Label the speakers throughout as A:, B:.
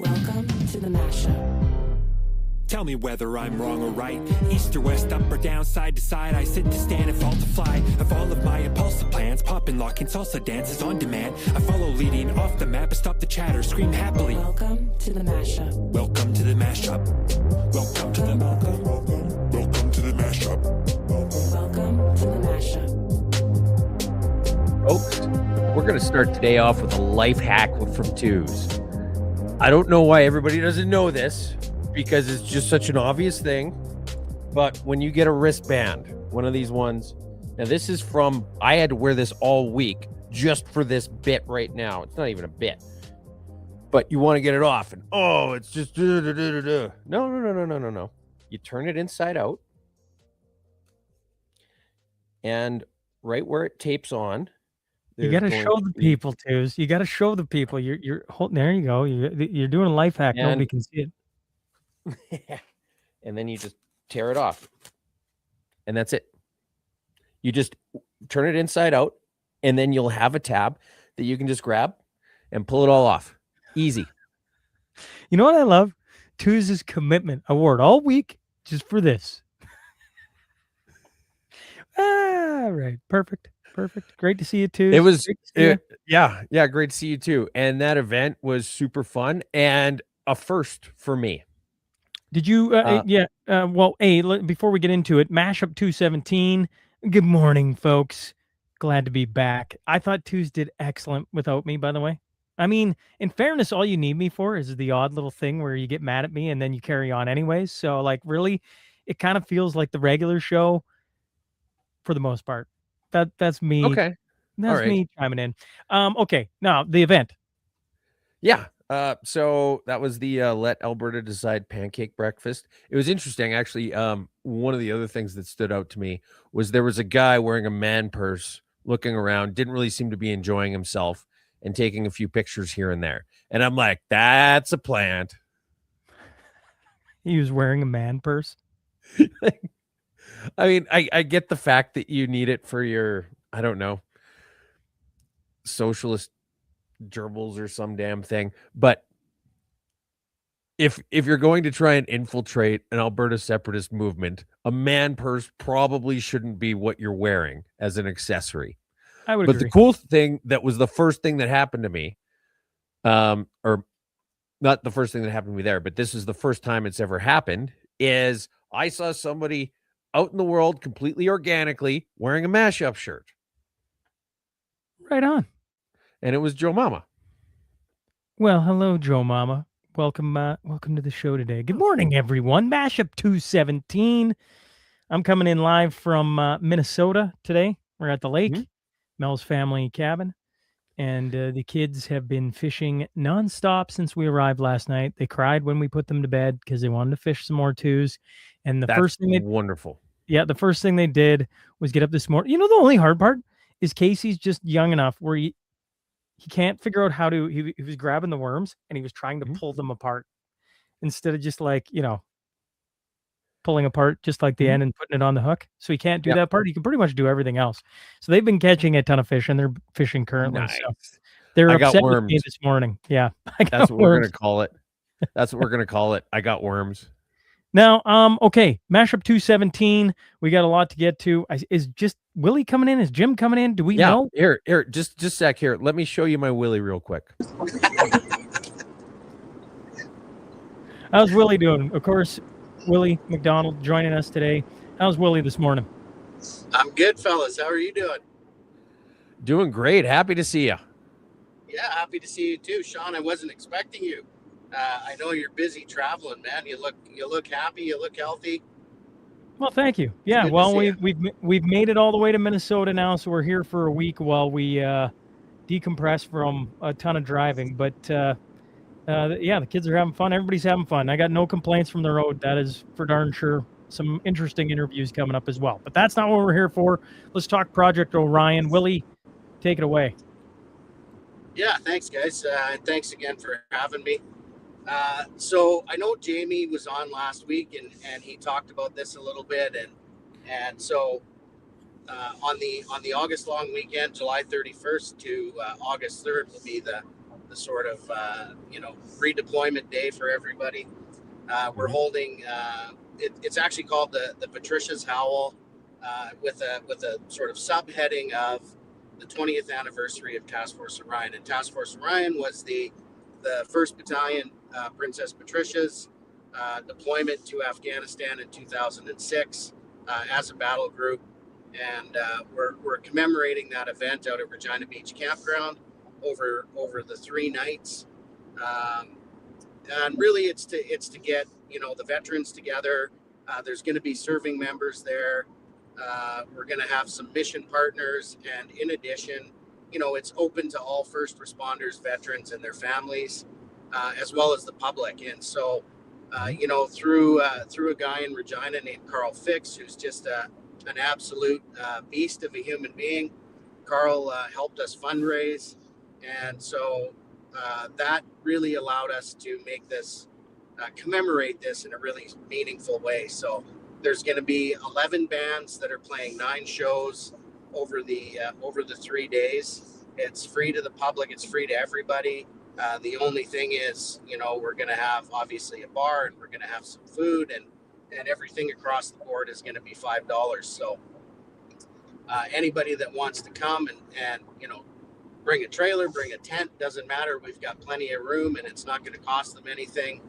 A: Welcome to the Mashup.
B: Tell me whether I'm wrong or right. East or west, up or down, side to side. I sit to stand and fall to fly. Of all of my impulsive plans, pop and lock and salsa dances on demand. I follow leading off the map and stop the chatter, scream happily.
A: Welcome to the Mashup.
B: Welcome to the mashup. Welcome to the welcome to the mashup.
A: Welcome to the Mashup.
C: Folks, we're going to start today off with a life hack from Twos. I don't know why everybody doesn't know this because it's just such an obvious thing. But when you get a wristband, one of these ones, now this is from, I had to wear this all week just for this bit right now. It's not even a bit, but you want to get it off and, oh, it's just, No. You turn it inside out and right where it tapes on,
D: you got to show the people, Twos. You got to show the people. You're holding. There you go. You're doing a life hack. Nobody can see
C: it. And then you just tear it off, and that's it. You just turn it inside out, and then you'll have a tab that you can just grab and pull it all off. Easy.
D: You know what I love? Twos' commitment award all week just for this. Right. Perfect. Great to see you too.
C: It was, yeah. Great to see you too. And that event was super fun and a first for me.
D: Did you? Before we get into it, Mashup 217. Good morning, folks. Glad to be back. I thought Twos did excellent without me. By the way, I mean, in fairness, all you need me for is the odd little thing where you get mad at me and then you carry on anyways. So, like, really, it kind of feels like the regular show for the most part. That's me.
C: Okay.
D: That's me chiming in. Okay. Now the event.
C: Yeah. So that was the Let Alberta Decide pancake breakfast. It was interesting, actually. One of the other things that stood out to me was there was a guy wearing a man purse looking around, didn't really seem to be enjoying himself and taking a few pictures here and there. And I'm like, that's a plant.
D: He was wearing a man purse.
C: I mean, I get the fact that you need it for your, I don't know, socialist gerbils or some damn thing. But if you're going to try and infiltrate an Alberta separatist movement, a man purse probably shouldn't be what you're wearing as an accessory.
D: I would
C: agree.
D: But
C: the cool thing that was the first thing that happened to me, or not the first thing that happened to me there, but this is the first time it's ever happened, is I saw somebody out in the world completely organically wearing a Mashup shirt.
D: Right on.
C: And it was Joe Mama.
D: Well, hello, Joe Mama. Welcome to the show today. Good morning, everyone. Mashup 217. I'm coming in live from Minnesota today. We're at the lake, Mel's family cabin, and the kids have been fishing nonstop since we arrived last night. They cried when we put them to bed because they wanted to fish some more Twos. And the first thing the first thing they did was get up this morning. You know, the only hard part is Casey's just young enough where he can't figure out how to, he was grabbing the worms and he was trying to pull them apart instead of just like, pulling apart just like the end and putting it on the hook. So he can't do that part. He can pretty much do everything else. So they've been catching a ton of fish and they're fishing currently.
C: Nice.
D: So they're upset with me this morning. Yeah.
C: That's what we're going to call it. That's what we're going to call it. I got worms.
D: Now, okay, Mashup 217. We got a lot to get to. Is just Willie coming in? Is Jim coming in? Do we know?
C: Here, just a sec here. Let me show you my Willie real quick.
D: How's Willie doing? Of course, Willie McDonald joining us today. How's Willie this morning?
E: I'm good, fellas. How are you doing?
C: Doing great. Happy to see you.
E: Yeah, happy to see you too, Sean. I wasn't expecting you. I know you're busy traveling, man. You look happy. You look healthy.
D: Well, thank you. Yeah, well, we've made it all the way to Minnesota now, so we're here for a week while we decompress from a ton of driving. But the kids are having fun. Everybody's having fun. I got no complaints from the road. That is for darn sure. Some interesting interviews coming up as well. But that's not what we're here for. Let's talk Project Orion. Willie, take it away.
E: Yeah, thanks, guys. Thanks again for having me. So I know Jamie was on last week and he talked about this a little bit and so on the August long weekend, July 31st to August 3rd will be the sort of redeployment day for everybody. We're holding. It's actually called the Patricia's Howl, with a sort of subheading of the 20th anniversary of Task Force Orion. And Task Force Orion was the 1st Battalion, Princess Patricia's deployment to Afghanistan in 2006 as a battle group. And we're commemorating that event out at Regina Beach Campground over the 3 nights. And really it's to get the veterans together. There's going to be serving members there. We're going to have some mission partners, and in addition, it's open to all first responders, veterans, and their families, as well as the public. And so through a guy in Regina named Carl Fix, who's just an absolute beast of a human being. Carl helped us fundraise, and so that really allowed us to make this commemorate this in a really meaningful way. So there's going to be 11 bands that are playing 9 shows over the 3 days. It's free to the public. It's free to everybody. The only thing is, we're going to have obviously a bar, and we're going to have some food, and everything across the board is going to be $5. So anybody that wants to come and bring a trailer, bring a tent, doesn't matter. We've got plenty of room, and it's not going to cost them anything.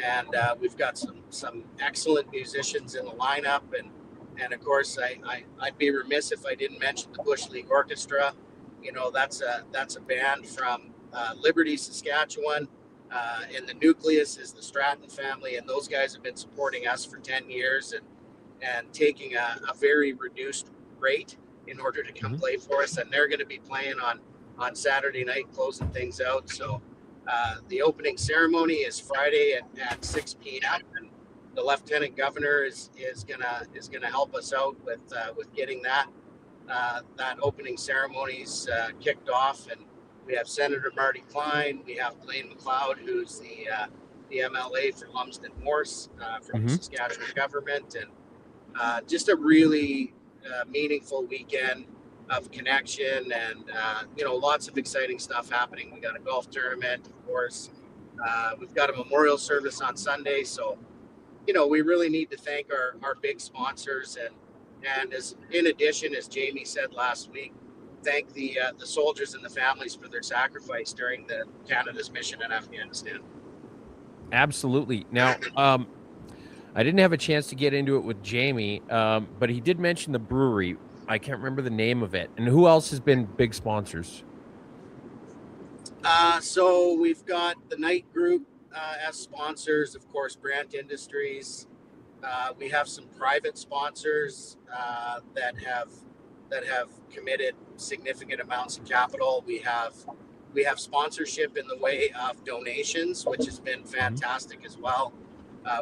E: And we've got some excellent musicians in the lineup, and of course I'd be remiss if I didn't mention the Bush League Orchestra. That's a band from Liberty, Saskatchewan, and the nucleus is the Stratton family, and those guys have been supporting us for 10 years and taking a very reduced rate in order to come play for us, and they're going to be playing on Saturday night, closing things out. So the opening ceremony is Friday at 6 p.m. and the Lieutenant Governor is gonna help us out with getting that opening ceremonies kicked off. And we have Senator Marty Klein, we have Blaine McLeod, who's the MLA for Lumsden Morse from the Saskatchewan government, and just a really meaningful weekend of connection, and lots of exciting stuff happening. We got a golf tournament, of course. We've got a memorial service on Sunday, so we really need to thank our big sponsors, and as in addition, as Jamie said last week, thank the soldiers and the families for their sacrifice during the Canada's mission in Afghanistan.
C: Absolutely. Now, I didn't have a chance to get into it with Jamie, but he did mention the brewery. I can't remember the name of it. And who else has been big sponsors?
E: So we've got the Night Group as sponsors, of course, Brandt Industries. We have some private sponsors that have committed significant amounts of capital. We have sponsorship in the way of donations, which has been fantastic as well.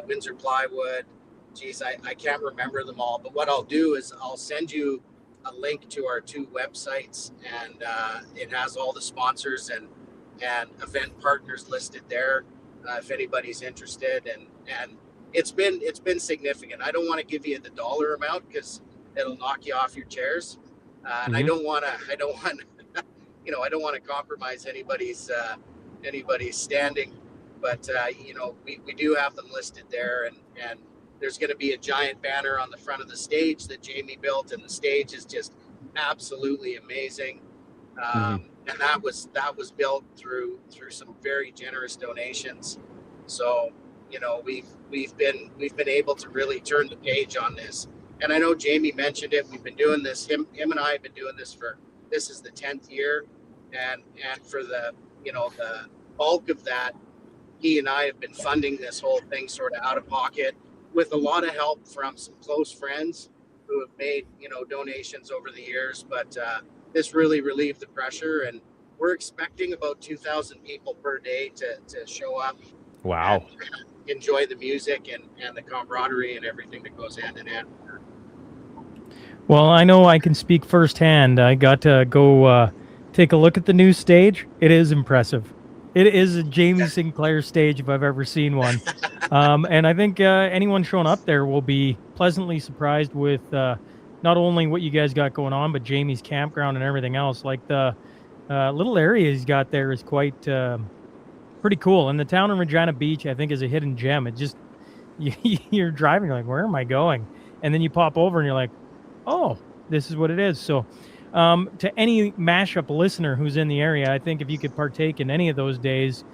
E: Windsor Plywood. Geez, I can't remember them all, but what I'll do is I'll send you a link to our 2 websites, and it has all the sponsors and event partners listed there if anybody's interested. And it's been significant. I don't want to give you the dollar amount because it'll knock you off your chairs, and I don't want to compromise anybody's standing, but we do have them listed there, and there's going to be a giant banner on the front of the stage that Jamie built, and the stage is just absolutely amazing. And that was built through some very generous donations. So we've been able to really turn the page on this. And I know Jamie mentioned it. We've been doing this. Him and I have been doing this this is the 10th year, and for the bulk of that, he and I have been funding this whole thing sort of out of pocket, with a lot of help from some close friends who have made, donations over the years. But this really relieved the pressure, and we're expecting about 2,000 people per day to show up.
C: Wow.
E: And enjoy the music and the camaraderie and everything that goes hand in hand.
D: Well, I know I can speak firsthand. I got to go take a look at the new stage. It is impressive. It is a Jamie Sinclair stage if I've ever seen one. And I think anyone showing up there will be pleasantly surprised with not only what you guys got going on, but Jamie's campground and everything else. Like the little area he's got there is quite pretty cool. And the town in Regina Beach, I think, is a hidden gem. It just you're driving, you're like, where am I going? And then you pop over and you're like, oh, this is what it is. So to any Mashup listener who's in the area, I think if you could partake in any of those days,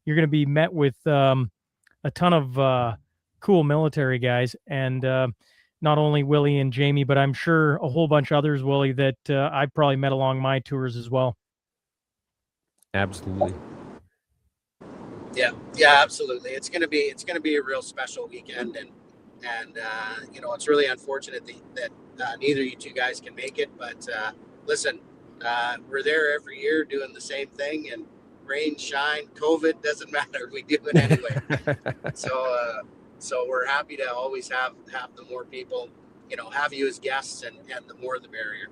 D: you're going to be met with a ton of cool military guys. And not only Willie and Jamie, but I'm sure a whole bunch of others, Willie, that I've probably met along my tours as well.
C: Absolutely.
E: Yeah, absolutely. It's gonna be a real special weekend, and it's really unfortunate that neither of you two guys can make it. But listen, we're there every year doing the same thing, and rain, shine, COVID doesn't matter. We do it anyway. So we're happy to always have the more people, have you as guests, and the more the merrier.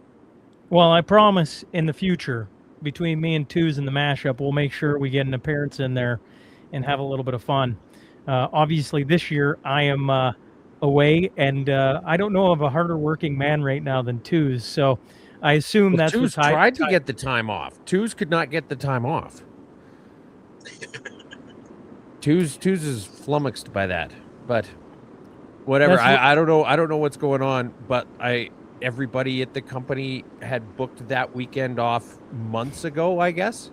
D: Well, I promise in the future, between me and Twos and the Mashup, we'll make sure we get an appearance in there and have a little bit of fun. Obviously, this year I am away, and I don't know of a harder working man right now than Twos. So I assume that's
C: Twos tried to get the time off. Twos could not get the time off. Twos is flummoxed by that, but whatever. I don't know. I don't know what's going on, but everybody at the company had booked that weekend off months ago, I guess.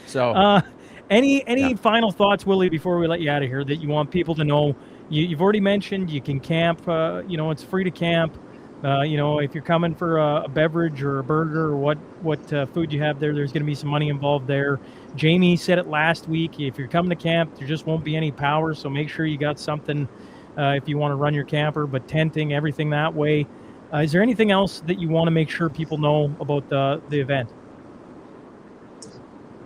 C: So
D: any final thoughts, Willie, before we let you out of here, that you want people to know? You've already mentioned you can camp. It's free to camp. If you're coming for a beverage or a burger or what food you have there, there's going to be some money involved there. Jamie said it last week. If you're coming to camp, there just won't be any power, so make sure you got something if you want to run your camper. But tenting, everything that way. Is there anything else that you want to make sure people know about the event?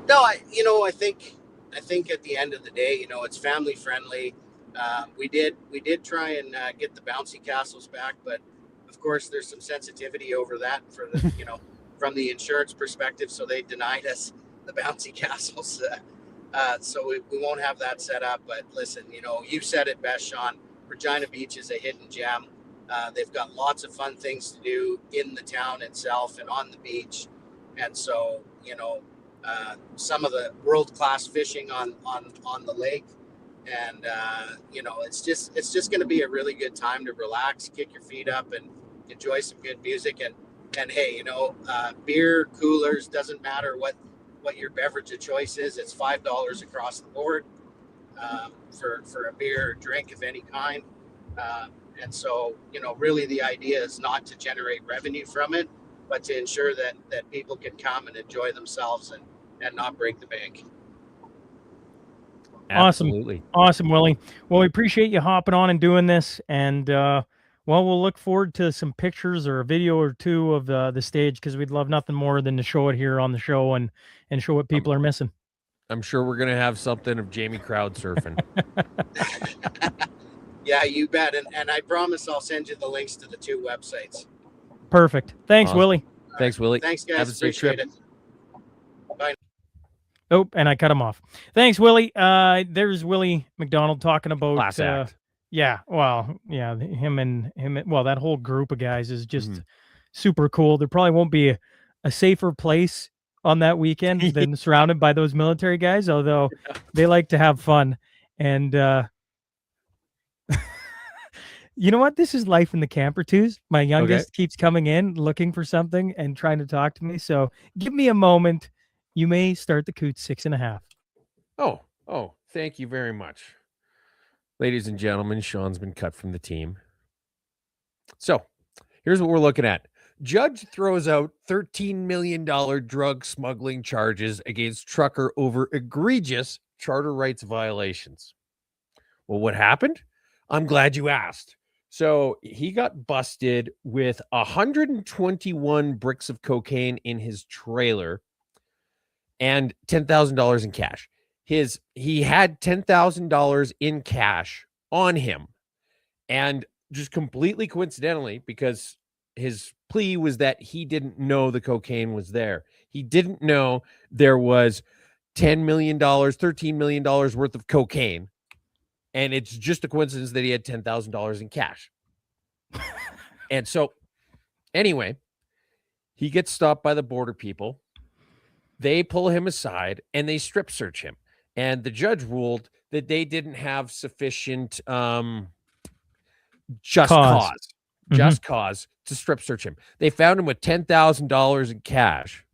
E: No, I think at the end of the day, it's family friendly. We did try and get the bouncy castles back, but of course there's some sensitivity over that for the from the insurance perspective, so they denied us the bouncy castles. So we won't have that set up. But listen, you said it best, Sean. Regina Beach is a hidden gem. They've got lots of fun things to do in the town itself and on the beach, and so some of the world-class fishing on the lake, and it's just going to be a really good time to relax, kick your feet up, and enjoy some good music. And hey, beer, coolers, doesn't matter what your beverage of choice is. It's $5 across the board for a beer or drink of any kind. And so really the idea is not to generate revenue from it, but to ensure that people can come and enjoy themselves and not break the bank.
C: Absolutely.
D: Awesome, Willie. Well, we appreciate you hopping on and doing this, and we'll look forward to some pictures or a video or two of the stage, because we'd love nothing more than to show it here on the show and show what people are missing.
C: I'm sure we're gonna have something of Jamie crowd surfing.
E: Yeah, you bet. And I promise I'll send you the links to the two websites.
D: Perfect. Thanks,
C: Awesome.
D: Willie.
C: Thanks, Willie.
E: Thanks, guys.
C: Have a safe
E: Appreciate
C: trip.
E: it. Bye.
D: Oh, and I cut him off. Thanks, Willie. There's Willie McDonald talking about
C: Class act.
D: Yeah, well, yeah, him, well, that whole group of guys is just super cool. There probably won't be a safer place on that weekend than surrounded by those military guys, although they like to have fun. And you know what? This is life in the camper twos. My youngest keeps coming in looking for something and trying to talk to me. So give me a moment. You may start the Coots 6.5.
C: Oh, thank you very much. Ladies and gentlemen, Sean's been cut from the team. So here's what we're looking at. Judge throws out $13 million drug smuggling charges against trucker over egregious charter rights violations. Well, what happened? I'm glad you asked. So he got busted with 121 bricks of cocaine in his trailer and $10,000 in cash. He had $10,000 in cash on him, and just completely coincidentally, because his plea was that he didn't know the cocaine was there. He didn't know there was $10 million, $13 million worth of cocaine. And it's just a coincidence that he had $10,000 in cash. And so anyway, He gets stopped by the border people. They pull him aside and they strip search him. And the judge ruled that they didn't have sufficient just cause to strip search him. They found him with $10,000 in cash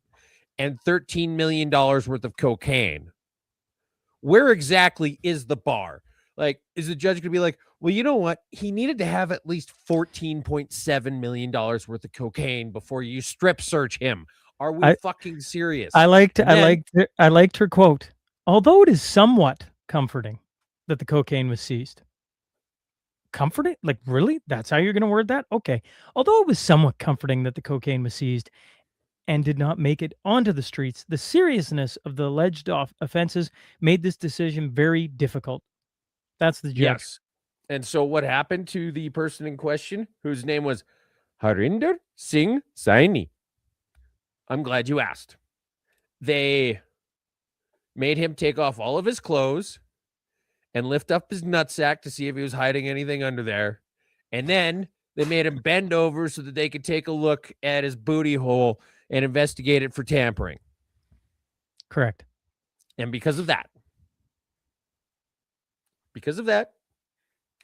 C: and $13 million worth of cocaine. Where exactly is the bar? Like, is the judge going to be like, well, you know what? He needed to have at least $14.7 million worth of cocaine before you strip search him. Are we fucking serious?
D: I liked her quote. Although it is somewhat comforting that the cocaine was seized. Comforting? Like, really? That's how you're going to word that? Okay. Although it was somewhat comforting that the cocaine was seized and did not make it onto the streets, the seriousness of the alleged offenses made this decision very difficult. That's the judge.
C: Yes. And so what happened to the person in question, whose name was Harinder Singh Saini? I'm glad you asked. They made him take off all of his clothes and lift up his nutsack to see if he was hiding anything under there. And then they made him bend over so that they could take a look at his booty hole and investigate it for tampering.
D: Correct.
C: And because of that,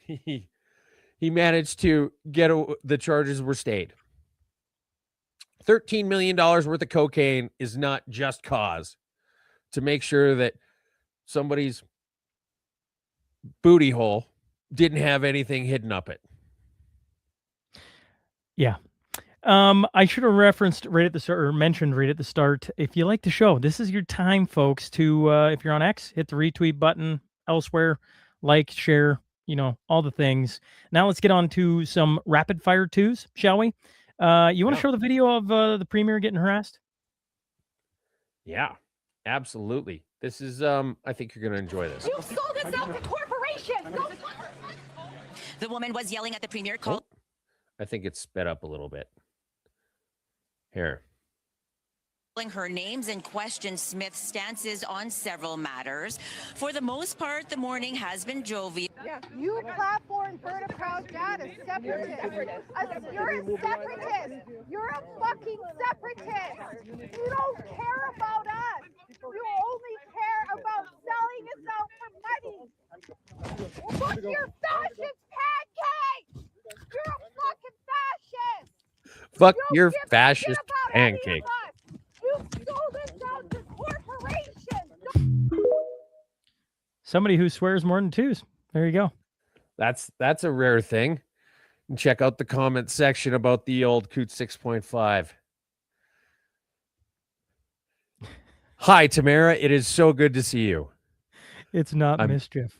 C: he managed to get the charges were stayed. $13 million worth of cocaine is not just cause to make sure that somebody's booty hole didn't have anything hidden up it.
D: Yeah. I should have referenced right at the start, or mentioned right at the start, if you like the show, this is your time, folks, to, if you're on X, hit the retweet button. Elsewhere, like, share, all the things. Now let's get on to some rapid fire twos, shall we? You want to show the video of the premier getting harassed?
C: Yeah, absolutely. This is, I think you're going to enjoy this.
F: You sold us out to corporations. The woman was yelling at the premier.
C: I think it's sped up a little bit. Here.
F: Her names and questioned Smith's stances on several matters. For the most part, the morning has been jovial.
G: Yeah. You platform Berta Krause, that is separatist. You're a separatist. You're a fucking separatist. You don't care about us. You only care about selling us out for money. Look, you're fascist pancake. You're a fucking fascist.
C: Fuck your fascist pancake.
G: You sold us out to corporations.
D: Somebody who swears more than twos. There you go.
C: That's a rare thing. And check out the comment section about the old Coot 6.5. Hi, Tamara. It is so good to see you.
D: It's not mischief.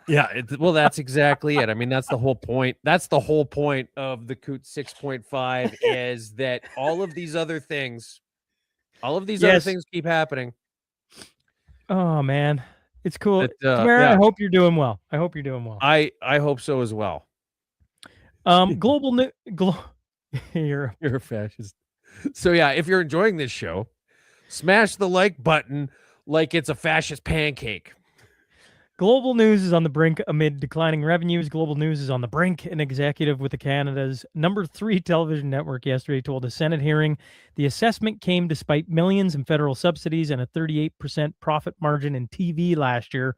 C: Yeah, well, that's exactly it. I mean, that's the whole point. That's the whole point of the Coot 6.5 is that all of these other things keep happening.
D: Oh, man. It's cool. Tamara, yeah. I hope you're doing well. I
C: hope so as well.
D: You're
C: a fascist. So, yeah, if you're enjoying this show, smash the like button like it's a fascist pancake.
D: Global news is on the brink amid declining revenues. Global news is on the brink. An executive with the Canada's #3 television network yesterday told a Senate hearing the assessment came despite millions in federal subsidies and a 38% profit margin in TV last year.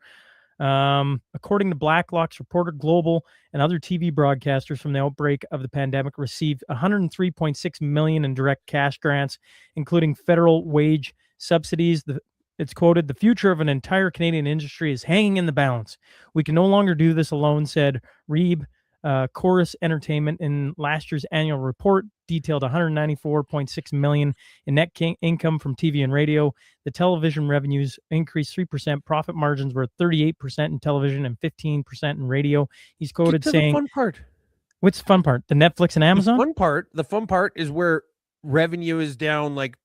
D: According to Blacklock's reporter, Global and other TV broadcasters from the outbreak of the pandemic received $103.6 million in direct cash grants, including federal wage subsidies. It's quoted, "The future of an entire Canadian industry is hanging in the balance. We can no longer do this alone," said Reeb. Chorus Entertainment in last year's annual report detailed $194.6 million in net income from TV and radio. The television revenues increased 3%. Profit margins were 38% in television and 15% in radio. He's quoted saying,
C: the fun part.
D: What's the fun part? The Netflix and Amazon?
C: The fun part is where revenue is down like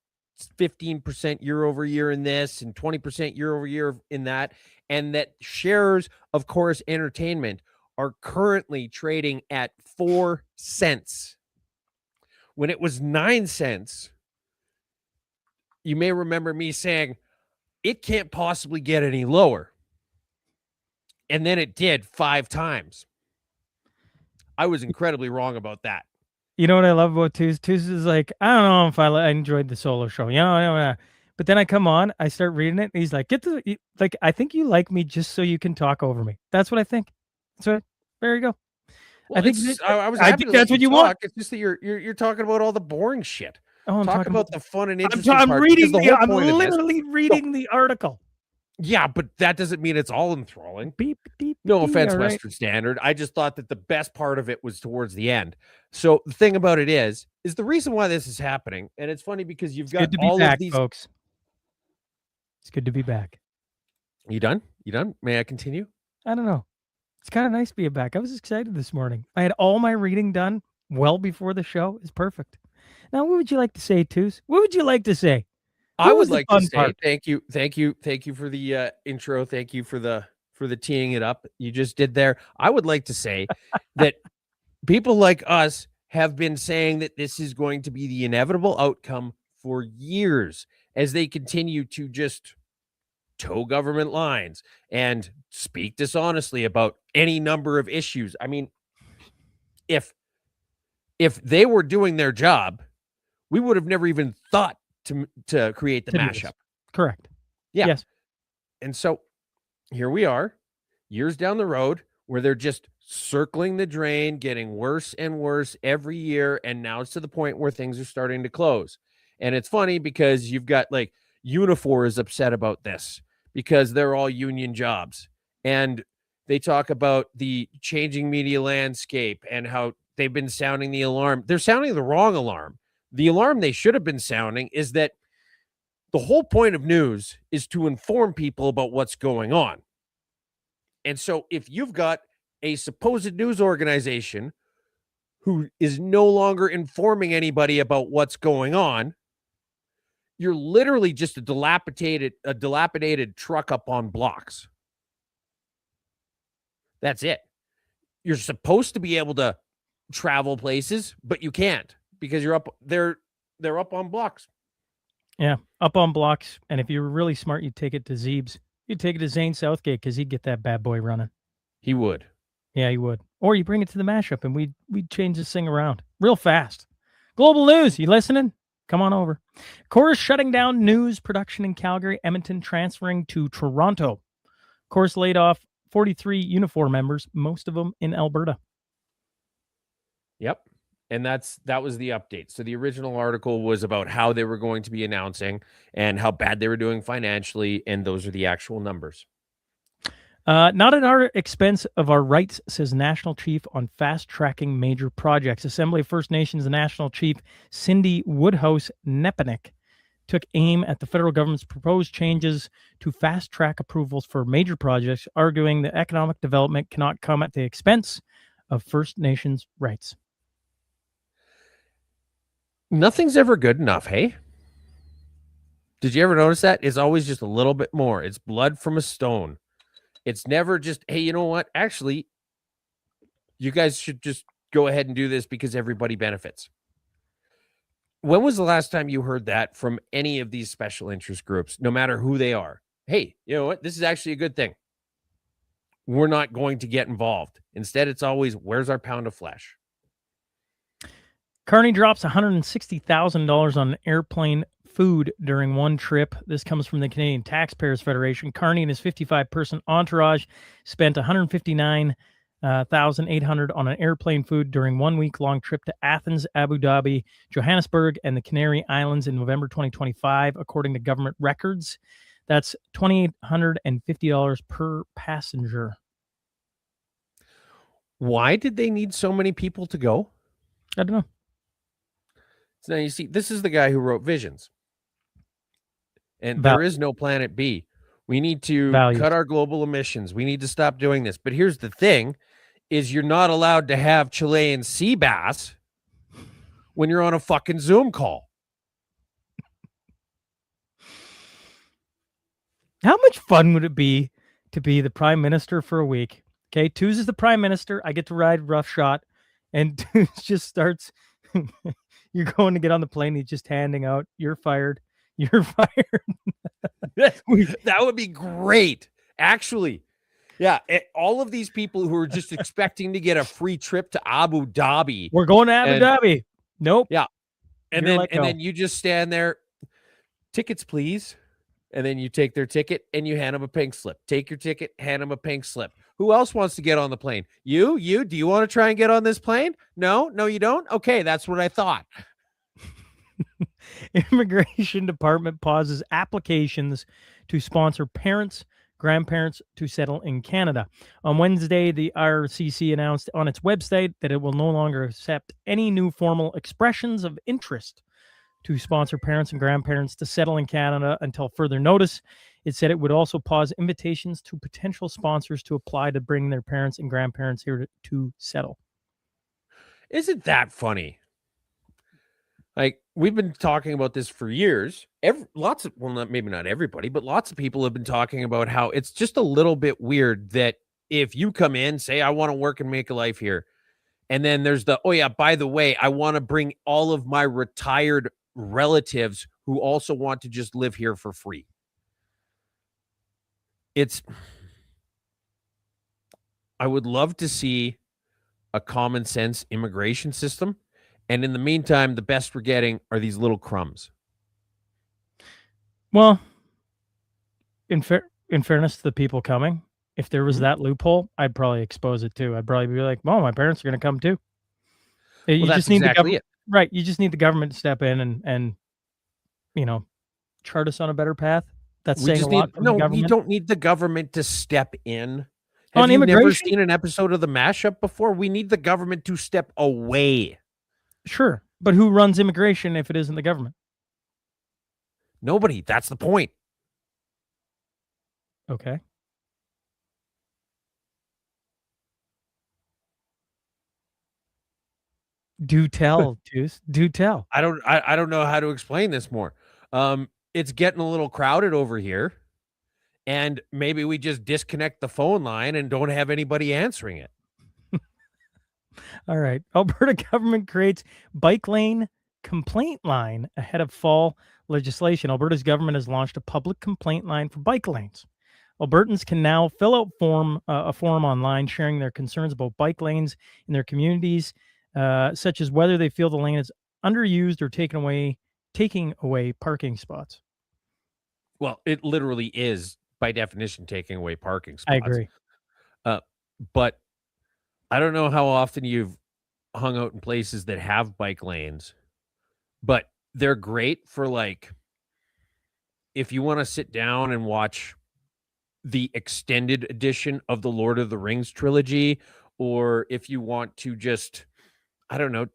C: 15% year over year in this and 20% year over year in that, and that shares of Chorus Entertainment are currently trading at 4 cents when it was 9 cents. You may remember me saying it can't possibly get any lower, and then it did 5 times. I was incredibly wrong about that.
D: You know what I love about Tues? Tues is like, I don't know if I enjoyed the solo show, but then I come on, I start reading it, and he's like, like, I think you like me just so you can talk over me. That's what I think. So there you go.
C: Well, I was
D: I
C: happy
D: think
C: to let
D: that's what you
C: talk.
D: want.
C: It's just that you're talking about all the boring shit.
D: Oh, I'm
C: Talk
D: talking
C: about the fun and interesting
D: I'm
C: part.
D: reading
C: because the whole
D: I'm
C: point of this,
D: literally reading the article.
C: yeah, but that doesn't mean it's all enthralling.
D: Beep, beep,
C: No
D: beep,
C: offense,
D: all right.
C: Western Standard. I just thought that the best part of it was towards the end. So the thing about it is the reason why this is happening, and it's funny because you've got
D: Good to be
C: all
D: back,
C: of these
D: folks. It's good to be back.
C: You done? You done? May I continue?
D: I don't know. It's kind of nice being back. I was excited this morning. I had all my reading done well before the show. It's perfect. Now, what would you like to say, Toos? What would you like to say?
C: I
D: What was
C: would
D: the
C: like to
D: fun
C: say
D: part?
C: thank you for the intro. Thank you for the teeing it up you just did there. I would like to say that people like us have been saying that this is going to be the inevitable outcome for years as they continue to just toe government lines and speak dishonestly about any number of issues. I mean, if they were doing their job, we would have never even thought to create the mashup.
D: Correct.
C: Yeah.
D: Yes.
C: And so here we are, years down the road, where they're just circling the drain, getting worse and worse every year. And now it's to the point where things are starting to close. And it's funny because you've got like Unifor is upset about this because they're all union jobs. And they talk about the changing media landscape and how they've been sounding the alarm. They're sounding the wrong alarm. The alarm they should have been sounding is that the whole point of news is to inform people about what's going on. And so if you've got a supposed news organization who is no longer informing anybody about what's going on, you're literally just a dilapidated truck up on blocks. That's it. You're supposed to be able to travel places, but you can't because you're up they're up on blocks.
D: Yeah, up on blocks. And if you were really smart, you'd take it to Zeebs. You'd take it to Zane Southgate because he'd get that bad boy running.
C: He would.
D: Yeah, he would. Or you bring it to the mashup and we'd change this thing around real fast. Global News, you listening? Come on over. Chorus shutting down news production in Calgary, Edmonton transferring to Toronto. Chorus laid off 43 Unifor members, most of them in Alberta.
C: Yep. And that was the update. So the original article was about how they were going to be announcing and how bad they were doing financially, and those are the actual numbers.
D: Not at our expense of our rights, says National Chief on fast-tracking major projects. Assembly of First Nations National Chief Cindy Woodhouse-Nepanek took aim at the federal government's proposed changes to fast-track approvals for major projects, arguing that economic development cannot come at the expense of First Nations rights.
C: Nothing's ever good enough, hey? Did you ever notice that? It's always just a little bit more. It's blood from a stone. It's never just, hey, you know what? Actually, you guys should just go ahead and do this because everybody benefits. When was the last time you heard that from any of these special interest groups, no matter who they are? Hey, you know what? This is actually a good thing. We're not going to get involved. Instead, it's always, where's our pound of flesh?
D: Carney drops $160,000 on airplane food during one trip. This comes from the Canadian Taxpayers Federation. Carney and his 55-person entourage spent $159,800 on an airplane food during 1 week-long trip to Athens, Abu Dhabi, Johannesburg, and the Canary Islands in November 2025, according to government records. That's $2,850 per passenger.
C: Why did they need so many people to go?
D: I don't know.
C: So now you see, this is the guy who wrote Visions. And there is no planet B. We need to cut our global emissions. We need to stop doing this. But here's the thing, is you're not allowed to have Chilean sea bass when you're on a fucking Zoom call.
D: How much fun would it be to be the prime minister for a week? Okay, Tooz is the prime minister. I get to ride roughshod, and Tooz just starts. You're going to get on the plane. He's just handing out, "You're fired. You're fired."
C: That would be great. Actually, Yeah, all of these people who are just expecting to get a free trip to Abu Dhabi.
D: We're going to Abu
C: And-
D: Dhabi. Nope.
C: Yeah. And
D: You're let go.
C: then you just stand there, tickets, please. And then you take their ticket and you hand them a pink slip. Take your ticket, hand them a pink slip. Who else wants to get on the plane? You? Do you want to try and get on this plane? No, you don't? Okay, that's what I thought.
D: Immigration Department pauses applications to sponsor parents, grandparents to settle in Canada. On Wednesday, the RCC announced on its website that it will no longer accept any new formal expressions of interest to sponsor parents and grandparents to settle in Canada until further notice. It said it would also pause invitations to potential sponsors to apply to bring their parents and grandparents here to settle.
C: Isn't that funny? Like, we've been talking about this for years. Maybe not everybody, but lots of people have been talking about how it's just a little bit weird that if you come in, say, I want to work and make a life here, and then there's oh yeah, by the way, I want to bring all of my retired relatives who also want to just live here for free. I would love to see a common sense immigration system. And in the meantime, the best we're getting are these little crumbs.
D: Well, in fairness to the people coming, if there was that loophole, I'd probably expose it too. I'd probably be like, well, my parents are going to come too. You
C: that's
D: just need
C: exactly it.
D: Right. You just need the government to step in and chart us on a better path. That's saying a lot from the government.
C: You don't need the government to step in.
D: On
C: Have you never
D: immigration?
C: seen an episode of the Mashup before? We need the government to step away.
D: Sure. But who runs immigration if it isn't the government?
C: Nobody. That's the point.
D: Okay. Do tell, Deuce. Do tell.
C: I don't know how to explain this more. It's getting a little crowded over here, and maybe we just disconnect the phone line and don't have anybody answering it.
D: All right. Alberta government creates bike lane complaint line ahead of fall legislation. Alberta's government has launched a public complaint line for bike lanes. Albertans can now fill out a form online sharing their concerns about bike lanes in their communities, such as whether they feel the lane is underused or taking away parking spots.
C: Well, it literally is, by definition, taking away parking spots.
D: I agree.
C: But I don't know how often you've hung out in places that have bike lanes, but they're great for, like, if you want to sit down and watch the extended edition of the Lord of the Rings trilogy, or if you want to just, I don't know,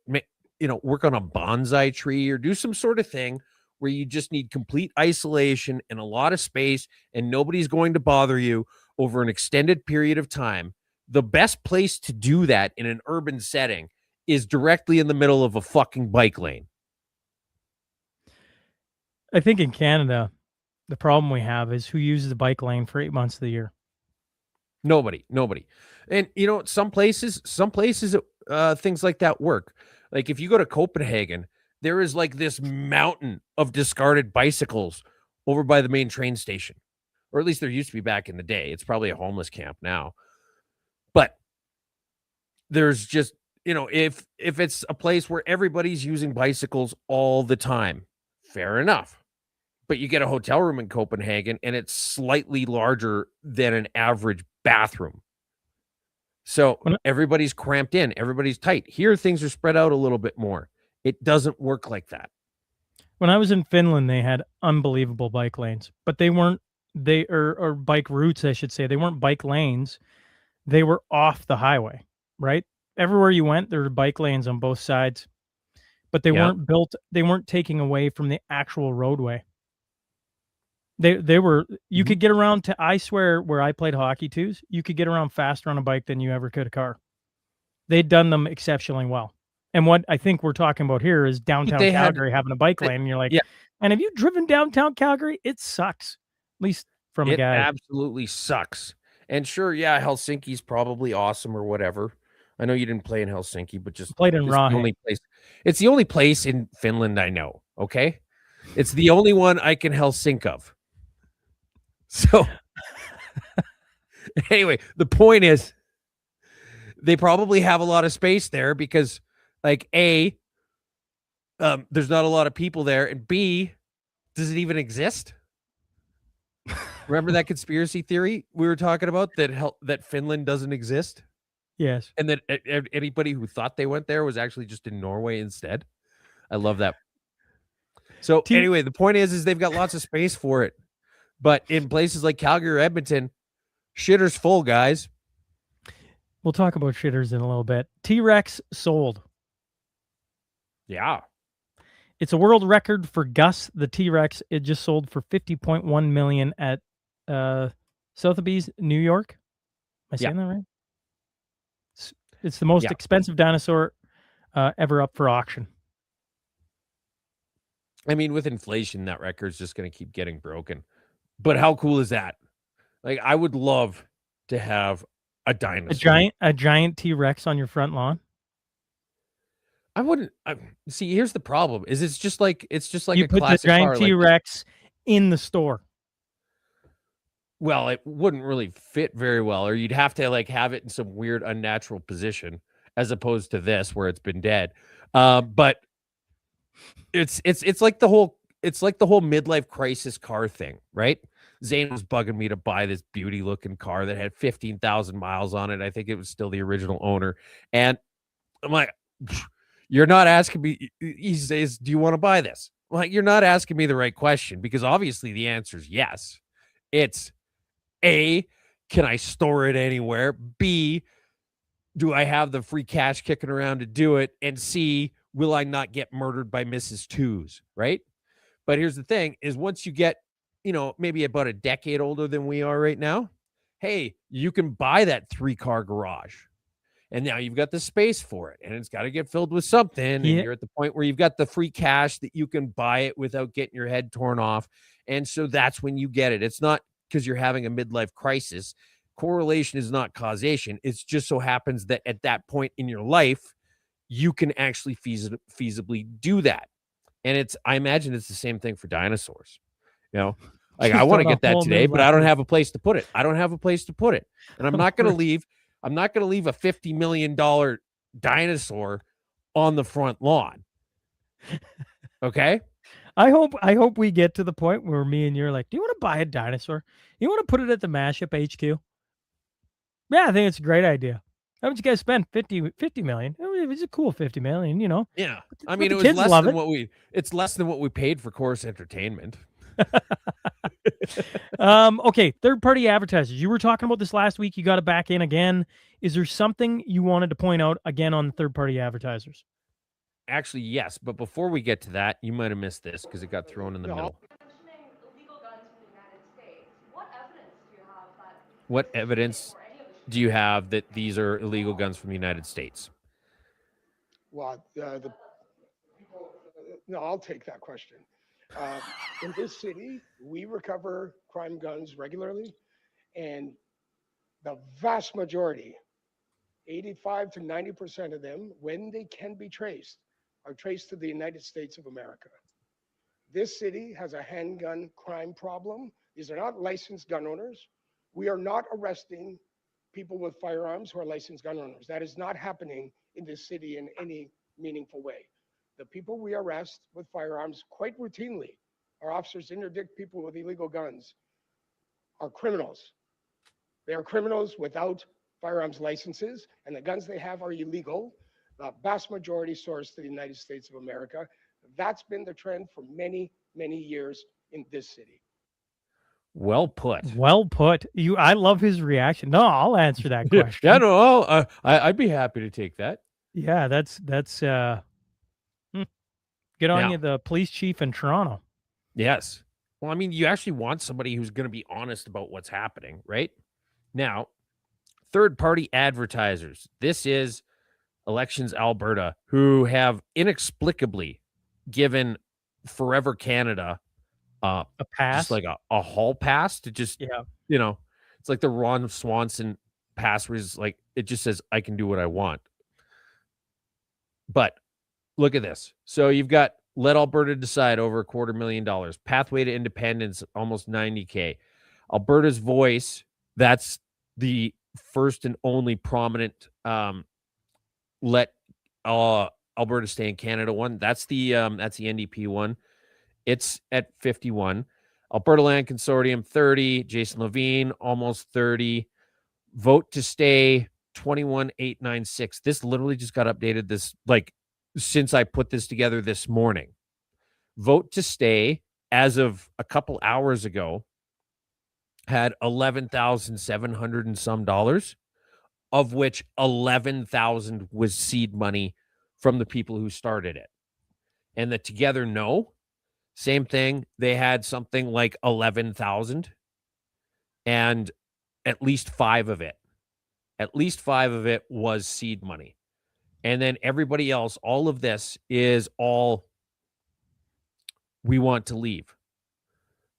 C: work on a bonsai tree or do some sort of thing where you just need complete isolation and a lot of space and nobody's going to bother you over an extended period of time. The best place to do that in an urban setting is directly in the middle of a fucking bike lane.
D: I think in Canada, the problem we have is who uses the bike lane for 8 months of the year.
C: Nobody. And some places, things like that work. Like if you go to Copenhagen, there is like this mountain of discarded bicycles over by the main train station, or at least there used to be back in the day. It's probably a homeless camp now, but there's just, if it's a place where everybody's using bicycles all the time, fair enough. But you get a hotel room in Copenhagen and it's slightly larger than an average bathroom. So everybody's cramped in, everybody's tight. Here, things are spread out a little bit more. It doesn't work like that.
D: When I was in Finland, they had unbelievable bike lanes, but they weren't, or bike routes, I should say. They weren't bike lanes. They were off the highway, right? Everywhere you went, there were bike lanes on both sides, but they weren't built. They weren't taking away from the actual roadway. They were, you could get around to, I swear, where I played hockey too, you could get around faster on a bike than you ever could a car. They'd done them exceptionally well. And what I think we're talking about here is downtown Calgary having a bike lane. And you're like, and have you driven downtown Calgary? It sucks. At least from a guy.
C: It absolutely sucks. And sure, Helsinki's probably awesome or whatever. I know you didn't play in Helsinki, but just
D: played in Rahe.
C: It's the only place in Finland I know, okay? It's the only one I can Helsink of. So Anyway, the point is they probably have a lot of space there because, like, A, there's not a lot of people there, and B, does it even exist? Remember that conspiracy theory we were talking about that Finland doesn't exist,
D: Yes.
C: and that anybody who thought they went there was actually just in Norway instead? I love that. So anyway, the point is they've got lots of space for it, but in places like Calgary or Edmonton, shitter's full, guys.
D: We'll talk about shitters in a little bit. T-Rex sold.
C: Yeah.
D: It's a world record for Gus the T-Rex. It just sold for $50.1 million at Sotheby's, New York. Am I saying that right? It's the most expensive dinosaur ever up for auction.
C: I mean, with inflation, that record's just going to keep getting broken. But how cool is that? Like, I would love to have a dinosaur.
D: A giant T-Rex on your front lawn.
C: I wouldn't see. Here's the problem: is it's just like
D: you
C: a
D: put
C: classic
D: the giant
C: car,
D: T-Rex in the store.
C: Well, it wouldn't really fit very well, or you'd have to like have it in some weird, unnatural position, as opposed to this where it's been dead. But it's like the whole midlife crisis car thing, right? Zane was bugging me to buy this beauty looking car that had 15,000 miles on it. I think it was still the original owner, and I'm like, you're not asking me. He says, do you want to buy this? I'm like, you're not asking me the right question, because obviously the answer is yes. It's A, can I store it anywhere? B, do I have the free cash kicking around to do it? And C, will I not get murdered by Mrs. Twos, right? But here's the thing is once you get, maybe about a decade older than we are right now, hey, you can buy that 3-car garage. And now you've got the space for it, and it's got to get filled with something. And you're at the point where you've got the free cash that you can buy it without getting your head torn off. And so that's when you get it. It's not because you're having a midlife crisis. Correlation is not causation. It just so happens that at that point in your life, you can actually feasibly do that. And I imagine it's the same thing for dinosaurs. Like I want to get that today, but I don't have a place to put it. And I'm not going to leave a $50 million dinosaur on the front lawn. Okay.
D: I hope we get to the point where me and you're like, do you want to buy a dinosaur? You want to put it at the Mashup HQ? Yeah, I think it's a great idea. How much you guys spend? 50 million. It's a cool 50 million,
C: Yeah. I mean, it's less than what we paid for Chorus Entertainment.
D: Okay, third-party advertisers. You were talking about this last week. You got it back in again. Is there something you wanted to point out again on third-party advertisers?
C: Actually, yes. But before we get to that, you might have missed this because it got thrown in the middle. What evidence do you have that these are illegal guns from the United States?
H: Well, no, I'll take that question. In this city, we recover crime guns regularly, and the vast majority, 85 to 90% of them, when they can be traced, are traced to the United States of America. This city has a handgun crime problem. These are not licensed gun owners. We are not arresting people with firearms who are licensed gun owners. That is not happening in this city in any meaningful way. The people we arrest with firearms quite routinely, our officers interdict people with illegal guns, are criminals. They are criminals without firearms licenses, and the guns they have are illegal. The vast majority sourced to the United States of America. That's been the trend for many, many years in this city.
C: Well put.
D: I love his reaction. No, I'll answer that question.
C: Yeah, no, I'd be happy to take that.
D: Yeah, that's good on you, the police chief in Toronto.
C: Yes. Well, I mean, you actually want somebody who's going to be honest about what's happening, right? Now, third-party advertisers. This is Elections Alberta, who have inexplicably given Forever Canada
D: a pass,
C: just like a hall pass to just, it's like the Ron Swanson pass where it's like, it just says, I can do what I want. But look at this. So you've got Let Alberta Decide over $250,000. Pathway to Independence, almost $90,000. Alberta's Voice, that's the first and only prominent let Alberta stay in Canada one. That's the NDP one. It's at 51. Alberta Land Consortium 30. Jason Levine almost 30. Vote to stay 21,896. This literally just got updated since I put this together this morning. Vote to stay as of a couple hours ago had 11,700 and some dollars, of which 11,000 was seed money from the people who started it. And the Together No, same thing. They had something like 11,000, and at least five of it was seed money. And then everybody else, all of this is all we want to leave.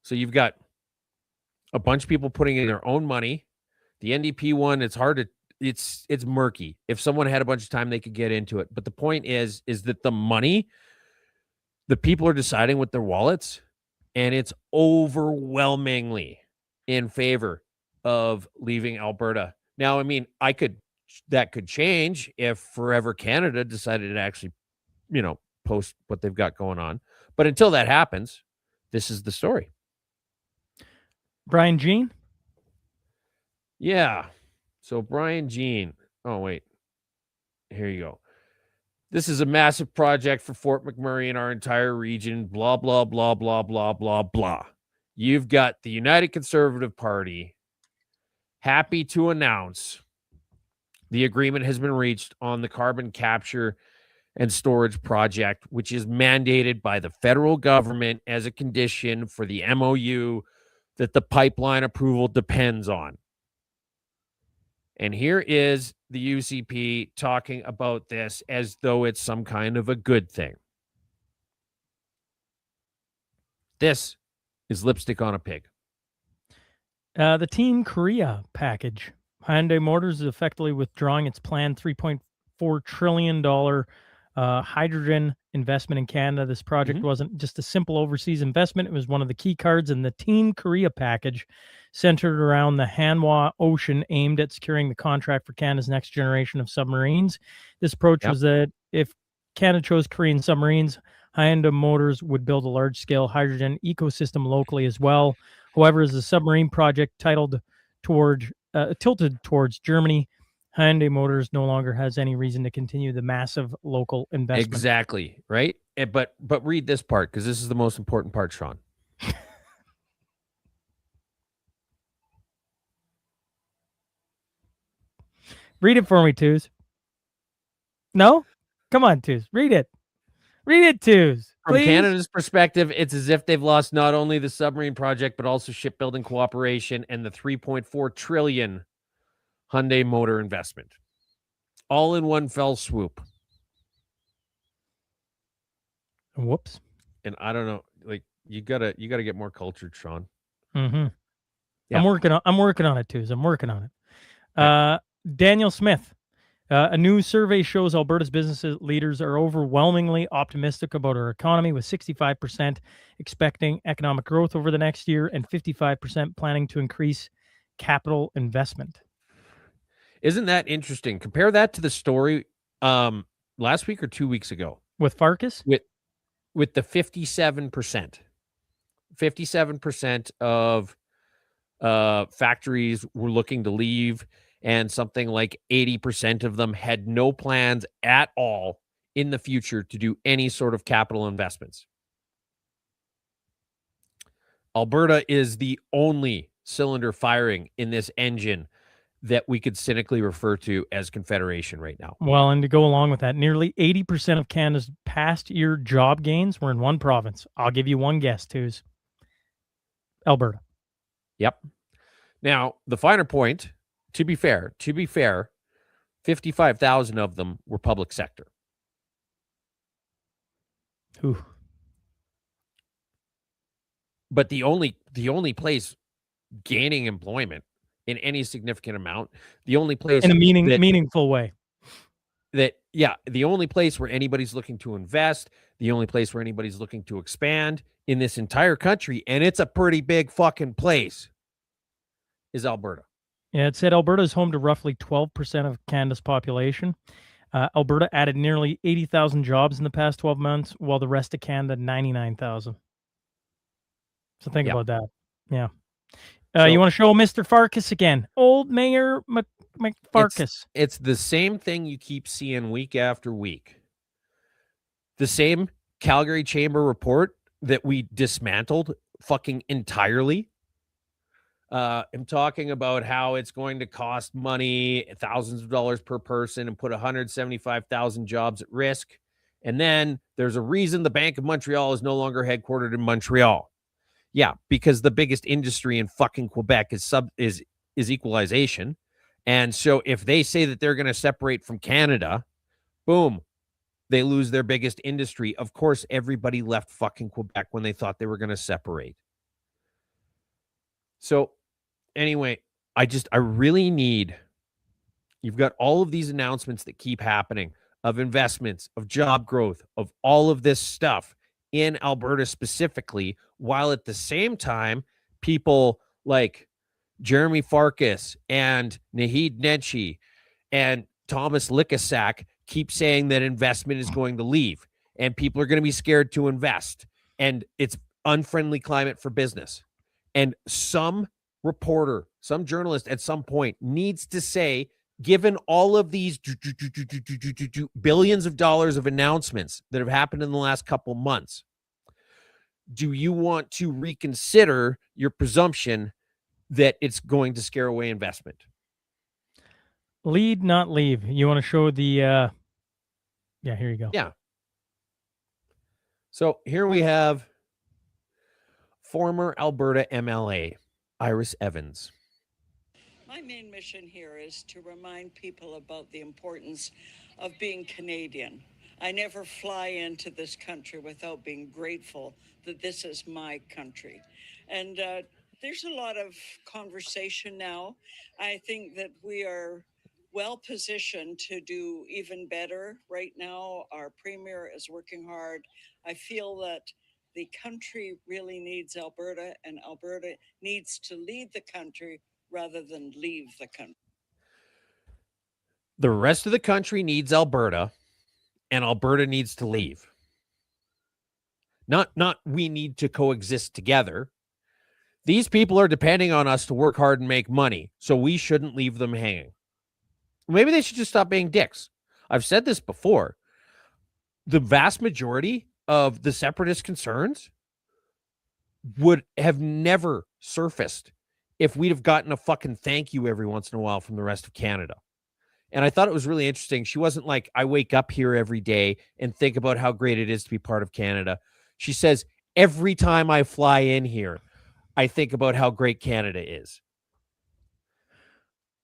C: So you've got a bunch of people putting in their own money. The NDP one, it's murky. If someone had a bunch of time, they could get into it. But the point is that the money, the people are deciding with their wallets, and it's overwhelmingly in favor of leaving Alberta. Now, I mean, that could change if Forever Canada decided to actually, post what they've got going on. But until that happens, this is the story.
D: Brian Jean?
C: Yeah. So Brian Jean. Oh, wait. Here you go. This is a massive project for Fort McMurray and our entire region. Blah, blah, blah, blah, blah, blah, blah. You've got the United Conservative Party happy to announce the agreement has been reached on the carbon capture and storage project, which is mandated by the federal government as a condition for the MOU that the pipeline approval depends on. And here is the UCP talking about this as though it's some kind of a good thing. This is lipstick on a pig.
D: The Team Korea package. Hyundai Motors is effectively withdrawing its planned $3.4 trillion hydrogen investment in Canada. This project wasn't just a simple overseas investment. It was one of the key cards in the Team Korea package, centered around the Hanwha Ocean, aimed at securing the contract for Canada's next generation of submarines. This approach was that if Canada chose Korean submarines, Hyundai Motors would build a large-scale hydrogen ecosystem locally as well. However, as the submarine project tilted towards Germany, Hyundai Motors no longer has any reason to continue the massive local investment.
C: Exactly, right? But read this part, because this is the most important part, Sean.
D: Read it for me, Twos. No? Come on, Twos. Read it. Read it, Twos.
C: From Canada's perspective, it's as if they've lost not only the submarine project, but also shipbuilding cooperation and the $3.4 trillion Hyundai Motor investment. All in one fell swoop.
D: Whoops.
C: And I don't know, like you gotta get more cultured, Sean.
D: Mm-hmm.
C: Yeah.
D: I'm working on it, Twos. I'm working on it. Daniel Smith. A new survey shows Alberta's business leaders are overwhelmingly optimistic about our economy, with 65% expecting economic growth over the next year and 55% planning to increase capital investment.
C: Isn't that interesting? Compare that to the story last week or 2 weeks ago.
D: With Farkas?
C: With the 57%. 57% of factories were looking to leave, and something like 80% of them had no plans at all in the future to do any sort of capital investments. Alberta is the only cylinder firing in this engine that we could cynically refer to as Confederation right now.
D: Well, and to go along with that, nearly 80% of Canada's past year job gains were in one province. I'll give you one guess, Twos. Alberta.
C: Yep. Now, the finer point, to be fair, 55,000 of them were public sector.
D: Ooh.
C: But the only place gaining employment in any significant amount, the only place
D: in a meaningful way.
C: The only place where anybody's looking to invest, the only place where anybody's looking to expand in this entire country, and it's a pretty big fucking place, is Alberta.
D: Yeah, it said Alberta is home to roughly 12% of Canada's population. Alberta added nearly 80,000 jobs in the past 12 months, while the rest of Canada, 99,000. So think
C: Yeah.
D: about that. Yeah.
C: So-
D: you want to show Mr. Farkas again? Old Mayor McFarkas.
C: It's the same thing you keep seeing week after week. The same Calgary Chamber report that we dismantled fucking entirely. I'm talking about how it's going to cost money, thousands of dollars per person, and put 175,000 jobs at risk. And then there's a reason the Bank of Montreal is no longer headquartered in Montreal. Yeah, because the biggest industry in fucking Quebec is equalization. And so if they say that they're going to separate from Canada, boom, they lose their biggest industry. Of course, everybody left fucking Quebec when they thought they were going to separate. So anyway, I really need, you've got all of these announcements that keep happening of investments, of job growth, of all of this stuff in Alberta specifically, while at the same time, people like Jeremy Farkas and Naheed Nenshi and Thomas Lickisack keep saying that investment is going to leave and people are going to be scared to invest and it's unfriendly climate for business. And some reporter, some journalist at some point needs to say, given all of these billions of dollars of announcements that have happened in the last couple months, do you want to reconsider your presumption that it's going to scare away investment?
D: Lead, not leave. You want to show the, yeah, here you go.
C: Yeah. So here we have former Alberta MLA, Iris Evans.
I: My main mission here is to remind people about the importance of being Canadian. I never fly into this country without being grateful that this is my country. And there's a lot of conversation now. I think that we are well positioned to do even better. Right now, our premier is working hard. I feel that the country really needs Alberta, and Alberta needs to lead the country rather than leave the country.
C: The rest of the country needs Alberta, and Alberta needs to leave. Not we need to coexist together. These people are depending on us to work hard and make money, so we shouldn't leave them hanging. Maybe they should just stop being dicks. I've said this before. The vast majority of the separatist concerns would have never surfaced if we'd have gotten a fucking thank you every once in a while from the rest of Canada. And I thought it was really interesting. She wasn't like, I wake up here every day and think about how great it is to be part of Canada. She says, every time I fly in here, I think about how great Canada is.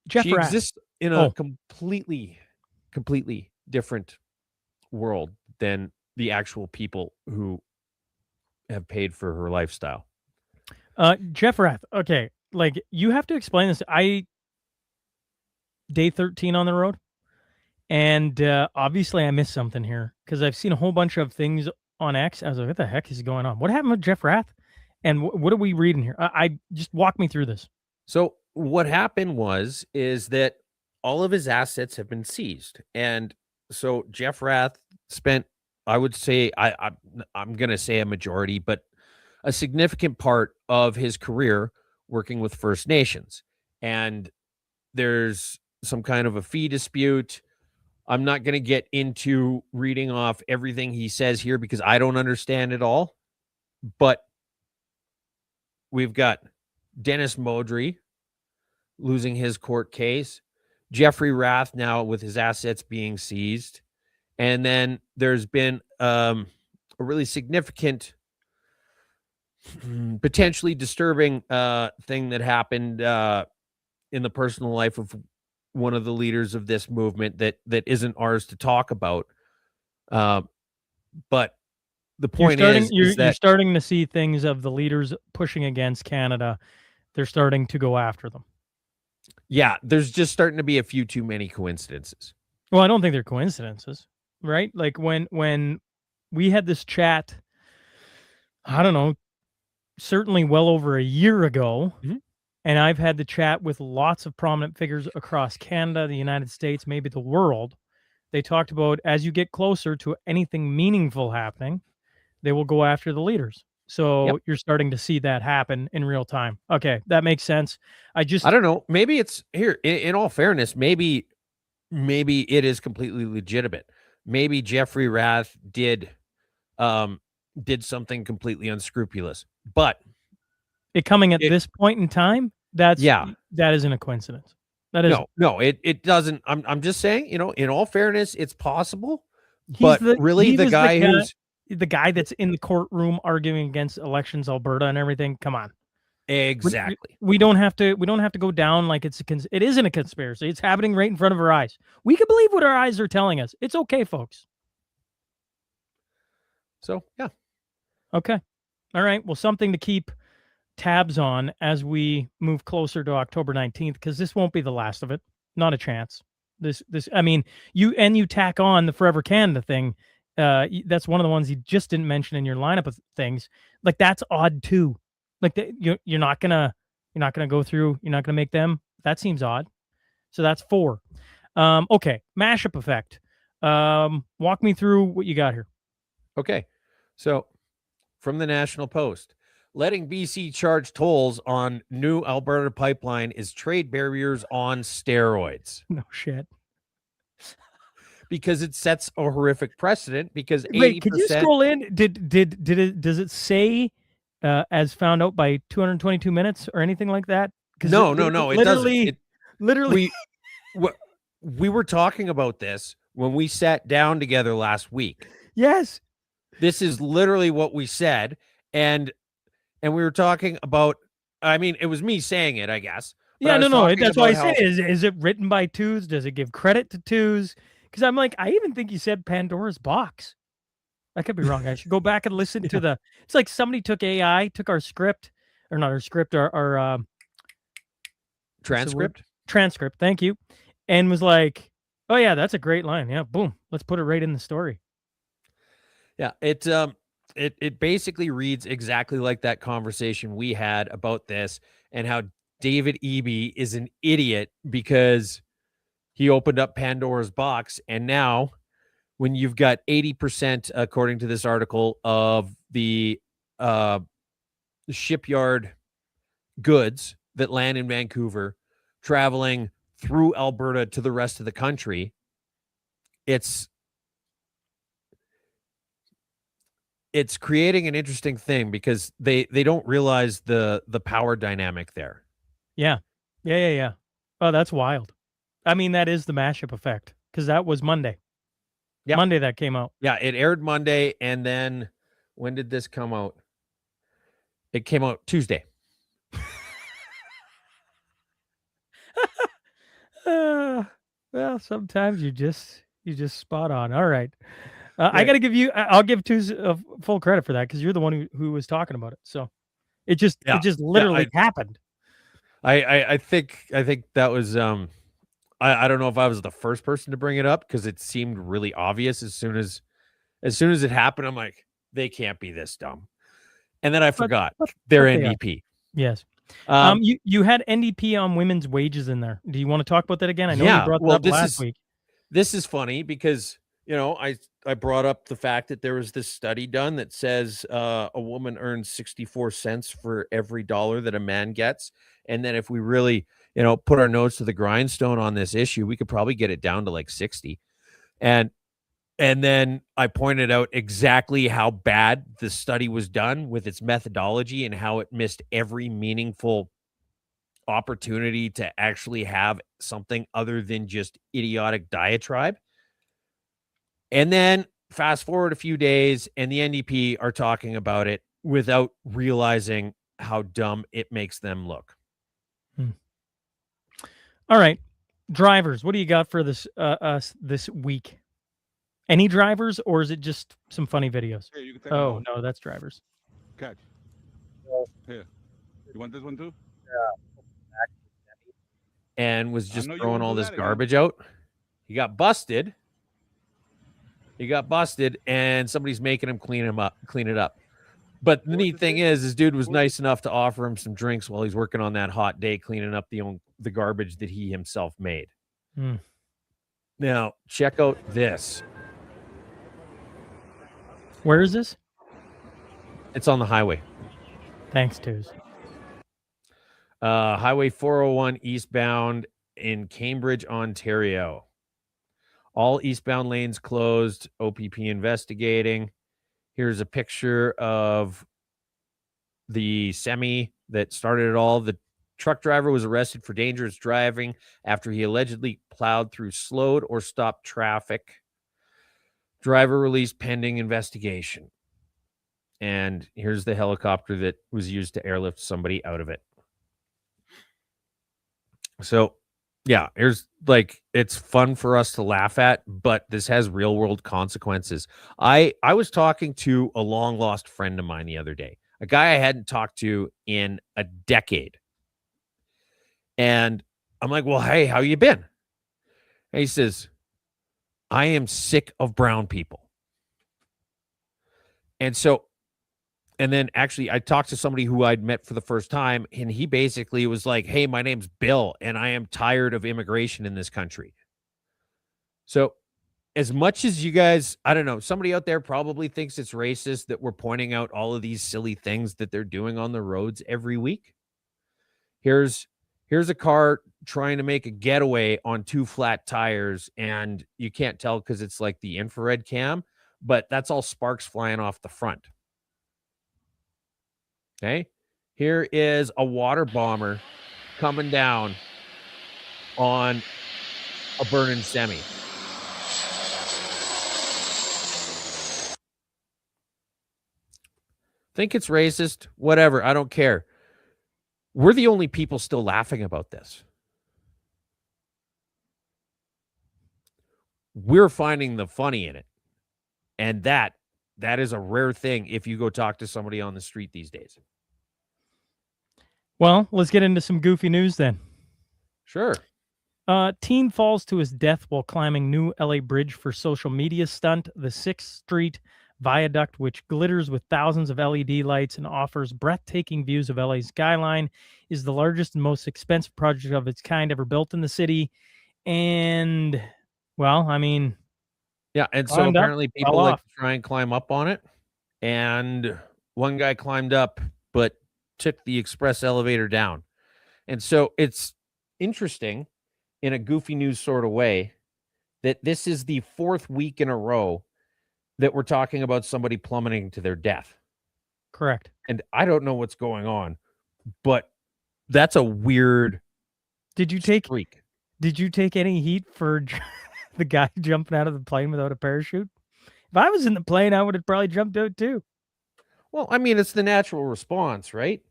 D: Jeff
C: She
D: Rath.
C: exists in a completely different world than the actual people who have paid for her lifestyle.
D: Jeff Rath. Okay. Like, you have to explain this. Day 13 on the road. And obviously I missed something here because I've seen a whole bunch of things on X. I was like, what the heck is going on? What happened with Jeff Rath? And what are we reading here? I just walk me through this. So
C: what happened is that all of his assets have been seized. And so Jeff Rath spent, I would say, I'm going to say a majority, but a significant part of his career working with First Nations. And there's some kind of a fee dispute. I'm not going to get into reading off everything he says here because I don't understand it all. But we've got Dennis Modry losing his court case, Jeffrey Rath now with his assets being seized. And then there's been a really significant, potentially disturbing thing that happened in the personal life of one of the leaders of this movement that isn't ours to talk about. But the point is
D: you're
C: that
D: starting to see things of the leaders pushing against Canada. They're starting to go after them.
C: Yeah, there's just starting to be a few too many coincidences.
D: Well, I don't think they're coincidences, right? Like when we had this chat, I don't know, certainly well over a year ago, and I've had the chat with lots of prominent figures across Canada, the United States, maybe the world. They talked about as you get closer to anything meaningful happening, they will go after the leaders. So
C: Yep.
D: you're starting to see that happen in real time. Okay, that makes sense.
C: I don't know. Maybe it's here. In all fairness, maybe it is completely legitimate. Maybe Jeffrey Rath did something completely unscrupulous, but
D: it coming at this point in time, that isn't a coincidence. That is
C: no, it doesn't. I'm just saying, in all fairness, it's possible.
D: He's
C: but the
D: guy that's in the courtroom arguing against elections, Alberta, and everything. Come on,
C: exactly.
D: We don't have to go down like it isn't a conspiracy. It's happening right in front of our eyes. We can believe what our eyes are telling us. It's okay, folks.
C: So yeah,
D: okay, all right. Well, something to keep tabs on as we move closer to October 19th, because this won't be the last of it. Not a chance. This I mean, you tack on the Forever Canada thing. That's one of the ones you just didn't mention in your lineup of things. Like, that's odd too. Like, you're not gonna go through. You're not gonna make them. That seems odd. So that's 4. Okay, mashup effect. Walk me through what you got here.
C: Okay, so from the National Post, letting BC charge tolls on new Alberta pipeline is trade barriers on steroids.
D: No shit.
C: Because it sets a horrific precedent. Because 80%.
D: Wait, could you scroll in? Does it say as found out by 222 minutes or anything like that?
C: No, it doesn't.
D: Literally,
C: we were talking about this when we sat down together last week.
D: Yes,
C: this is literally what we said, and we were talking about. I mean, it was me saying it, I guess.
D: Yeah, no. That's why I said, is it written by twos? Does it give credit to twos? Because I'm like, I even think you said Pandora's box. I could be wrong. I should go back and listen to the. It's like somebody took our script, or not our script, our
C: transcript.
D: Transcript. Thank you, and was like, "Oh yeah, that's a great line. Yeah, boom. Let's put it right in the story."
C: Yeah, it basically reads exactly like that conversation we had about this, and how David Eby is an idiot because he opened up Pandora's box, and now when you've got 80%, according to this article, of the shipyard goods that land in Vancouver traveling through Alberta to the rest of the country, it's creating an interesting thing because they don't realize the power dynamic there.
D: Yeah. Oh, that's wild. I mean, that is the mashup effect, because that was Monday.
C: Yeah,
D: Monday that came out.
C: Yeah, it aired Monday, and then when did this come out? It came out Tuesday.
D: Well, sometimes you just spot on. All right. I got to give you. I'll give twos full credit for that, because you're the one who was talking about it. So it just literally happened.
C: I think that was I don't know if I was the first person to bring it up, because it seemed really obvious as soon as it happened. I'm like, they can't be this dumb. And then I forgot they're NDP.
D: Yes. You had NDP on women's wages in there. Do you want to talk about that again? I know you brought that up last week.
C: This is funny because, I brought up the fact that there was this study done that says a woman earns 64 cents for every dollar that a man gets. And then if we really, put our nose to the grindstone on this issue, we could probably get it down to like 60. And then I pointed out exactly how bad the study was done with its methodology and how it missed every meaningful opportunity to actually have something other than just idiotic diatribe. And then fast forward a few days, and the NDP are talking about it without realizing how dumb it makes them look.
D: All right, drivers, what do you got for this this week? Any drivers, or is it just some funny videos?
J: Hey, you can take
D: no, that's drivers.
J: Catch. Here. You want this one too?
C: And was just throwing all this garbage out. He got busted. And somebody's making him clean it up. But the neat thing is, this dude was nice enough to offer him some drinks while he's working on that hot day, cleaning up the garbage that he himself made.
D: Hmm.
C: Now, check out this.
D: Where is this?
C: It's on the highway.
D: Thanks, Twos.
C: Highway 401 eastbound in Cambridge, Ontario. All eastbound lanes closed. OPP investigating. Here's a picture of the semi that started it all. The truck driver was arrested for dangerous driving after he allegedly plowed through slowed or stopped traffic. Driver released pending investigation. And here's the helicopter that was used to airlift somebody out of it. So, yeah, here's it's fun for us to laugh at, but this has real world consequences. I was talking to a long lost friend of mine the other day, a guy I hadn't talked to in a decade. And I'm like, well, hey, how you been? And he says, I am sick of brown people. And then actually I talked to somebody who I'd met for the first time, and he basically was like, hey, my name's Bill, and I am tired of immigration in this country. So as much as you guys, I don't know, somebody out there probably thinks it's racist that we're pointing out all of these silly things that they're doing on the roads every week. Here's a car trying to make a getaway on 2 flat tires, and you can't tell because it's like the infrared cam, but that's all sparks flying off the front. Okay, here is a water bomber coming down on a burning semi. Think it's racist? Whatever, I don't care. We're the only people still laughing about this. We're finding the funny in it. And that is a rare thing if you go talk to somebody on the street these days.
D: Well, let's get into some goofy news then.
C: Sure.
D: Teen falls to his death while climbing new LA bridge for social media stunt. The 6th Street Viaduct, which glitters with thousands of LED lights and offers breathtaking views of LA's skyline, is the largest and most expensive project of its kind ever built in the city. And, well, I mean...
C: Yeah, and so apparently people like to try and climb up on it. And one guy climbed up, but took the express elevator down. And so it's interesting in a goofy news sort of way that this is the 4th week in a row that we're talking about somebody plummeting to their death.
D: Correct.
C: And I don't know what's going on, but that's a weird streak.
D: Did you take any heat for the guy jumping out of the plane without a parachute? If I was in the plane, I would have probably jumped out too.
C: Well, I mean, it's the natural response, right?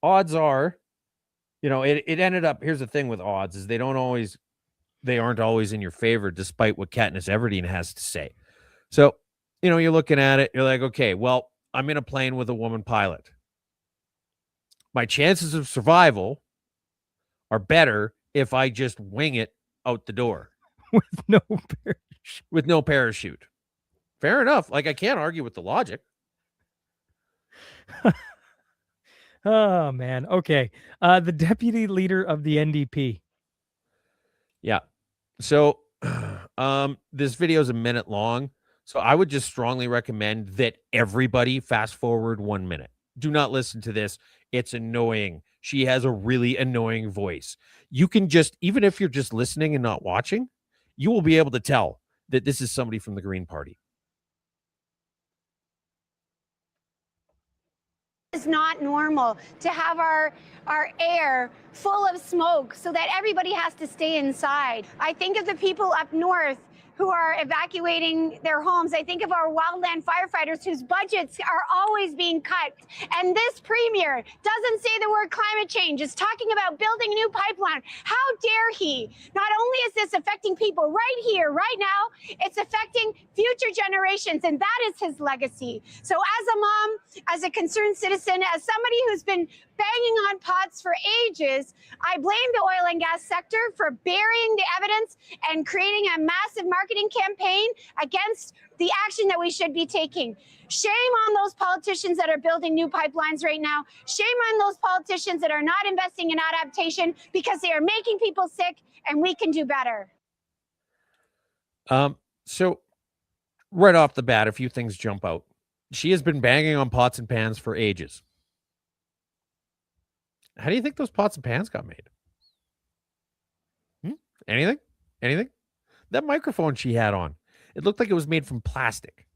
C: Odds are, it ended up, here's the thing with odds is they aren't always in your favor, despite what Katniss Everdeen has to say. So, you're looking at it, you're like, okay, well, I'm in a plane with a woman pilot. My chances of survival are better if I just wing it out the door. With no parachute. Fair enough. I can't argue with the logic.
D: Oh, man. Okay. The deputy leader of the NDP.
C: Yeah. So this video is a minute long. So I would just strongly recommend that everybody fast forward 1 minute. Do not listen to this. It's annoying. She has a really annoying voice. You can even if you're just listening and not watching, you will be able to tell that this is somebody from the Green Party.
K: It's not normal to have our air full of smoke so that everybody has to stay inside. I think of the people up north who are evacuating their homes. I think of our wildland firefighters whose budgets are always being cut. And this premier doesn't say the word climate change. It's talking about building a new pipeline. How dare he? Not only is this affecting people right here, right now, it's affecting future generations, and that is his legacy. So as a mom, as a concerned citizen, as somebody who's been banging on pots for ages. I blame the oil and gas sector for burying the evidence and creating a massive marketing campaign against the action that we should be taking. Shame on those politicians that are building new pipelines right now. Shame on those politicians that are not investing in adaptation because they are making people sick, and we can do better.
C: So right off the bat, a few things jump out. She has been banging on pots and pans for ages. How do you think those pots and pans got made? Anything? That microphone she had on, it looked like it was made from plastic.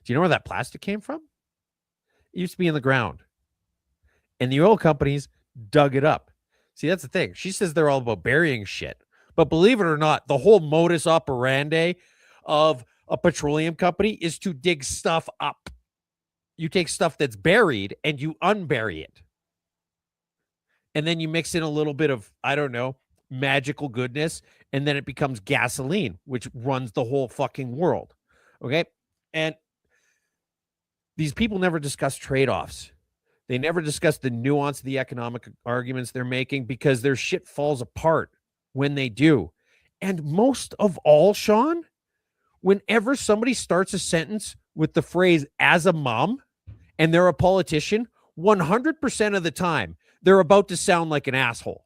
C: Do you know where that plastic came from? It used to be in the ground. And the oil companies dug it up. See, that's the thing. She says they're all about burying shit. But believe it or not, the whole modus operandi of a petroleum company is to dig stuff up. You take stuff that's buried and you unbury it. And then you mix in a little bit of, I don't know, magical goodness, and then it becomes gasoline, which runs the whole fucking world. Okay? And these people never discuss trade-offs. They never discuss the nuance of the economic arguments they're making because their shit falls apart when they do. And most of all, Sean, whenever somebody starts a sentence with the phrase "as a mom" and they're a politician, 100% of the time, they're about to sound like an asshole.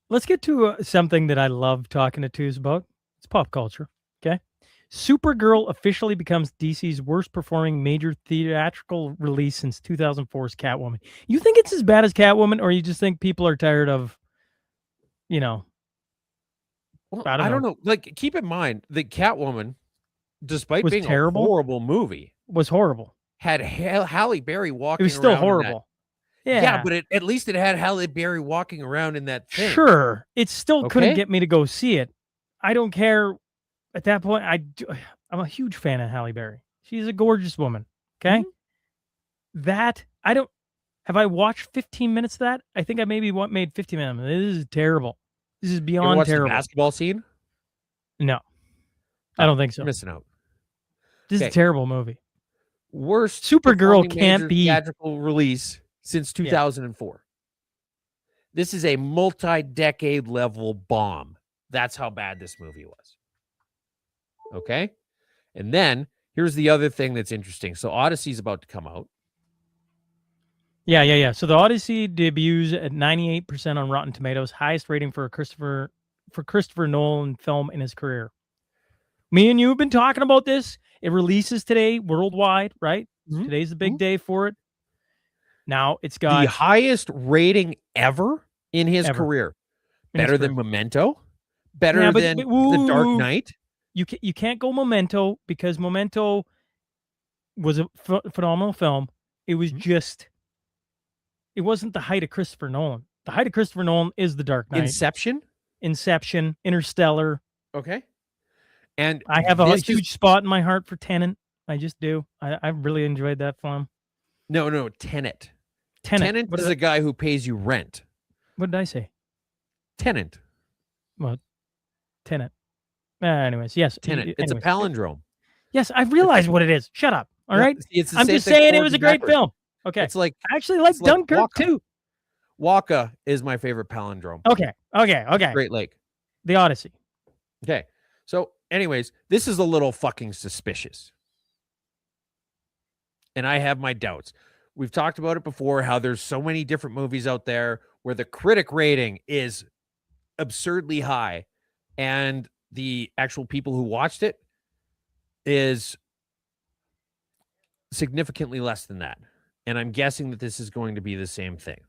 D: Let's get to something that I love talking to twos about. It's pop culture. Okay. Supergirl officially becomes DC's worst performing major theatrical release since 2004's Catwoman. You think it's as bad as Catwoman, or you just think people are tired of,
C: Well, I don't know. Like, keep in mind that Catwoman, despite
D: Was
C: being
D: terrible?
C: a horrible movie,
D: was horrible.
C: had Halle Berry walking
D: It was still
C: around in that-
D: horrible.
C: Yeah, but at least it had Halle Berry walking around in that thing.
D: Sure. It still couldn't
C: Okay?
D: get me to go see it. I don't care. At that point, I'm a huge fan of Halle Berry. She's a gorgeous woman. Okay.
C: Mm-hmm.
D: That have I watched 15 minutes of that? I think I maybe made 15 minutes. This is terrible. This is
C: You ever
D: beyond
C: watch the
D: terrible.
C: basketball scene?
D: No, I don't think so.
C: You're missing out.
D: This is a terrible movie.
C: Worst
D: Supergirl
C: performing
D: can't
C: major
D: be-
C: theatrical release since 2004. This is a multi-decade level bomb. That's how bad this movie was. Okay? And then here's the other thing that's interesting. So Odyssey's about to come out.
D: Yeah. So the Odyssey debuts at 98% on Rotten Tomatoes, highest rating for a Christopher Nolan film in his career. Me and you have been talking about this. It releases today worldwide, right?
C: Mhm.
D: Today's the big day for it. Now it's got
C: The highest rating ever in his
D: Ever.
C: career.
D: In his
C: Better than
D: career.
C: Memento. Better
D: Yeah, but-
C: than
D: but-
C: The Dark
D: woo.
C: Knight.
D: you can't go Memento because Memento was a phenomenal film. It was just, it wasn't the height of Christopher Nolan. The height of Christopher Nolan is The Dark Knight,
C: Inception.
D: Interstellar.
C: Okay. And
D: I have a
C: this is-
D: huge spot in my heart for Tenet. I just do. I really enjoyed that film.
C: No, Tenet.
D: Tenet.
C: Tenant
D: What
C: is
D: did
C: a guy who pays you rent.
D: What did I say?
C: Tenant.
D: Well, Tenet. Anyways, yes.
C: Tenant. It's a
D: anyways.
C: palindrome.
D: Yes, I've realized what it is. Shut up. All
C: Yeah,
D: right.
C: it's the
D: I'm
C: same
D: just
C: thing
D: saying it
C: forward
D: was a
C: and
D: great
C: backward.
D: film. Okay.
C: It's like
D: I actually like
C: it's like
D: Dunkirk
C: Waka.
D: too.
C: Waka is my favorite palindrome.
D: Okay.
C: Great Lake.
D: The Odyssey.
C: Okay. So, anyways, this is a little fucking suspicious. And I have my doubts. We've talked about it before, how there's so many different movies out there where the critic rating is absurdly high and the actual people who watched it is significantly less than that. And I'm guessing that this is going to be the same thing,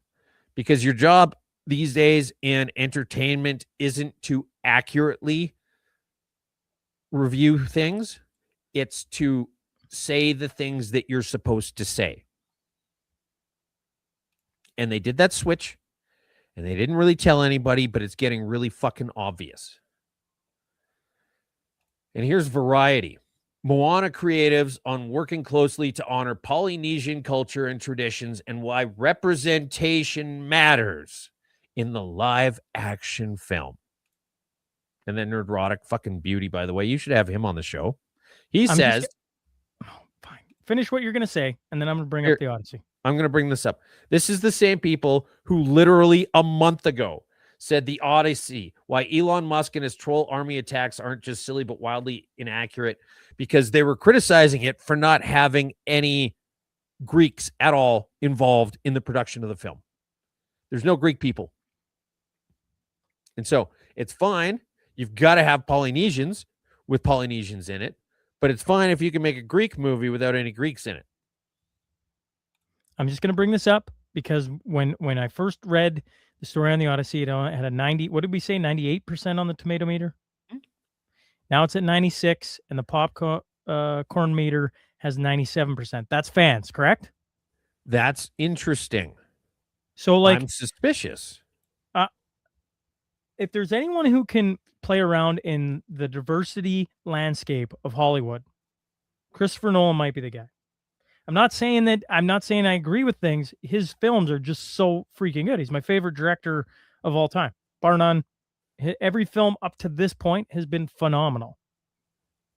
C: because your job these days in entertainment isn't to accurately review things. It's to say the things that you're supposed to say. And they did that switch, and they didn't really tell anybody, but it's getting really fucking obvious. And here's Variety. Moana creatives on working closely to honor Polynesian culture and traditions and why representation matters in the live action film. And then Nerdrotic fucking beauty, by the way. You should have him on the show. He says,
D: Fine. Finish what you're going to say, and then I'm going to bring
C: Here.
D: up the Odyssey.
C: I'm going to bring this up. This is the same people who literally a month ago said the Odyssey, why Elon Musk and his troll army attacks aren't just silly but wildly inaccurate, because they were criticizing it for not having any Greeks at all involved in the production of the film. There's no Greek people. And so it's fine. You've got to have Polynesians with Polynesians in it, but it's fine if you can make a Greek movie without any Greeks in it.
D: I'm just going to bring this up because when I first read the story on the Odyssey, it had a 90, what did we say, 98% on the tomato meter? Now it's at 96, and the popcorn meter has 97%. That's fans, correct?
C: That's interesting.
D: So, like,
C: I'm suspicious.
D: If there's anyone who can play around in the diversity landscape of Hollywood, Christopher Nolan might be the guy. I'm not saying I agree with things. His films are just so freaking good. He's my favorite director of all time, bar none. Every film up to this point has been phenomenal.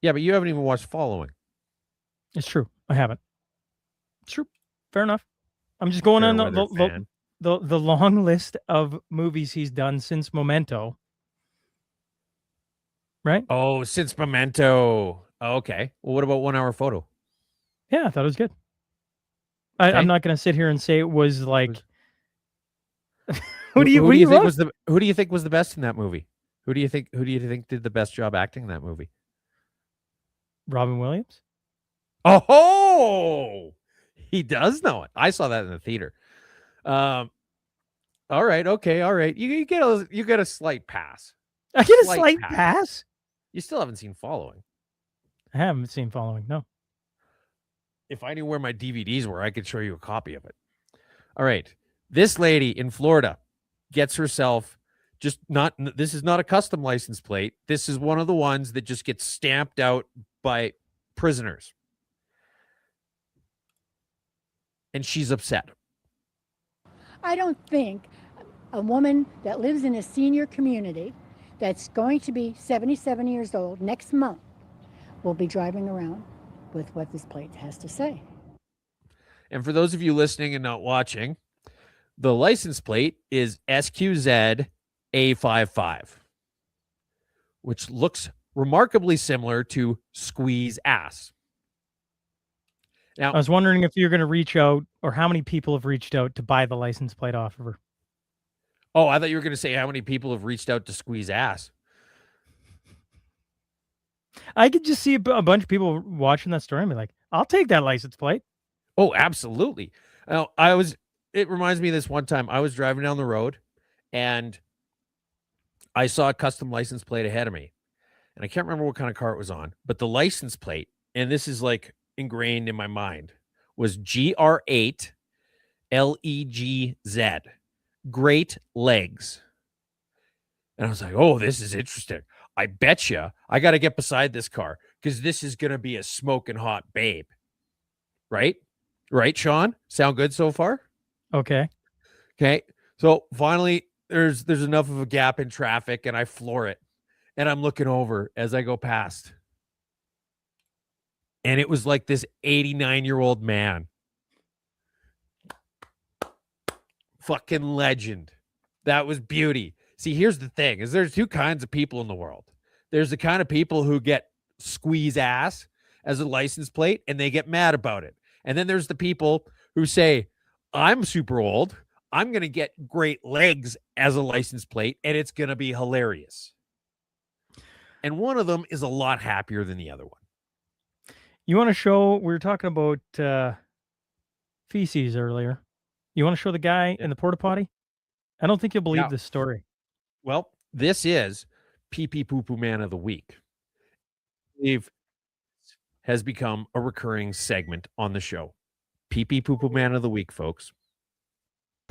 C: Yeah, but you haven't even watched Following.
D: It's true. I haven't. It's true. Fair enough. I'm just going on the long list of movies he's done since Memento. Right?
C: Oh, since Memento. Oh, okay. Well, what about 1 Hour Photo?
D: Yeah, I thought it was good.
C: Okay.
D: I'm not going to sit here and say it was like.
C: Who do you think was the best in that movie? Who do you think did the best job acting in that movie?
D: Robin Williams.
C: Oh, he does know it. I saw that in the theater. All right. Okay. All right. You get a slight pass.
D: I get a slight pass.
C: You still haven't seen Following.
D: I haven't seen Following. No.
C: If I knew where my DVDs were, I could show you a copy of it. All right. This lady in Florida gets herself this is not a custom license plate. This is one of the ones that just gets stamped out by prisoners. And she's upset.
L: I don't think a woman that lives in a senior community that's going to be 77 years old next month will be driving around with what this plate has to say.
C: And for those of you listening and not watching, the license plate is SQZ A55, which looks remarkably similar to Squeeze Ass. Now,
D: I was wondering if you're going to reach out, or how many people have reached out to buy the license plate off of her.
C: Oh, I thought you were going to say how many people have reached out to Squeeze Ass.
D: I could just see a bunch of people watching that story and be like, I'll take that license plate.
C: Oh, absolutely. Now, it reminds me of this one time I was driving down the road and I saw a custom license plate ahead of me. And I can't remember what kind of car it was on, but the license plate, and this is like ingrained in my mind, was GR8 LEGZ. Great legs. And I was like, oh, this is interesting. I bet you I got to get beside this car because this is going to be a smoking hot babe. Right? Right, Sean? Sound good so far?
D: Okay.
C: Okay. So finally, there's enough of a gap in traffic and I floor it. And I'm looking over as I go past. And it was like this 89-year-old man. Fucking legend. That was beauty. See, here's the thing, is there's two kinds of people in the world. There's the kind of people who get Squeeze Ass as a license plate and they get mad about it. And then there's the people who say, I'm super old. I'm going to get great legs as a license plate and it's going to be hilarious. And one of them is a lot happier than the other one.
D: You want to show, we were talking about feces earlier. You want to show the guy in the porta potty? I don't think you'll believe this story.
C: Well, this is Pee Pee Poo Poo Man of the Week. It has become a recurring segment on the show. Pee Pee Poo Poo Man of the Week, folks.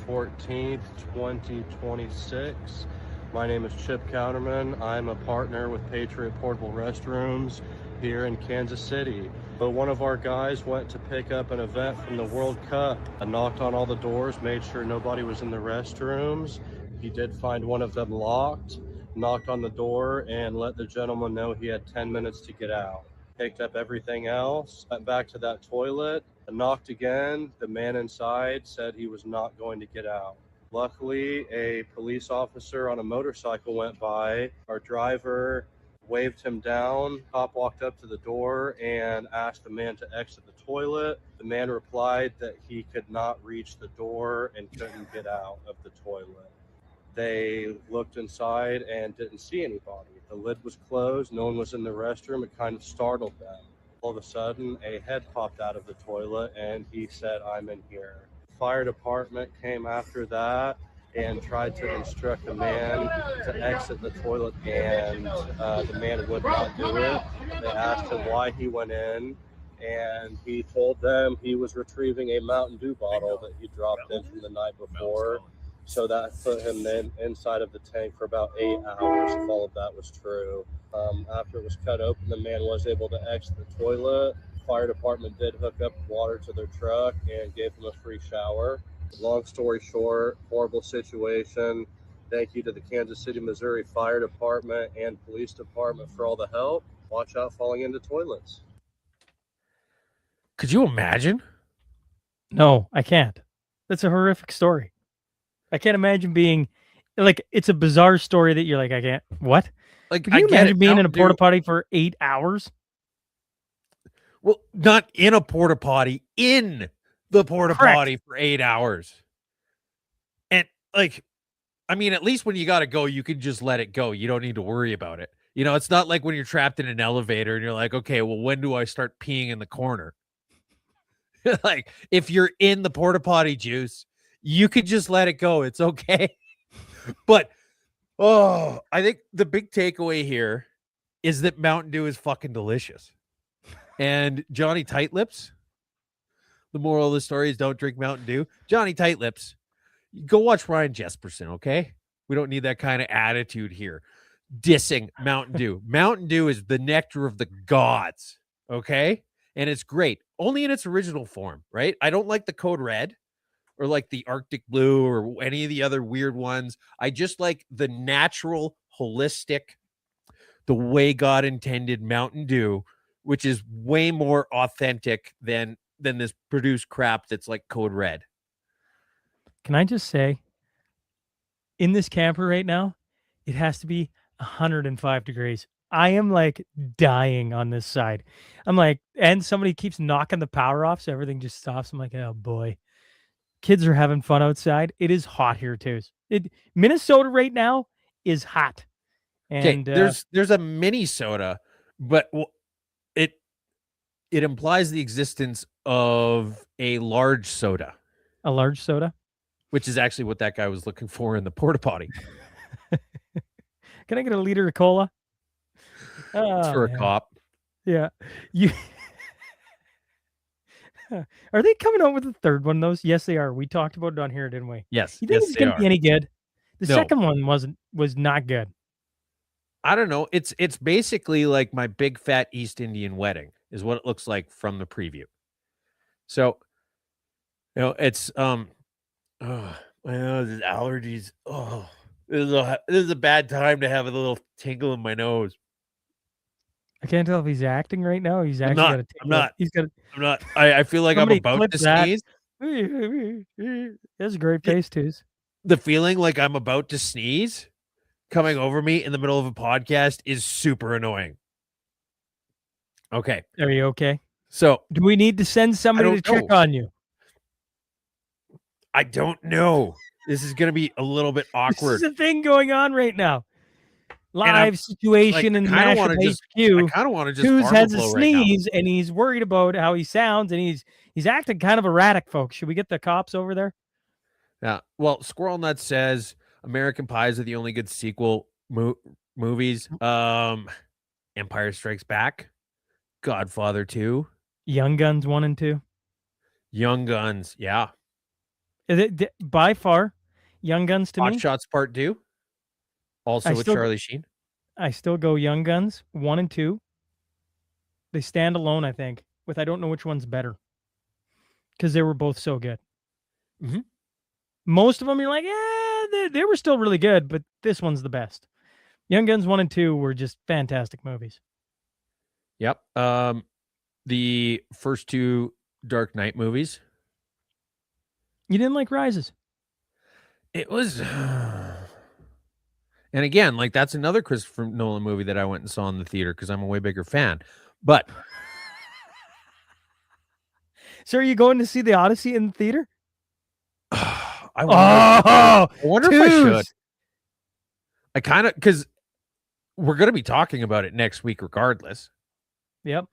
M: 14th, 2026. My name is Chip Counterman. I'm a partner with Patriot Portable Restrooms here in Kansas City. But one of our guys went to pick up an event from the World Cup. I knocked on all the doors, made sure nobody was in the restrooms. He did find one of them locked, knocked on the door, and let the gentleman know he had 10 minutes to get out. picked up everything else, went back to that toilet, knocked again. The man inside said he was not going to get out. Luckily, a police officer on a motorcycle went by. Our driver waved him down. Cop walked up to the door and asked the man to exit the toilet. The man replied that he could not reach the door and couldn't get out of the toilet. They looked inside and didn't see anybody. The lid was closed. No one was in the restroom. It kind of startled them. All of a sudden, a head popped out of the toilet and he said, "I'm in here." Fire department came after that and tried to instruct the man to exit the toilet, and the man would not do it. They asked him why he went in, and he told them he was retrieving a Mountain Dew bottle that he dropped in from the night before. So that put him then inside of the tank for about 8 hours, if all of that was true. After it was cut open, the man was able to exit the toilet. Fire department did hook up water to their truck and gave him a free shower. Long story short, horrible situation. Thank you to the Kansas City, Missouri Fire Department and Police Department for all the help. Watch out falling into toilets.
C: Could you imagine?
D: No, I can't. That's a horrific story. I can't imagine being like, it's a bizarre story that you're like, I can't, what?
C: Like,
D: Can you imagine being in a porta potty for 8 hours?
C: Well, not in a porta potty, in the porta potty for 8 hours. And like, I mean, at least when you got to go, you can just let it go. You don't need to worry about it. You know, it's not like when you're trapped in an elevator and you're like, okay, well, when do I start peeing in the corner? Like, if you're in the porta potty, Juice, you could just let it go. It's okay. But, I think the big takeaway here is that Mountain Dew is fucking delicious. And Johnny Tightlips, the moral of the story is don't drink Mountain Dew. Johnny Tightlips, go watch Ryan Jesperson, okay? We don't need that kind of attitude here. Dissing Mountain Dew. Mountain Dew is the nectar of the gods, okay? And it's great. Only in its original form, right? I don't like the Code Red or like the Arctic Blue or any of the other weird ones. I just like the natural, holistic, the way God intended Mountain Dew, which is way more authentic than this produced crap that's like Code Red.
D: Can I just say, in this camper right now, it has to be 105 degrees. I am like dying on this side. I'm like, and somebody keeps knocking the power off, so everything just stops. I'm like, oh boy. Kids are having fun outside. It is hot here too. Minnesota right now is hot. And
C: there's a Minnesota, but it implies the existence of a large soda.
D: A large soda?
C: Which is actually what that guy was looking for in the porta potty.
D: Can I get a liter of cola?
C: It's for a cop.
D: Yeah. Are they coming out with a third one of those? Yes, they are. We talked about it on here, didn't we?
C: Yes.
D: You think it's going to be any good? The
C: No.
D: second one was not good.
C: I don't know. It's basically like my big fat East Indian wedding is what it looks like from the preview. So, you know, it's I know these allergies. Oh, this is a bad time to have a little tingle in my nose.
D: I can't tell if he's acting right now. He's actually got a
C: I'm not.
D: He's got.
C: I'm not. I feel like I'm about to sneeze.
D: That's a great face, too.
C: The feeling like I'm about to sneeze coming over me in the middle of a podcast is super annoying. Okay.
D: Are you okay?
C: So,
D: do we need to send somebody to check on you?
C: I don't know. This is going to be a little bit awkward.
D: This is a thing going on right now. Live situation in Mashup HQ.
C: I kind of want to just
D: Tooz has a sneeze,
C: right
D: and he's worried about how he sounds, and he's acting kind of erratic, folks. Should we get the cops over there?
C: Yeah. Well, Squirrel Nut says American Pies are the only good sequel movies. Empire Strikes Back, Godfather 2,
D: Young Guns 1 and 2.
C: Young Guns, yeah.
D: By far, Young Guns to me.
C: Hot Shots Part 2. Also with Charlie Sheen.
D: I still go Young Guns 1 and 2. They stand alone, I think. I don't know which one's better. Because they were both so good.
C: Mm-hmm.
D: Most of them, you're like, yeah, they were still really good, but this one's the best. Young Guns 1 and 2 were just fantastic movies.
C: Yep. The first two Dark Knight movies.
D: You didn't like Rises?
C: It was, and again, like that's another Christopher Nolan movie that I went and saw in the theater because I'm a way bigger fan. But
D: So are you going to see the Odyssey in the theater?
C: I wonder if I should.
D: twos.
C: I kind of, because we're going to be talking about it next week regardless.
D: Yep.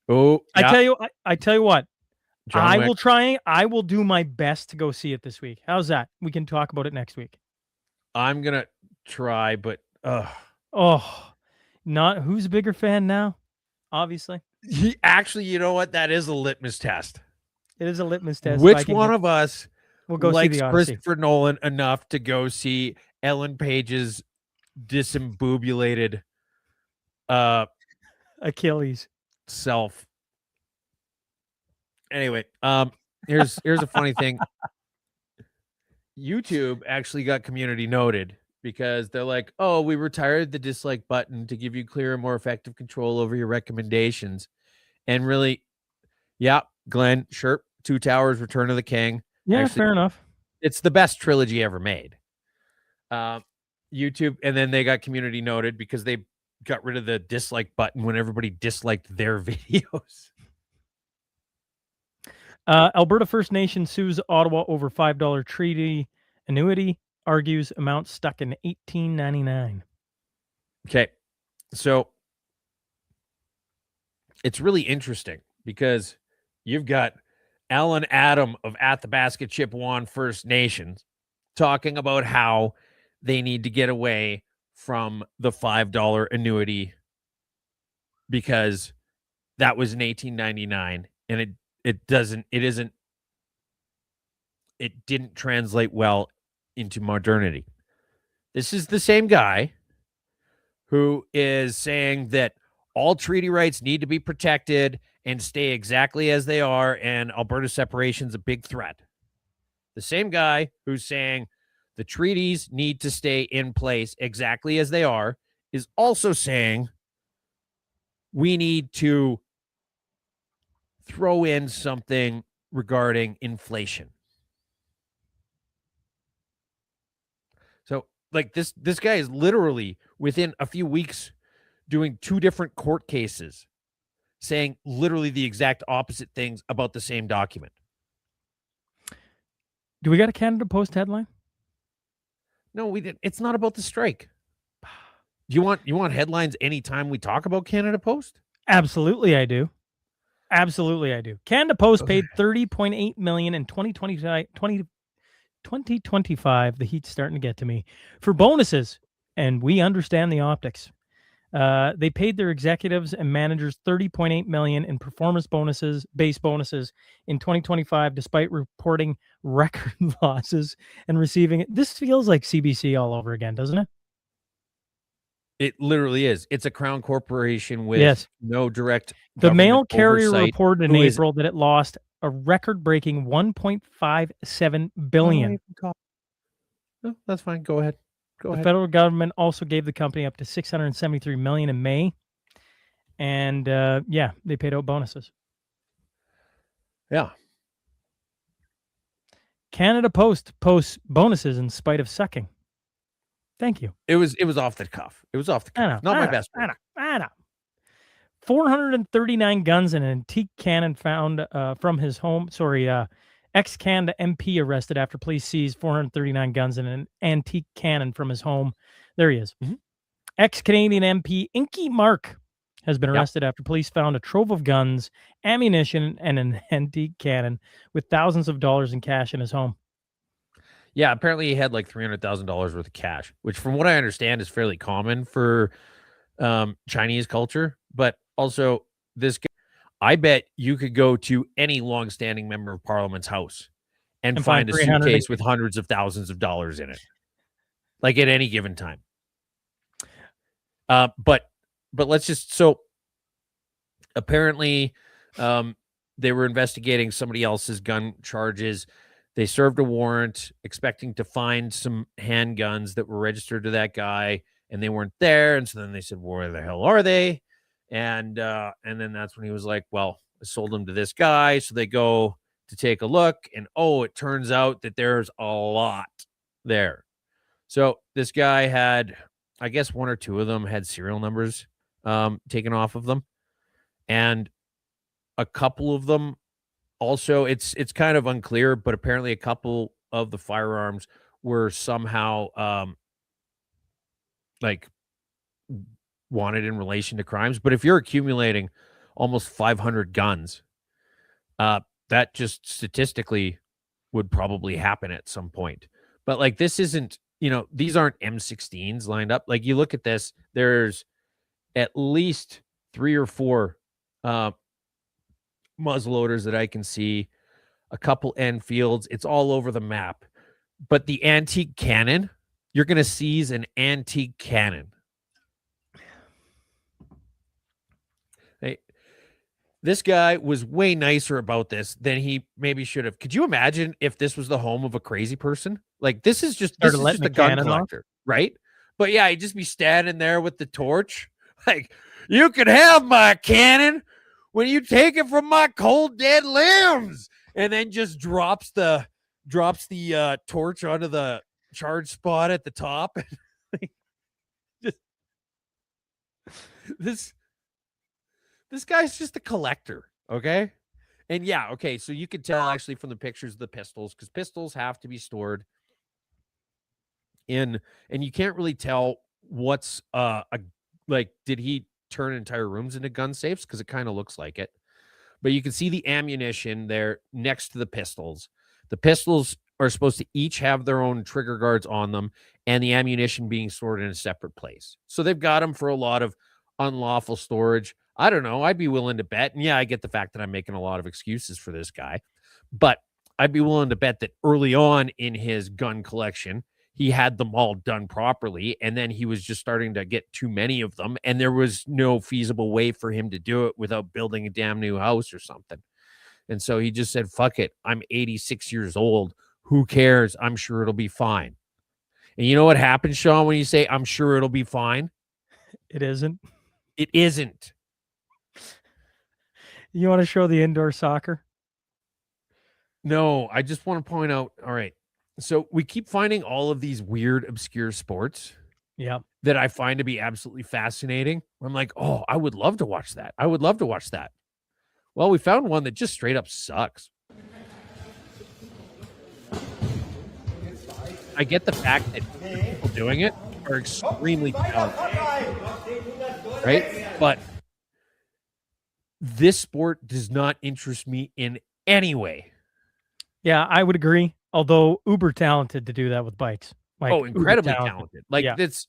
C: Oh, yeah.
D: I tell you what.
C: John
D: I
C: Wick.
D: will try. I will do my best to go see it this week. How's that? We can talk about it next week.
C: I'm going to try, but
D: not who's a bigger fan now? Obviously.
C: Actually, you know what? That is a litmus test.
D: It is a litmus test.
C: Which one of us
D: will go
C: likes
D: see the Odyssey?
C: Christopher Nolan enough to go see Ellen Page's disembubulated
D: Achilles
C: self? Anyway, here's a funny thing. YouTube actually got community noted because they're like, oh, we retired the dislike button to give you clearer and more effective control over your recommendations. And really, yeah, Glenn, sure, Two Towers, Return of the King.
D: Yeah,
C: Actually,
D: fair enough.
C: It's the best trilogy ever made. YouTube, and then they got community noted because they got rid of the dislike button when everybody disliked their videos.
D: Alberta First Nation sues Ottawa over $5 treaty annuity, argues amount stuck in 1899.
C: Okay, so it's really interesting because you've got Alan Adam of Athabasca Chippewa First Nations talking about how they need to get away from the $5 annuity because that was in 1899 and it didn't translate well into modernity. This is the same guy who is saying that all treaty rights need to be protected and stay exactly as they are, and Alberta separation is a big threat. The same guy who's saying the treaties need to stay in place exactly as they are is also saying we need to throw in something regarding inflation. So, like this guy is literally within a few weeks doing two different court cases saying literally the exact opposite things about the same document.
D: Do we got a Canada Post headline?
C: No, we didn't. It's not about the strike. Do you want headlines anytime we talk about Canada Post?
D: Absolutely, I do. Absolutely, I do. Canada Post paid $30.8 million in 2025. The heat's starting to get to me for bonuses, and we understand the optics. They paid their executives and managers $30.8 million in performance bonuses, base bonuses in 2025, despite reporting record losses and receiving it. This feels like CBC all over again, doesn't it?
C: It literally is. It's a crown corporation with no direct.
D: The mail carrier
C: oversight.
D: reported in April that it lost a record-breaking $1.57 billion.
C: No, that's fine. Go ahead.
D: The federal government also gave the company up to $673 million in May, and they paid out bonuses.
C: Yeah.
D: Canada Post posts bonuses in spite of sucking. Thank you.
C: It was off the cuff. It was off the cuff. Not my best.
D: I know. 439 guns and an antique cannon found from his home. Ex-Canada MP arrested after police seized 439 guns and an antique cannon from his home. There he is.
C: Mm-hmm.
D: Ex-Canadian MP Inky Mark has been arrested after police found a trove of guns, ammunition, and an antique cannon with thousands of dollars in cash in his home.
C: Yeah, apparently he had like $300,000 worth of cash, which from what I understand is fairly common for Chinese culture. But also this guy, I bet you could go to any longstanding member of Parliament's house and find a suitcase with hundreds of thousands of dollars in it, like at any given time. But let's just, so apparently they were investigating somebody else's gun charges. They served a warrant expecting to find some handguns that were registered to that guy, and they weren't there. And so then they said, where the hell are they? And then that's when he was like, well, I sold them to this guy. So they go to take a look, and it turns out that there's a lot there. So this guy had, I guess, one or two of them had serial numbers taken off of them, and a couple of them also, it's kind of unclear, but apparently a couple of the firearms were somehow like wanted in relation to crimes. But if you're accumulating almost 500 guns, that just statistically would probably happen at some point. But like, this isn't, these aren't M16s lined up. Like, you look at this, there's at least 3 or 4 muzzleloaders that I can see, a couple Enfields. It's all over the map. But the antique cannon, you're going to seize an antique cannon. Hey, this guy was way nicer about this than he maybe should have. Could you imagine if this was the home of a crazy person? Like, this is just a gun collector, right? But yeah, he'd just be standing there with the torch. Like, you can have my cannon when you take it from my cold dead limbs. And then just drops the torch onto the charge spot at the top. Just, this guy's just a collector, okay? And yeah, okay, so you could tell actually from the pictures of the pistols, because pistols have to be stored in, and you can't really tell what's did he turn entire rooms into gun safes? Because it kind of looks like it. But you can see the ammunition there next to the pistols. The pistols are supposed to each have their own trigger guards on them, and the ammunition being stored in a separate place. So they've got them for a lot of unlawful storage. I don't know. I'd be willing to bet. And yeah, I get the fact that I'm making a lot of excuses for this guy, but I'd be willing to bet that early on in his gun collection, he had them all done properly, and then he was just starting to get too many of them, and there was no feasible way for him to do it without building a damn new house or something. And so he just said, fuck it, I'm 86 years old. Who cares? I'm sure it'll be fine. And you know what happens, Sean, when you say, I'm sure it'll be fine?
D: It isn't.
C: It isn't.
D: You want to show the indoor soccer?
C: No, I just want to point out, all right, so we keep finding all of these weird, obscure sports that I find to be absolutely fascinating. I'm like, oh, I would love to watch that. I would love to watch that. Well, we found one that just straight up sucks. I get the fact that the people doing it are extremely talented, right? But this sport does not interest me in any way.
D: Yeah, I would agree. Although uber talented to do that with bikes. Like,
C: incredibly talented. Like, that's,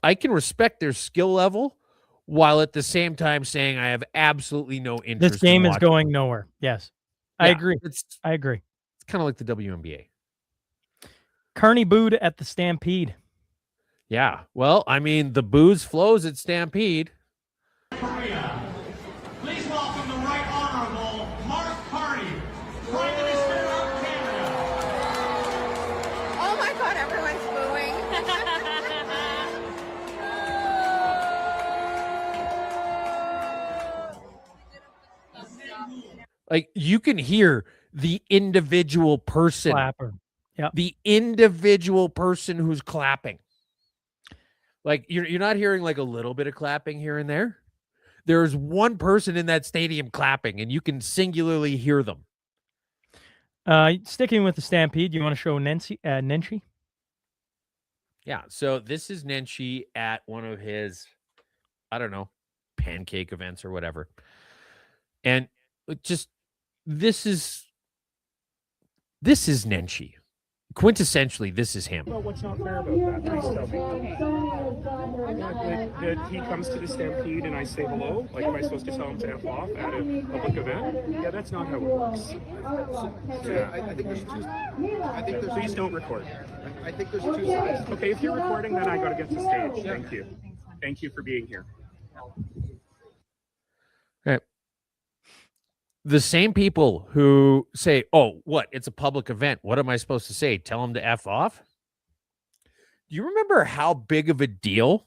C: I can respect their skill level while at the same time saying I have absolutely no interest.
D: This game is going nowhere. Yes. I agree. I agree.
C: It's kind of like the WNBA.
D: Carney booed at the Stampede.
C: Yeah. Well, I mean, the booze flows at Stampede.
N: Please welcome the Right Honorable Mark Carney, Prime Minister of Canada.
O: Oh my God, everyone's booing.
C: Like, you can hear the individual person.
D: Clapper. Yep.
C: The individual person who's clapping. Like, you're not hearing like a little bit of clapping here and there. There's one person in that stadium clapping, and you can singularly hear them.
D: Sticking with the Stampede, you want to show Nenshi?
C: Yeah, so this is Nenshi at one of his, I don't know, pancake events or whatever. And just, this is Nenshi. Quintessentially, this is him.
P: Well, what's not fair about that? Please tell me. That he comes to the Stampede and I say hello? Like, am I supposed to tell him to F off at a public event? Yeah, that's not how it works. Yeah.
Q: I think there's two.
P: Please don't record.
Q: I think there's two sides.
P: Okay, if you're recording, then I got to get to stage. Thank you. Thank you for being here.
C: Okay. The same people who say, oh, what? It's a public event. What am I supposed to say? Tell them to F off? Do you remember how big of a deal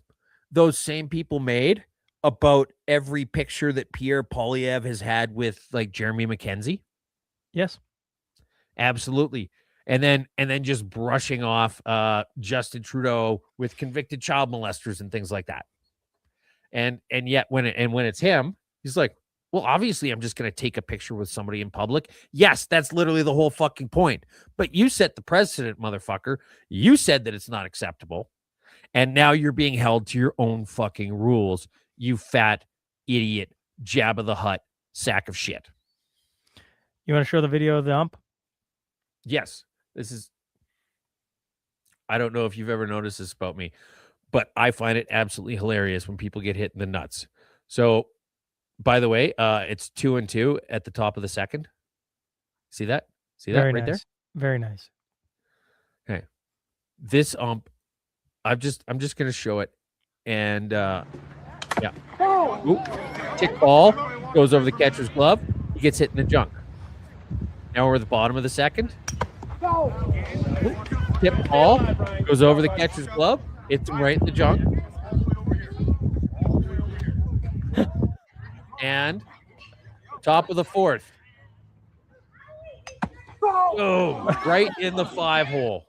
C: those same people made about every picture that Pierre Poilievre has had with like Jeremy McKenzie?
D: Yes.
C: Absolutely. And then just brushing off Justin Trudeau with convicted child molesters and things like that. And yet when it's him, he's like, well, obviously I'm just going to take a picture with somebody in public. Yes, that's literally the whole fucking point. But you set the precedent, motherfucker. You said that it's not acceptable. And now you're being held to your own fucking rules, you fat idiot Jabba the Hutt sack of shit.
D: You want to show the video of the ump?
C: Yes. I don't know if you've ever noticed this about me, but I find it absolutely hilarious when people get hit in the nuts. So, by the way, it's 2-2 at the top of the second. See that? See that
D: Very
C: right
D: nice. Very nice.
C: there? Okay. This ump, I'm just going to show it. And, yeah. Ooh, tick ball goes over the catcher's glove. He gets hit in the junk. Now we're at the bottom of the second. Ooh, tip ball goes over the catcher's glove. Hits him right in the junk. And top of the fourth. Boom, right in the 5-hole.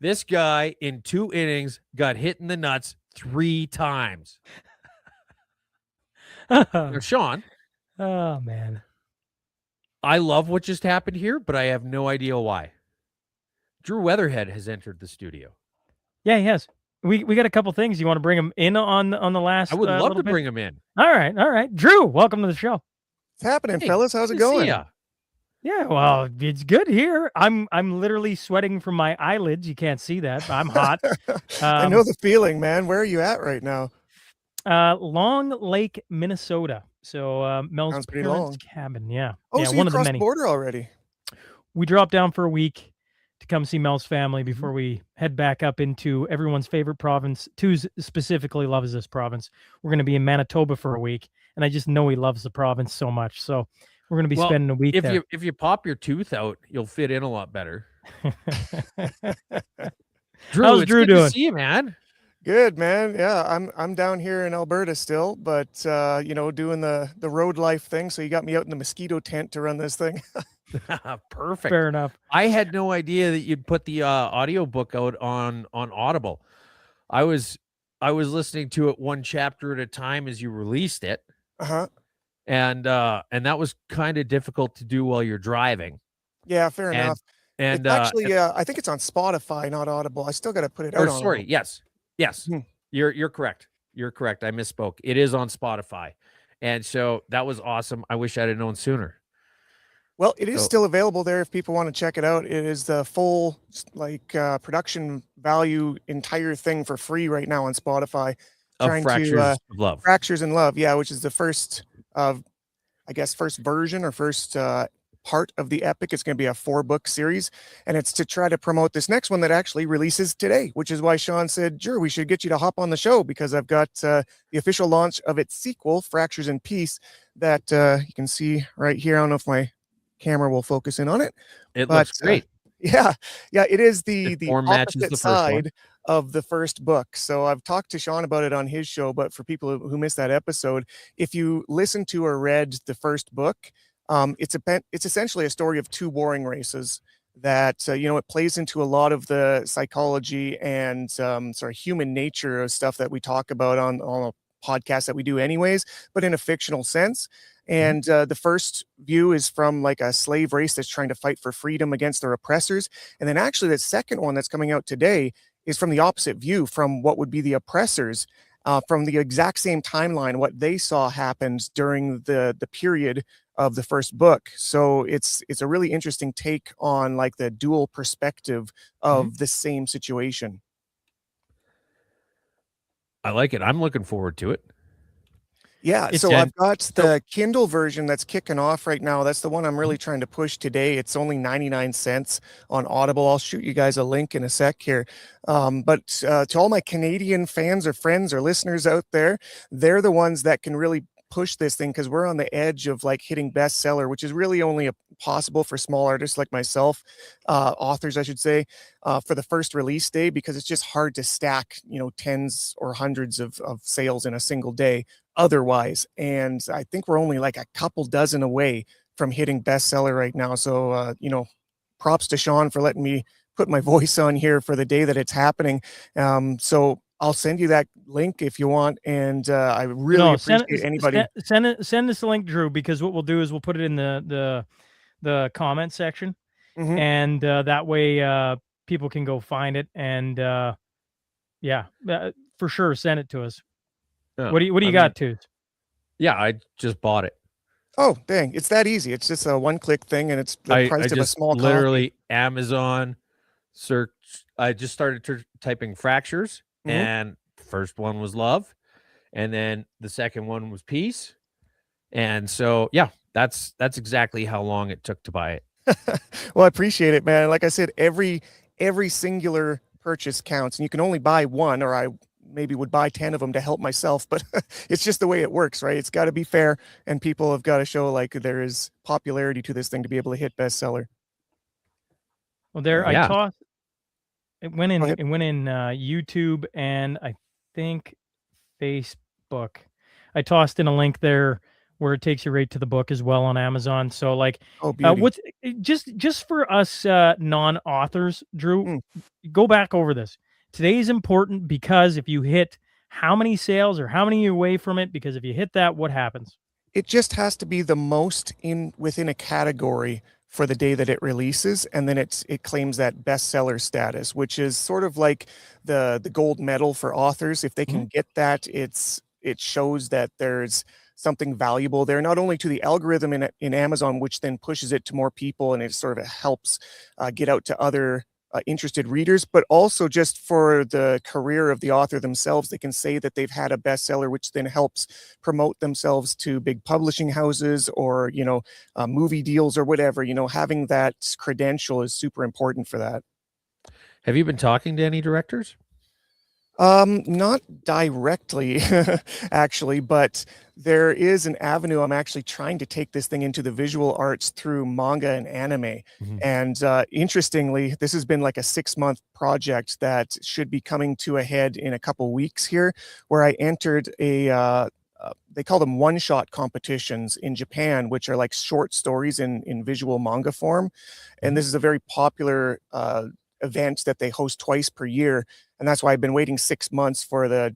C: This guy in 2 innings got hit in the nuts 3 times. Now, Sean.
D: Oh, man.
C: I love what just happened here, but I have no idea why. Drew Weatherhead has entered the studio.
D: Yeah, he has. We got a couple things. You want to bring him in on the last?
C: I would love to
D: bit?
C: bring him in.
D: All right. Drew, welcome to the show.
R: What's happening,
C: Hey,
R: fellas? How's it
C: good to see
R: going?
C: ya.
D: Yeah, well, it's good here. I'm literally sweating from my eyelids. You can't see that, but I'm hot.
R: I know the feeling, man. Where are you at right now?
D: Long Lake, Minnesota. So Mel's
R: Sounds pretty
D: parents'
R: long.
D: cabin. Yeah.
R: Oh,
D: yeah,
R: so
D: one
R: you
D: of the
R: crossed
D: many.
R: the border already?
D: We dropped down for a week to come see Mel's family before we head back up into everyone's favorite province. Tuz specifically loves this province. We're going to be in Manitoba for a week, and I just know he loves the province so much. So we're going to be spending a week there.
C: If you pop your tooth out, you'll fit in a lot better. Drew,
D: How's
C: it's
D: Drew
C: good
D: doing?
C: to see you, man.
R: Good, man. Yeah, I'm down here in Alberta still, but doing the road life thing. So you got me out in the mosquito tent to run this thing.
C: Perfect.
D: Fair enough.
C: I had no idea that you'd put the audiobook out on Audible. I was listening to it one chapter at a time as you released it.
R: Uh-huh.
C: And that was kind of difficult to do while you're driving.
R: Yeah, fair enough.
C: And
R: it's actually, I think it's on Spotify, not Audible. I still got to put it out.
C: Or sorry, yes. You're correct. You're correct. I misspoke. It is on Spotify, and so that was awesome. I wish I'd have known sooner.
R: Well, it is still available there if people want to check it out. It is the full production value entire thing for free right now on Spotify.
C: Of Fractures of Love.
R: Fractures in Love, yeah, which is the first first version or first part of the epic. It's going to be a 4-book series, and it's to try to promote this next one that actually releases today, which is why Sean said, "Sure, we should get you to hop on the show," because I've got the official launch of its sequel, Fractures in Peace, that you can see right here. I don't know if my camera will focus in on it.
C: It looks great.
R: Yeah, it is the
C: matches
R: opposite
C: the first one.
R: side of the first book. So I've talked to Sean about it on his show, but for people who missed that episode, if you listen to or read the first book, it's essentially a story of 2 warring races that it plays into a lot of the psychology and human nature of stuff that we talk about on a podcast that we do anyways, but in a fictional sense. And the first view is from like a slave race that's trying to fight for freedom against their oppressors. And then actually the second one that's coming out today is from the opposite view, from what would be the oppressors, from the exact same timeline, what they saw happened during the period of the first book. So it's a really interesting take on like the dual perspective of the same situation.
C: I like it. I'm looking forward to it.
R: Yeah, so I've got the Kindle version that's kicking off right now. That's the one I'm really trying to push today. It's only 99 cents on Audible. I'll shoot you guys a link in a sec here. But to all my Canadian fans or friends or listeners out there, they're the ones that can really push this thing because we're on the edge of like hitting bestseller, which is really only possible for small artists like myself, authors, I should say, for the first release day, because it's just hard to stack, tens or hundreds of sales in a single day otherwise. And I think we're only like a couple dozen away from hitting bestseller right now. So, props to Sean for letting me put my voice on here for the day that it's happening. So I'll send you that link if you want, and I really appreciate anybody.
D: Send this link, Drew, because what we'll do is we'll put it in the comment section, and that way people can go find it, and for sure, send it to us.
C: Yeah,
D: What do you got, Toots?
C: Yeah, I just bought it.
R: Oh, dang. It's that easy. It's just a one-click thing, and it's the price of a small
C: literally
R: copy.
C: Amazon search. I just started typing fractures, and first one was love, and then the second one was peace. And so, yeah, that's exactly how long it took to buy it.
R: Well, I appreciate it, man. Like I said, every singular purchase counts, and you can only buy one, or I maybe would buy 10 of them to help myself, but it's just the way it works, right? It's got to be fair, and people have got to show like there is popularity to this thing to be able to hit bestseller.
D: Well, I tossed. It went in YouTube and I think Facebook. I tossed in a link there where it takes you right to the book as well on Amazon. So like, what's just for us non-authors, Drew, go back over this. Today is important because if you hit how many sales or how many you're away from it, because if you hit that, what happens?
R: It just has to be the most within a category for the day that it releases, and then it claims that bestseller status, which is sort of like the gold medal for authors. If they can get that, it shows that there's something valuable there, not only to the algorithm in Amazon, which then pushes it to more people, and it sort of helps get out to other interested readers, but also just for the career of the author themselves. They can say that they've had a bestseller, which then helps promote themselves to big publishing houses or, movie deals or whatever. Having that credential is super important for that.
C: Have you been talking to any directors?
R: Not directly, actually, but there is an avenue. I'm actually trying to take this thing into the visual arts through manga and anime. And interestingly, this has been like a 6-month project that should be coming to a head in a couple weeks here, where I entered they call them one-shot competitions in Japan, which are like short stories in visual manga form. And this is a very popular event that they host twice per year. And that's why I've been waiting 6 months for the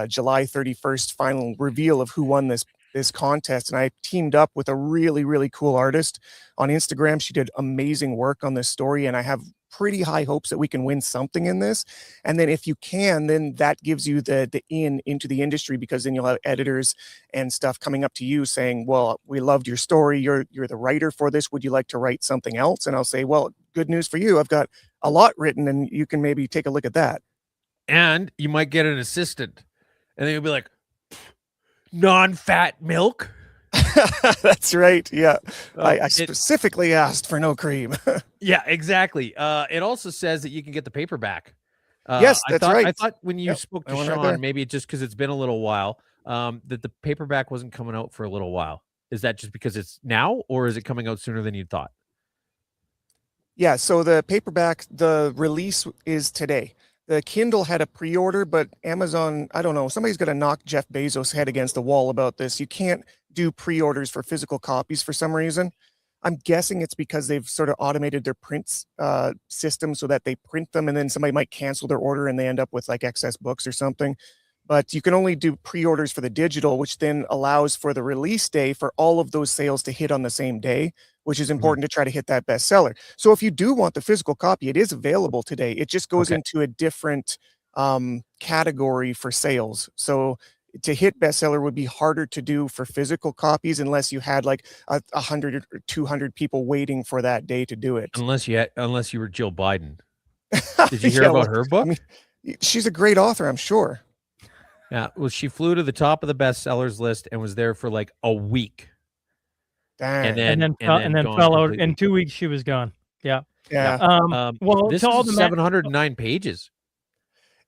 R: July 31st final reveal of who won this contest. And I teamed up with a really, really cool artist on Instagram. She did amazing work on this story, and I have pretty high hopes that we can win something in this. And then if you can, then that gives you the into the industry, because then you'll have editors and stuff coming up to you saying, well, we loved your story. You're the writer for this. Would you like to write something else? And I'll say, well, good news for you. I've got a lot written, and you can maybe take a look at that.
C: And you might get an assistant, and then you'll be like, non-fat milk.
R: That's right. Yeah. I specifically asked for no cream.
C: Yeah, exactly. It also says that you can get the paperback.
R: Yes, that's right.
C: I thought when you spoke to Sean, maybe just because it's been a little while, that the paperback wasn't coming out for a little while. Is that just because it's now, or is it coming out sooner than you thought?
R: Yeah, so the paperback, the release is today. The Kindle had a pre-order, but Amazon, I don't know, somebody's got to knock Jeff Bezos' head against the wall about this. You can't do pre-orders for physical copies for some reason. I'm guessing it's because they've sort of automated their print system so that they print them, and then somebody might cancel their order and they end up with like excess books or something. But you can only do pre-orders for the digital, which then allows for the release day for all of those sales to hit on the same day, which is important to try to hit that bestseller. So if you do want the physical copy, it is available today. It just goes into a different category for sales. So to hit bestseller would be harder to do for physical copies unless you had like 100 or 200 people waiting for that day to do it.
C: Unless you were Jill Biden. Did you hear about her book?
R: I mean, she's a great author, I'm sure.
C: Yeah, well, she flew to the top of the bestsellers list and was there for like a week.
R: Dang.
D: And then fell out. In 2 weeks, she was gone. Yeah.
R: Yeah.
D: Well,
C: this
D: to all
C: is
D: the
C: 709 pages.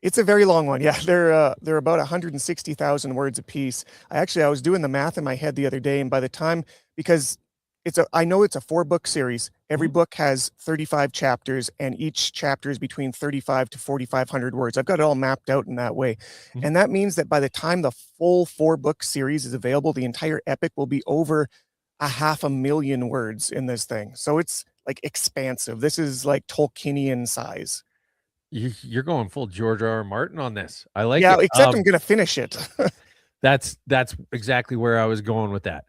R: It's a very long one. Yeah, they're about 160,000 words a piece. I was doing the math in my head the other day, and by the time, because I know it's a 4-book series. Every book has 35 chapters, and each chapter is between 35 to 4,500 words. I've got it all mapped out in that way. And that means that by the time the full 4-book series is available, the entire epic will be over 500,000 words in this thing. So it's like expansive. This is like Tolkienian size.
C: You're going full George R. R. Martin on this. I like
R: Yeah,
C: it.
R: except I'm gonna finish it.
C: That's exactly where I was going with that.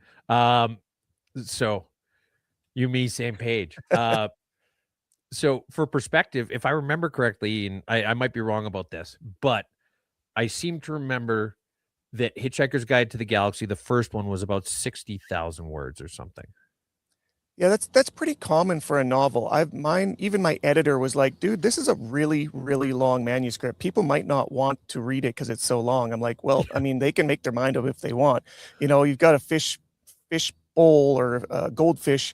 C: So you, me, same page. So for perspective, if I remember correctly, and I might be wrong about this, but I seem to remember that Hitchhiker's Guide to the Galaxy, the first one, was about 60,000 words or something.
R: Yeah, that's pretty common for a novel. Even my editor was like, dude, this is a really, really long manuscript. People might not want to read it because it's so long. I'm like, well, I mean, they can make their mind up if they want. You've got a fish bowl or a goldfish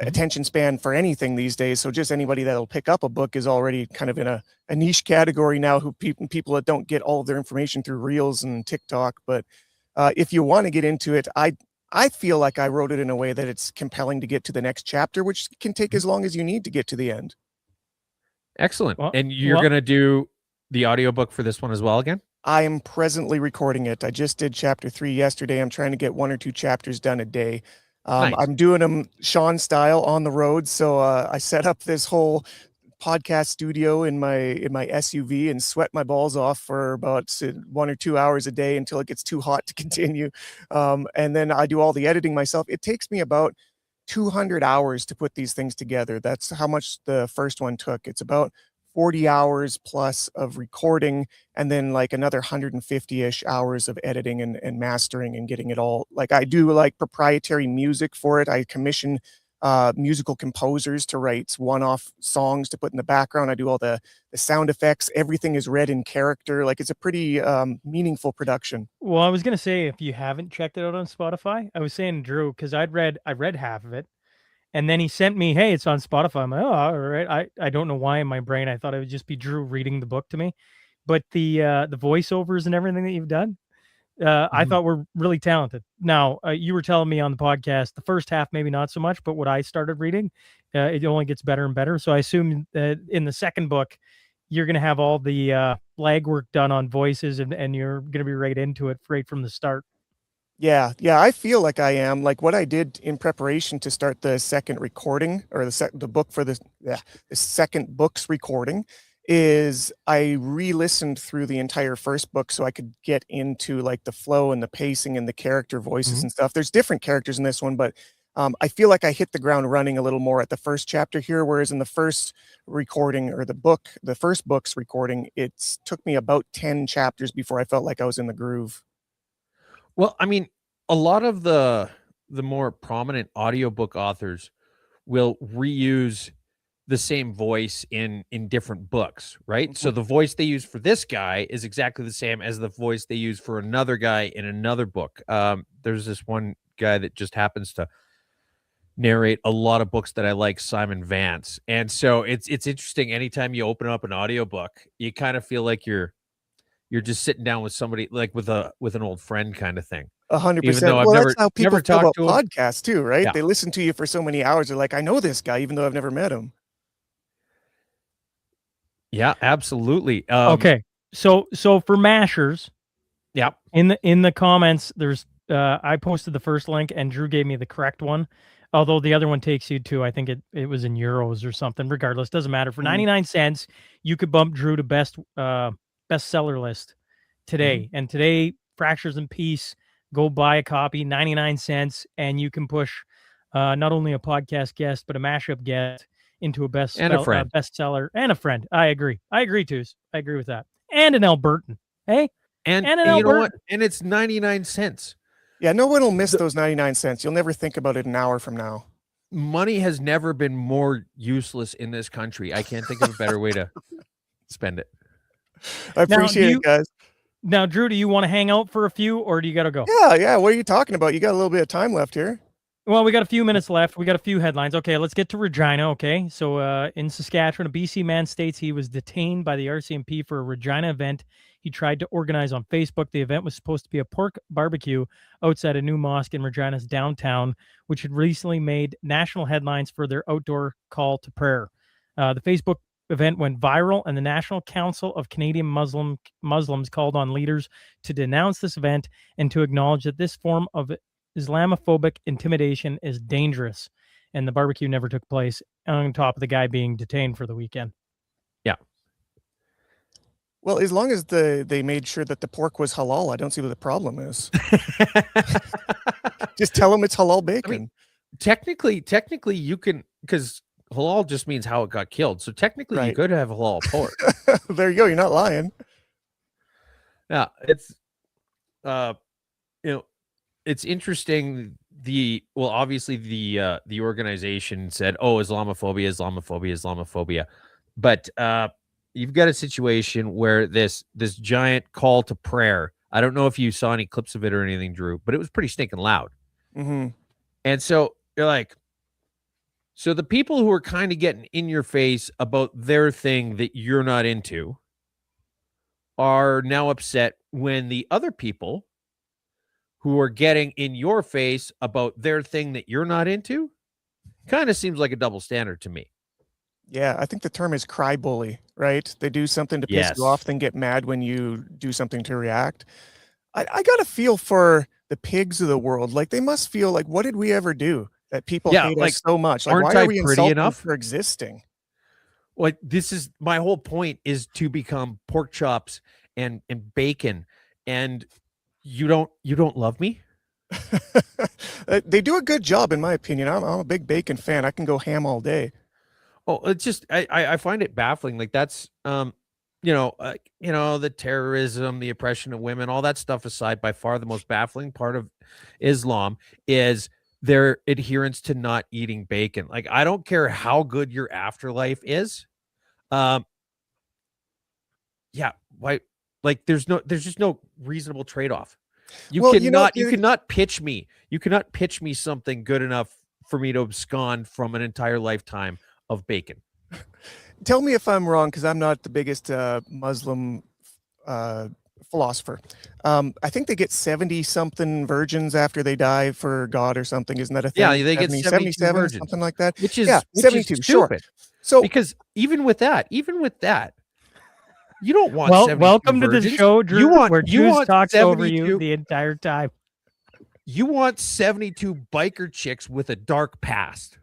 R: attention span for anything these days. So just anybody that'll pick up a book is already kind of in a niche category now, who people that don't get all of their information through Reels and TikTok. But if you want to get into it, I feel like I wrote it in a way that it's compelling to get to the next chapter, which can take as long as you need to get to the end.
C: Excellent. And you're going to do the audiobook for this one as well again?
R: I am presently recording it. I just did chapter 3 yesterday. I'm trying to get 1 or 2 chapters done a day.
C: Nice.
R: I'm doing them Sean style on the road. So I set up this whole podcast studio in my SUV and sweat my balls off for about 1 or 2 hours a day until it gets too hot to continue. And then I do all the editing myself. It takes me about 200 hours to put these things together. That's how much the first one took. It's about 40 hours plus of recording, and then like another 150-ish hours of editing and mastering and getting it all. Like I do like proprietary music for it. I commission musical composers to write one-off songs to put in the background. I do all the sound effects. Everything is read in character. Like it's a pretty meaningful production.
D: Well, I was gonna say, if you haven't checked it out on Spotify, I was saying to Drew, because I read half of it, and then he sent me, hey, it's on Spotify. I'm like, oh, all right. I don't know why in my brain I thought it would just be Drew reading the book to me, but the voiceovers and everything that you've done, I thought were really talented. Now, you were telling me on the podcast, the first half maybe not so much, but what I started reading, it only gets better and better. So I assume that in the second book, you're going to have all the legwork done on voices, and you're going to be right into it right from the start.
R: Yeah, I feel like I am. Like what I did in preparation to start the second recording, or the book for the second book's recording, is I re-listened through the entire first book so I could get into like the flow and the pacing and the character voices and stuff. There's different characters in this one, but I feel like I hit the ground running a little more at the first chapter here, whereas in the first recording, or the first book's recording, it took me about 10 chapters before I felt like I was in the groove.
C: Well, I mean, a lot of the more prominent audiobook authors will reuse the same voice in different books, right? So the voice they use for this guy is exactly the same as the voice they use for another guy in another book. There's this one guy that just happens to narrate a lot of books that I like, Simon Vance. And so it's interesting. Anytime you open up an audiobook, you kind of feel like you're just sitting down with somebody, like with an old friend kind of thing.
R: 100%.
C: Even though I've
R: well,
C: never,
R: that's how people
C: never
R: feel about
C: talked to him.
R: podcasts too, right?
C: Yeah.
R: They listen to you for so many hours. They're like, I know this guy, even though I've never met him.
C: Yeah, absolutely.
D: Okay. So for Mashers,
C: yeah,
D: in the comments, there's I posted the first link and Drew gave me the correct one. Although the other one takes you to, I think it was in euros or something. Regardless, doesn't matter. For 99 cents, you could bump Drew to bestseller list today. And today, Fractures in Peace, go buy a copy, 99 cents, and you can push not only a podcast guest, but a mashup guest into a bestseller and a friend. I agree, Toos. I agree with that. And an Albertan. Hey?
C: And
D: an
C: you
D: Albertan.
C: know what? And it's 99 cents.
R: Yeah, no one will miss those 99 cents. You'll never think about it an hour from now.
C: Money has never been more useless in this country. I can't think of a better way to spend it.
R: I appreciate it, guys.
D: Now, Drew, do you want to hang out for a few, or do you got to go?
R: Yeah. What are you talking about? You got a little bit of time left here.
D: Well, we got a few minutes left. We got a few headlines. Okay, let's get to Regina. Okay, so in Saskatchewan, a BC man states he was detained by the RCMP for a Regina event he tried to organize on Facebook. The event was supposed to be a pork barbecue outside a new mosque in Regina's downtown, which had recently made national headlines for their outdoor call to prayer. The Facebook event went viral, and the National Council of Canadian Muslims called on leaders to denounce this event and to acknowledge that this form of Islamophobic intimidation is dangerous, and the barbecue never took place, on top of the guy being detained for the weekend.
C: Yeah.
R: Well, as long as they made sure that the pork was halal, I don't see what the problem is. Just tell them it's halal bacon.
C: I mean, technically, you can, because halal just means how it got killed. So technically, you could have halal pork.
R: There you go. You're not lying.
C: Yeah, it's, it's interesting. Obviously the organization said, "Oh, Islamophobia," but you've got a situation where this giant call to prayer. I don't know if you saw any clips of it or anything, Drew, but it was pretty stinking loud.
R: Mm-hmm.
C: And so you're like, so the people who are kind of getting in your face about their thing that you're not into are now upset when the other people who are getting in your face about their thing that you're not into, kind of seems like a double standard to me.
R: Yeah, I think the term is cry bully, right? They do something to piss you off, then get mad when you do something to react. I got to feel for the pigs of the world. Like, they must feel like, what did we ever do that people hate us so much? Like, why are we insulting them for existing?
C: Like, this is my whole point, is to become pork chops and bacon, and you don't love me.
R: They do a good job, in my opinion. I'm a big bacon fan. I can go ham all day.
C: Oh, it's just I find it baffling. Like, that's the terrorism, the oppression of women, all that stuff aside, by far the most baffling part of Islam is their adherence to not eating bacon. Like, I don't care how good your afterlife is. Yeah, why? Like, there's just no reasonable trade-off. You cannot pitch me something good enough for me to abscond from an entire lifetime of bacon.
R: Tell me if I'm wrong, because I'm not the biggest Muslim philosopher. I think they get 70-something virgins after they die for God or something. Isn't that a thing?
C: Yeah, they get 77 virgins,
R: something like that.
C: Which is
R: 72. Sure.
C: So, because even with that, you don't want 72
D: welcome
C: virgins.
D: To the show, Drew, where Drew talks over you the entire time.
C: You want 72 biker chicks with a dark past.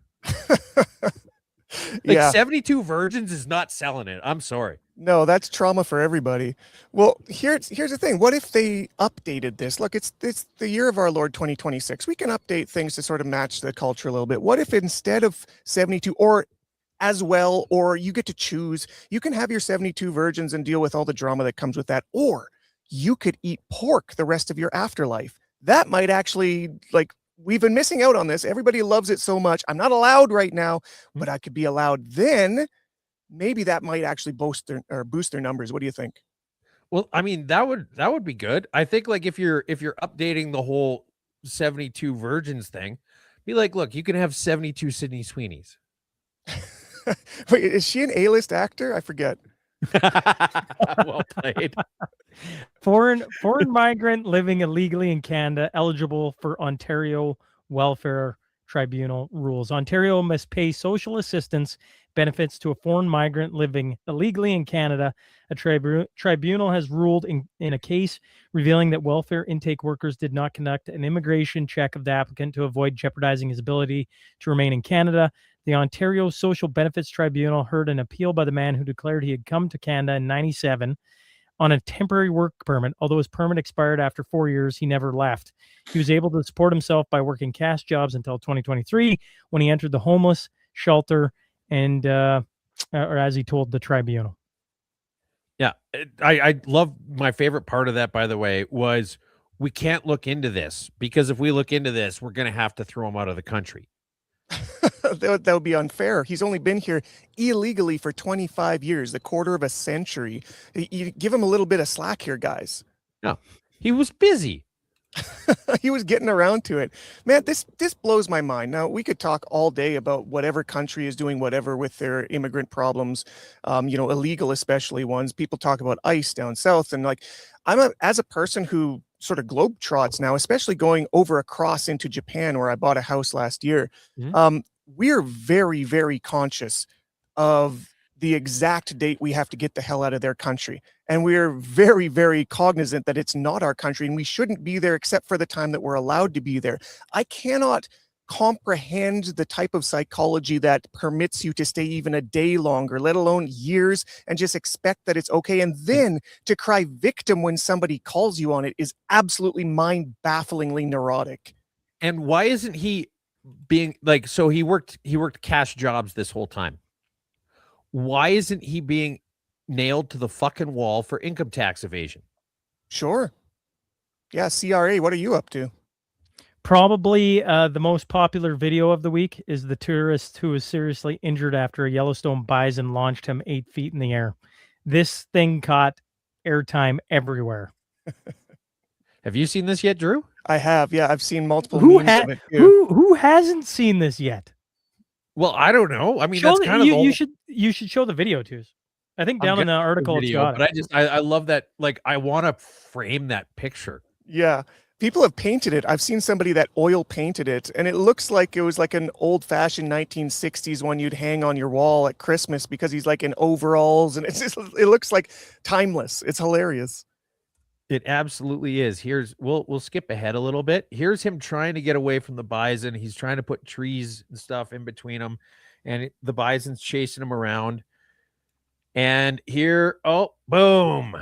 C: 72 virgins is not selling it. I'm sorry.
R: No, that's trauma for everybody. Well, here's the thing. What if they updated this? Look, it's the year of our Lord 2026. We can update things to sort of match the culture a little bit. What if instead of 72, or as well, or you get to choose, you can have your 72 virgins and deal with all the drama that comes with that, or you could eat pork the rest of your afterlife. That might actually, like, we've been missing out on this. Everybody loves it so much. I'm not allowed right now, but I could be allowed then. Maybe that might actually boost their numbers. What do you think?
C: Well, I mean, that would be good. I think, like, if you're updating the whole 72 virgins thing, be like, look, you can have 72 Sydney Sweeneys.
R: Wait, is she an A-list actor? I forget.
C: Well played.
D: Foreign migrant living illegally in Canada eligible for Ontario Welfare Tribunal rules. Ontario must pay social assistance benefits to a foreign migrant living illegally in Canada. A tribunal has ruled in a case revealing that welfare intake workers did not conduct an immigration check of the applicant to avoid jeopardizing his ability to remain in Canada. The Ontario Social Benefits Tribunal heard an appeal by the man who declared he had come to Canada in 1997 on a temporary work permit. Although his permit expired after 4 years, he never left. He was able to support himself by working cash jobs until 2023, when he entered the homeless shelter, and or as he told the tribunal.
C: Yeah, I love, my favorite part of that, by the way, was we can't look into this, because if we look into this, we're going to have to throw him out of the country.
R: That would be unfair. He's only been here illegally for 25 years, the quarter of a century. You give him a little bit of slack here, guys.
C: No, he was busy.
R: He was getting around to it. Man, this blows my mind. Now, we could talk all day about whatever country is doing whatever with their immigrant problems, illegal, especially ones. People talk about ICE down south. And like, as a person who sort of globetrots now, especially going over across into Japan, where I bought a house last year, we're very, very conscious of the exact date we have to get the hell out of their country. And we're very, very cognizant that it's not our country and we shouldn't be there except for the time that we're allowed to be there. I cannot comprehend the type of psychology that permits you to stay even a day longer, let alone years, and just expect that it's okay. And then to cry victim when somebody calls you on it is absolutely mind-bafflingly neurotic.
C: And why isn't he being like, so he worked cash jobs this whole time. Why isn't he being nailed to the fucking wall for income tax evasion?
R: Sure. Yeah, CRA, what are you up to?
D: Probably the most popular video of the week is the tourist who was seriously injured after a Yellowstone bison launched him 8 feet in the air. This thing caught airtime everywhere.
C: Have you seen this yet, Drew?
R: I have. Yeah, I've seen multiple memes of it too.
D: Who hasn't seen this yet?
C: Well, I don't know. I mean, that's kind of
D: you should show the video too. I think down in the article it's got
C: but I love that. Like, I want to frame that picture.
R: Yeah. People have painted it. I've seen somebody that oil painted it, and it looks like it was like an old-fashioned 1960s one you'd hang on your wall at Christmas because he's like in overalls, and it looks like timeless. It's hilarious.
C: It absolutely is. We'll skip ahead a little bit. Here's him trying to get away from the bison. He's trying to put trees and stuff in between them, and the bison's chasing him around. And here, boom.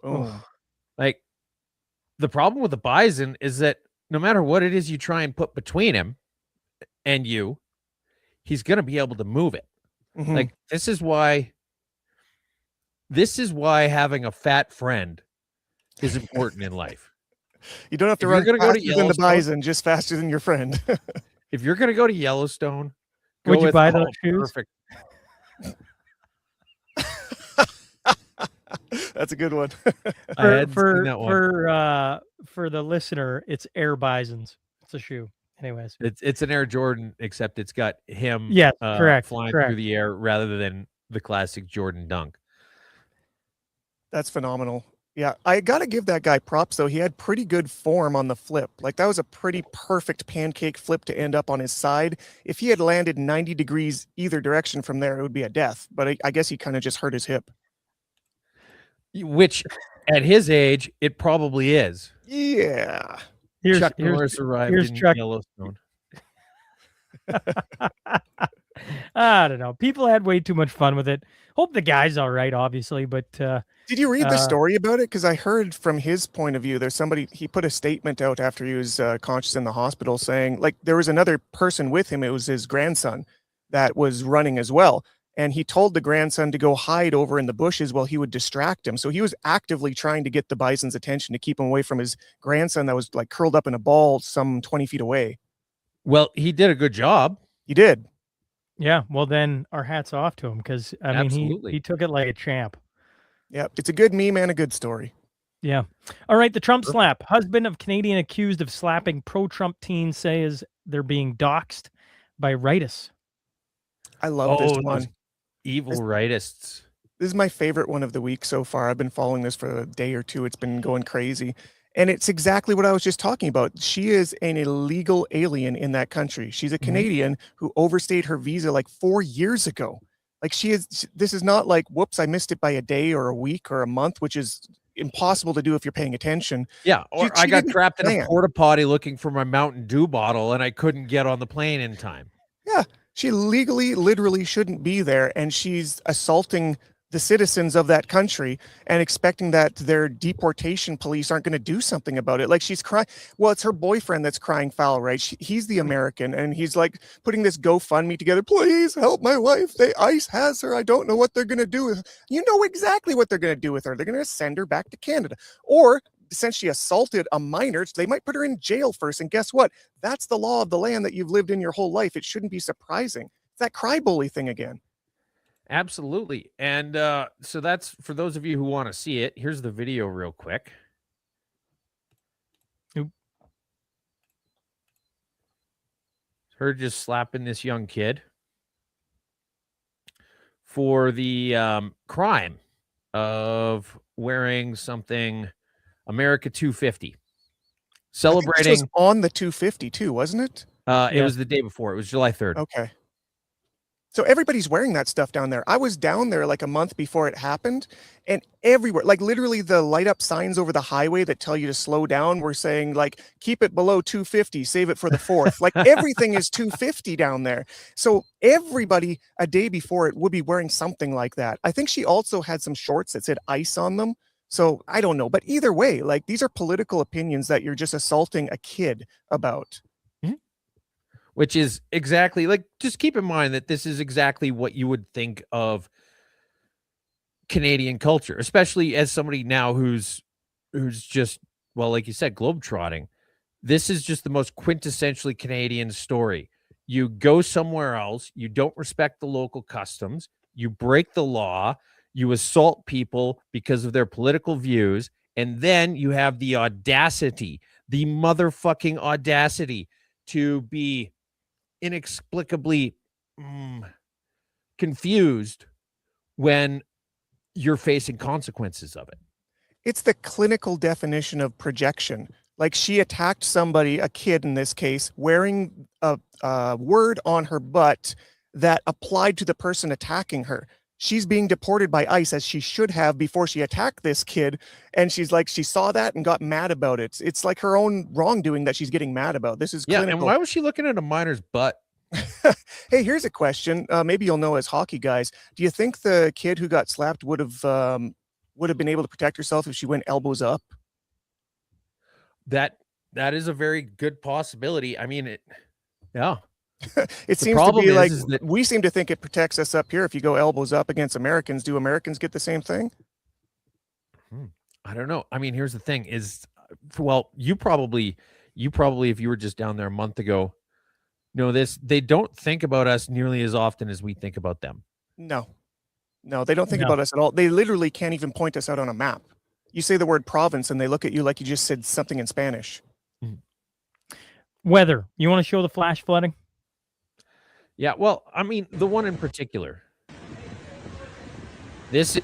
R: Oh,
C: like, the problem with the bison is that no matter what it is you try and put between him and you, he's going to be able to move it.
R: Mm-hmm.
C: Like, this is why having a fat friend is important in life.
R: You don't have to run faster than the bison, just faster than your friend.
C: If you're going to go to Yellowstone,
D: would you buy those shoes?
C: Perfect.
R: That's a good one.
D: For the listener, it's Air Bisons. It's a shoe. Anyways,
C: it's an Air Jordan, except it's got him
D: correct,
C: flying through the air rather than the classic Jordan dunk.
R: That's phenomenal. Yeah, I got to give that guy props, though. He had pretty good form on the flip. Like, that was a pretty perfect pancake flip to end up on his side. If he had landed 90 degrees either direction from there, it would be a death. But I guess he kind of just hurt his hip.
C: Which, at his age, it probably is.
R: Yeah.
C: Chuck Norris arrived in Yellowstone.
D: I don't know. People had way too much fun with it. Hope the guy's all right, obviously, but
R: did you read the story about it? Because I heard from his point of view, there's somebody, he put a statement out after he was conscious in the hospital saying, like, there was another person with him. It was his grandson that was running as well. And he told the grandson to go hide over in the bushes while he would distract him. So he was actively trying to get the bison's attention to keep him away from his grandson that was like curled up in a ball some 20 feet away.
C: Well, he did a good job.
R: He did.
D: Yeah. Well, then our hats off to him because, I mean, he took it like a champ.
R: Yeah. It's a good meme and a good story.
D: Yeah. All right. The Trump slap. Husband of Canadian accused of slapping pro-Trump teen says they're being doxxed by rightists.
R: I love this one.
C: Evil rightists.
R: This is my favorite one of the week so far. I've been following this for a day or two. It's been going crazy. And it's exactly what I was just talking about. She is an illegal alien in that country. She's a Canadian who overstayed her visa like 4 years ago. Like, this is not like, whoops, I missed it by a day or a week or a month, which is impossible to do if you're paying attention.
C: Yeah. Or I got trapped in a porta potty looking for my Mountain Dew bottle and I couldn't get on the plane in time.
R: Yeah. She legally, literally shouldn't be there, and she's assaulting the citizens of that country and expecting that their deportation police aren't going to do something about it. Like, she's crying. Well, it's her boyfriend that's crying foul, right? He's the American, and he's like putting this GoFundMe together. Please help my wife. ICE has her. I don't know what they're going to do with her. You know exactly what they're going to do with her. They're going to send her back to Canada. Or since she assaulted a minor, they might put her in jail first. And guess what? That's the law of the land that you've lived in your whole life. It shouldn't be surprising. It's that cry bully thing again.
C: Absolutely. And so that's for those of you who want to see it. Here's the video real quick.
D: Oop.
C: Her just slapping this young kid for the crime of wearing something America 250.
R: I think this
C: Celebrating.
R: was on the 250 too, wasn't it?
C: It was the day before. It was July 3rd.
R: Okay. So everybody's wearing that stuff down there. I was down there like a month before it happened, and everywhere, like literally the light up signs over the highway that tell you to slow down were saying like, keep it below 250, save it for the 4th. Like everything is 250 down there. So everybody a day before it would be wearing something like that. I think she also had some shorts that said ice on them. So I don't know, but either way, like these are political opinions that you're just assaulting a kid about.
C: Which is exactly like, just keep in mind that this is exactly what you would think of Canadian culture, especially as somebody now who's just, well, like you said, globetrotting. This is just the most quintessentially Canadian story. You go somewhere else, you don't respect the local customs, you break the law, you assault people because of their political views, and then you have the audacity, the motherfucking audacity to be inexplicably confused when you're facing consequences of it.
R: It's the clinical definition of projection. Like she attacked somebody, a kid in this case, wearing a word on her butt that applied to the person attacking her. She's being deported by ICE as she should have before she attacked this kid. And she's like, she saw that and got mad about it. It's like her own wrongdoing that she's getting mad about. This is clinical.
C: And why was she looking at a minor's butt?
R: Hey, here's a question. Maybe you'll know as hockey guys. Do you think the kid who got slapped would have been able to protect herself if she went elbows up?
C: That is a very good possibility. I mean, yeah.
R: It seems to be like we seem to think it protects us up here if you go elbows up against Americans. Do Americans get the same thing?
C: I don't know. I mean, here's the thing is, well, you probably, if you were just down there a month ago, know this, they don't think about us nearly as often as we think about them.
R: No, they don't think about us at all. They literally can't even point us out on a map. You say the word province and they look at you like you just said something in Spanish.
D: Weather. You want to show the flash flooding?
C: Yeah, well, I mean, the one in particular. This is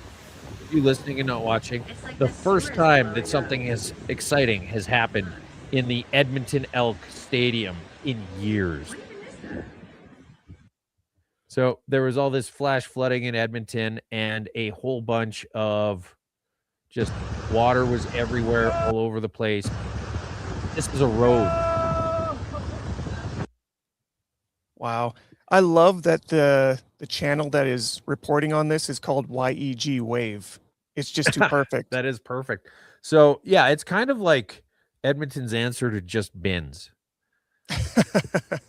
C: you listening and not watching. The first time that something as exciting has happened in the Edmonton Elk Stadium in years. So there was all this flash flooding in Edmonton and a whole bunch of just water was everywhere, all over the place. This was a road.
R: Wow. I love that the channel that is reporting on this is called YEG Wave. It's just too perfect.
C: That is perfect. So, yeah, it's kind of like Edmonton's answer to Just Bins. I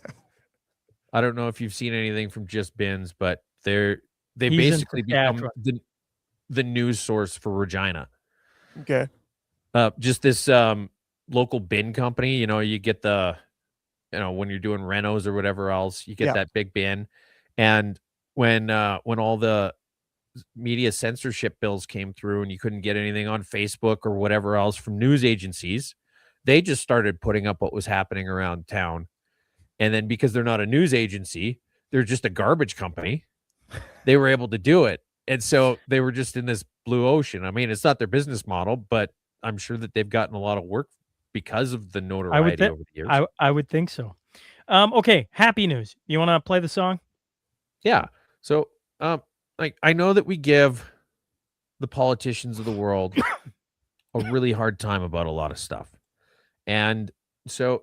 C: don't know if you've seen anything from Just Bins, but they basically become the news source for Regina.
R: Okay.
C: Just this local bin company, you get when you're doing renos or whatever else, you get that big bin. And when all the media censorship bills came through and you couldn't get anything on Facebook or whatever else from news agencies, they just started putting up what was happening around town. And then because they're not a news agency, they're just a garbage company, they were able to do it. And so they were just in this blue ocean. I mean, it's not their business model, but I'm sure that they've gotten a lot of work because of the notoriety over the years.
D: I would think so. Okay, happy news. You want to play the song?
C: Yeah. So, I know that we give the politicians of the world a really hard time about a lot of stuff. And so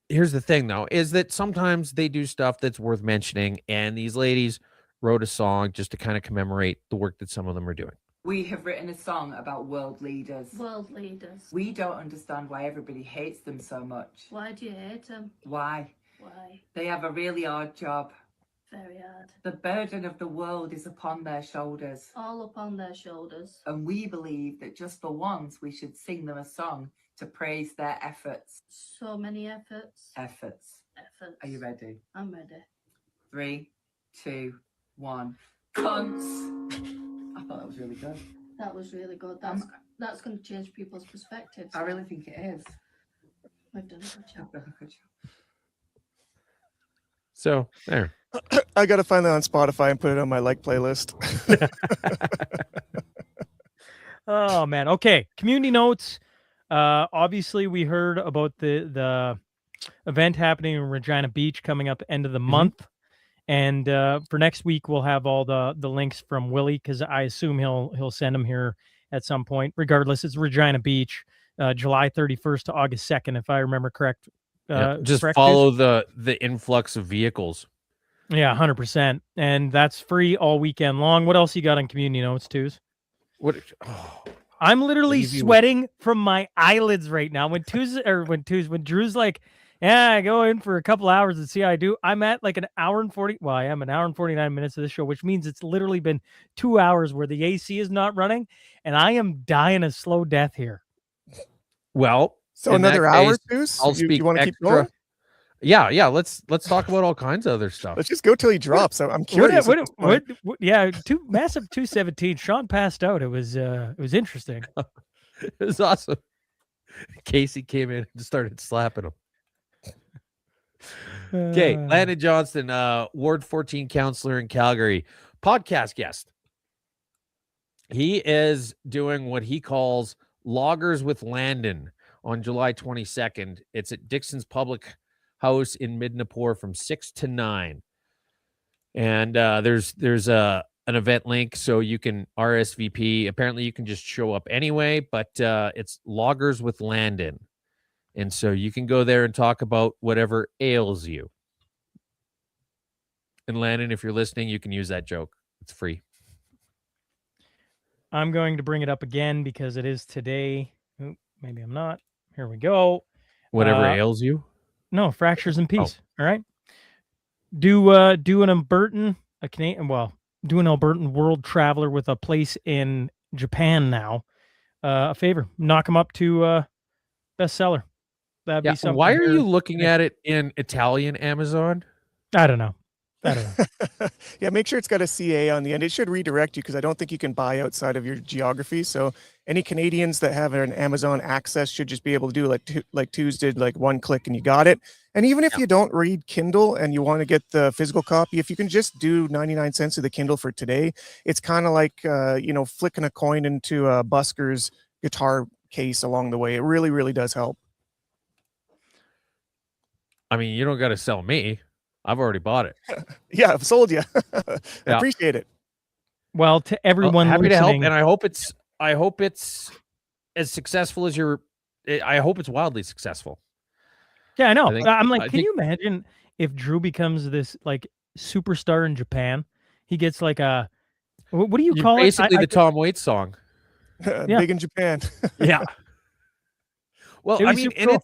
C: here's the thing, though, is that sometimes they do stuff that's worth mentioning. And these ladies wrote a song just to kind of commemorate the work that some of them are doing.
S: We have written a song about world leaders.
T: World leaders.
S: We don't understand why everybody hates them so much.
T: Why do you hate them?
S: Why?
T: Why?
S: They have a really hard job.
T: Very hard.
S: The burden of the world is upon their shoulders.
T: All upon their shoulders.
S: And we believe that just for once we should sing them a song to praise their efforts.
T: So many efforts.
S: Efforts. Are you ready?
T: I'm ready.
S: 3, 2, 1. Cunts. I thought that was really good.
T: That was really good. That's going to change people's perspectives.
S: I really think it is.
T: We've done a good job.
C: So there.
R: I got to find that on Spotify and put it on my like playlist.
D: Oh man. Okay. Community notes. Obviously we heard about the event happening in Regina Beach coming up end of the month. And for next week we'll have all the links from Willie, because I assume he'll send them here at some point. Regardless, it's Regina Beach, July 31st to August 2nd, if I remember correct.
C: Just
D: correct,
C: follow
D: Tiz?
C: the influx of vehicles.
D: Yeah, 100%. And that's free all weekend long. What else you got on community notes, Twos?
C: What?
D: I'm literally
C: Leave you-
D: sweating from my eyelids right now. When Drew's like, yeah, I go in for a couple hours and see how I do. I'm at like an hour and 40. Well, I am an hour and 49 minutes of the show, which means it's literally been 2 hours where the AC is not running, and I am dying a slow death here.
C: Well,
R: so
C: in
R: another
C: that
R: hour,
C: case,
R: Deuce?
C: I'll speak
R: you want to keep
C: extra.
R: going?
C: Yeah. Let's talk about all kinds of other stuff.
R: Let's just go till he drops. I'm curious.
D: What, yeah, Massive 217. Sean passed out. It was interesting.
C: It was awesome. Casey came in and started slapping him. Okay, Landon Johnston, Ward 14 counselor in Calgary, podcast guest. He is doing what he calls Loggers with Landon on July 22nd. It's at Dixon's Public House in Midnapore from 6 to 9. And there's an event link, so you can RSVP. Apparently, you can just show up anyway, but it's Loggers with Landon. And so you can go there and talk about whatever ails you. And Landon, if you're listening, you can use that joke. It's free.
D: I'm going to bring it up again because it is today. Oop, maybe I'm not. Here we go.
C: Whatever ails you?
D: No, fractures in peace. All right. Do an Albertan, a Canadian, do an Albertan world traveler with a place in Japan now a favor. Knock him up to bestseller. That'd be something.
C: Why are you looking at it in Italian Amazon?
D: I don't know.
R: Yeah, make sure it's got a CA on the end. It should redirect you because I don't think you can buy outside of your geography. So any Canadians that have an Amazon access should just be able to do like Twos did, like one click and you got it. And even if you don't read Kindle and you want to get the physical copy, if you can just do 99 cents of the Kindle for today, it's kind of like, flicking a coin into a busker's guitar case along the way. It really, really does help.
C: I mean, you don't got to sell me. I've already bought it.
R: Yeah, I've sold you. I appreciate it.
D: Well, to everyone
C: happy
D: listening,
C: to help, and I hope it's as successful as I hope it's wildly successful.
D: Yeah, I know. I'm like, can you imagine if Drew becomes this like superstar in Japan? He gets like a what do you call it?
C: Basically, the Tom Waits song.
R: Big in Japan.
C: Yeah. Well, I mean, and
D: cool.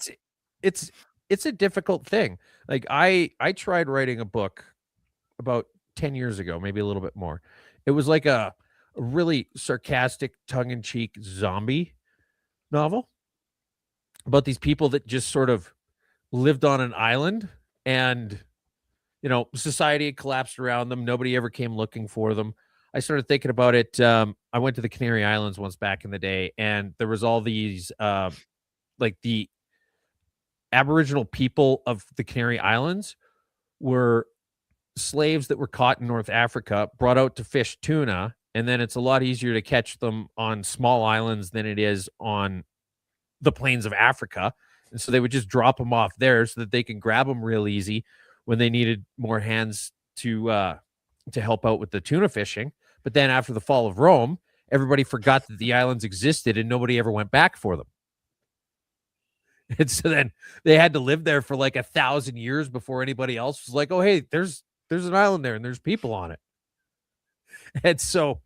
C: it's a difficult thing. Like I tried writing a book about 10 years ago, maybe a little bit more. It was like a really sarcastic, tongue-in-cheek zombie novel about these people that just sort of lived on an island and, society had collapsed around them. Nobody ever came looking for them. I started thinking about it. I went to the Canary Islands once back in the day, and there was all these, like the Aboriginal people of the Canary Islands were slaves that were caught in North Africa, brought out to fish tuna, and then it's a lot easier to catch them on small islands than it is on the plains of Africa. And so they would just drop them off there so that they can grab them real easy when they needed more hands to help out with the tuna fishing. But then after the fall of Rome, everybody forgot that the islands existed and nobody ever went back for them. And so then they had to live there for like 1,000 years before anybody else was like, oh, hey, there's an island there and there's people on it. And so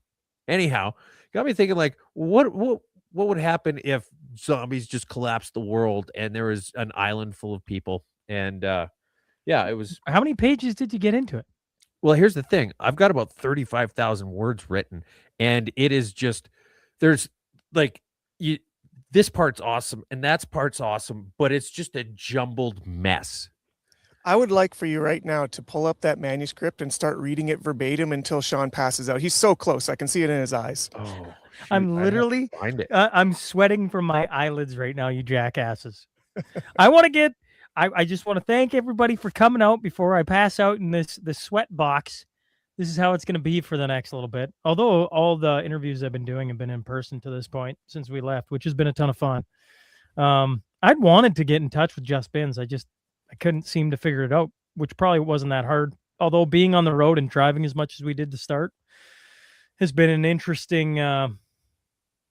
C: anyhow, got me thinking like, what would happen if zombies just collapsed the world and there was an island full of people? And it was.
D: How many pages did you get into it?
C: Well, here's the thing. I've got about 35,000 words written, and it is just, there's like, this part's awesome and that's part's awesome, but it's just a jumbled mess.
R: I would like for you right now to pull up that manuscript and start reading it verbatim until Sean passes out. He's so close. I can see it in his eyes.
C: Oh, shoot,
D: I'm literally,
C: find it.
D: I'm sweating from my eyelids right now, you jackasses. I want to I just want to thank everybody for coming out before I pass out in this sweat box. This is how it's going to be for the next little bit. Although all the interviews I've been doing have been in person to this point since we left, which has been a ton of fun. I'd wanted to get in touch with Just Bins. I couldn't seem to figure it out, which probably wasn't that hard. Although being on the road and driving as much as we did to start has been an interesting.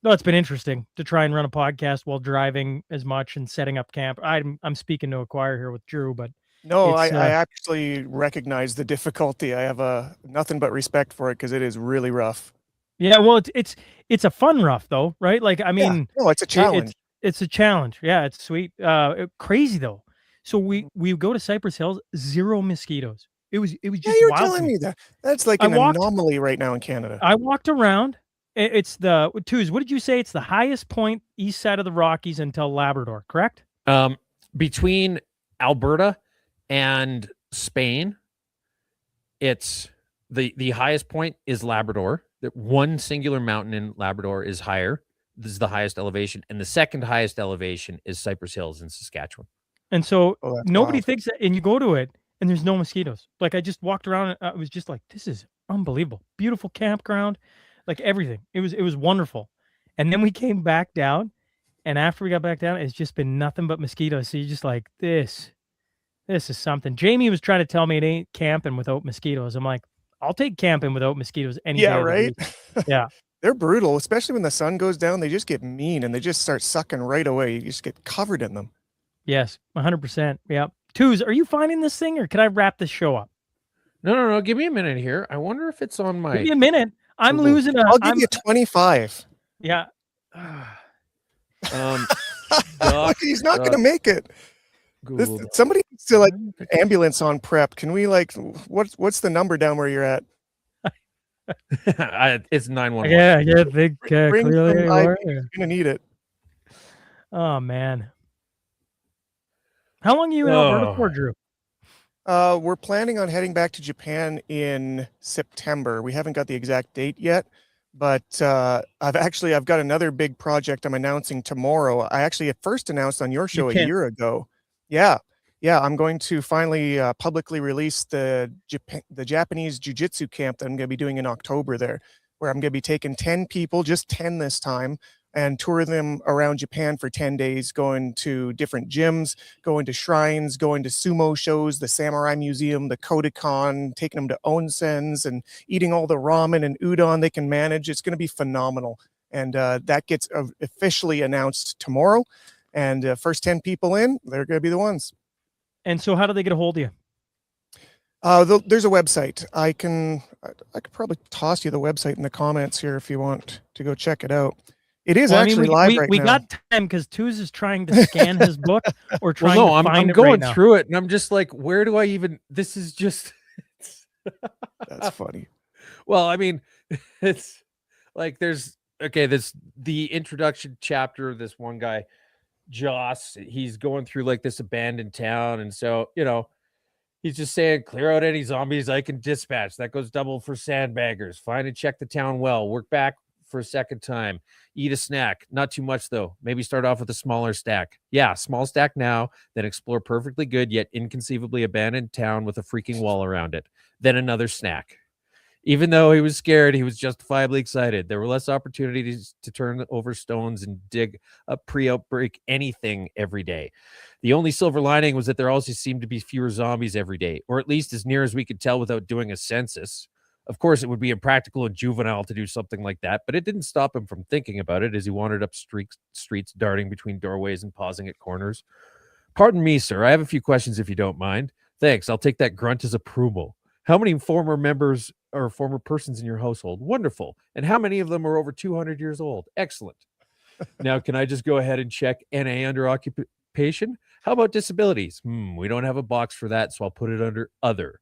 D: No, it's been interesting to try and run a podcast while driving as much and setting up camp. I'm speaking to a choir here with Drew, but
R: No, I actually recognize the difficulty. I have nothing but respect for it because it is really rough.
D: yeah, well, it's a fun rough though, right? Like, I mean,
R: no, it's a challenge.
D: It's a challenge. Yeah, it's sweet. Crazy though. So we go to Cypress Hills, 0 mosquitoes. It was just
R: you're
D: wild to
R: telling
D: me.
R: me that. That's like an anomaly right now in Canada.
D: I walked around. It's the twos. What did you say? It's the highest point east side of the Rockies until Labrador, correct?
C: Between Alberta and Spain, it's the highest point is Labrador. That one singular mountain in Labrador is higher. This is the highest elevation, and the second highest elevation is Cypress Hills in Saskatchewan.
D: And so nobody
C: wild.
D: thinks that, and you go to it, and there's no mosquitoes. Like, I just walked around, and I was just like, this is unbelievable. Beautiful campground, like everything. It was wonderful. And then we came back down, and after we got back down, it's just been nothing but mosquitoes. So you're just like, this is something. Jamie was trying to tell me it ain't camping without mosquitoes. I'm like, I'll take camping without mosquitoes any day of the
R: right.
D: week. Yeah.
R: They're brutal, especially when the sun goes down. They just get mean and they just start sucking right away. You just get covered in them.
D: Yes, 100%. Yeah. Twos, are you finding this thing, or can I wrap this show up?
C: No. Give me a minute here. I wonder if it's on my.
D: Give me a minute. I'm
C: Google.
D: losing.
R: I'll give you 25.
D: Yeah.
R: Look, he's not going to make it. Somebody needs to like ambulance on prep. Can we like what's the number down where you're at?
C: It's 911.
D: Yeah. Think
R: Bring
D: clearly.
R: some
D: anymore.
R: IV. You're gonna need it.
D: Oh man. How long are you in Alberta for, Drew?
R: We're planning on heading back to Japan in September. We haven't got the exact date yet, but I've got another big project I'm announcing tomorrow. I actually at first announced on your show a year ago. Yeah, I'm going to finally publicly release the Japanese jiu-jitsu camp that I'm going to be doing in October there, where I'm going to be taking 10 people, just 10 this time, and tour them around Japan for 10 days, going to different gyms, going to shrines, going to sumo shows, the Samurai Museum, the Kodokan, taking them to onsens and eating all the ramen and udon they can manage. It's going to be phenomenal. And that gets officially announced tomorrow. And first 10 people in, they're going to be the ones.
D: And so how do they get a hold of you?
R: There's a website. I could probably toss you the website in the comments here if you want to go check it out. It is live right now.
D: We got time because Twos is trying to scan his book or trying to find
C: I'm
D: it
C: going
D: right now.
C: through it, and I'm just like, where do I even? This is just.
R: That's funny.
C: Well, I mean, it's like there's the introduction chapter of this one guy, Joss. He's going through like this abandoned town, and so he's just saying, clear out any zombies I can dispatch. That goes double for sandbaggers. Find and check the town well. Work back for a second time. Eat a snack. Not too much, though. Maybe start off with a smaller stack. Yeah, small stack now, then explore perfectly good yet inconceivably abandoned town with a freaking wall around it. Then another snack. Even though he was scared, he was justifiably excited. There were less opportunities to turn over stones and dig up pre-outbreak anything every day. The only silver lining was that there also seemed to be fewer zombies every day, or at least as near as we could tell without doing a census. Of course, it would be impractical and juvenile to do something like that, but it didn't stop him from thinking about it as he wandered up streets, darting between doorways and pausing at corners. Pardon me, sir. I have a few questions if you don't mind. Thanks. I'll take that grunt as approval. How many former members or former persons in your household? Wonderful. And how many of them are over 200 years old? Excellent. Now, can I just go ahead and check NA under occupation? How about disabilities? We don't have a box for that, so I'll put it under other.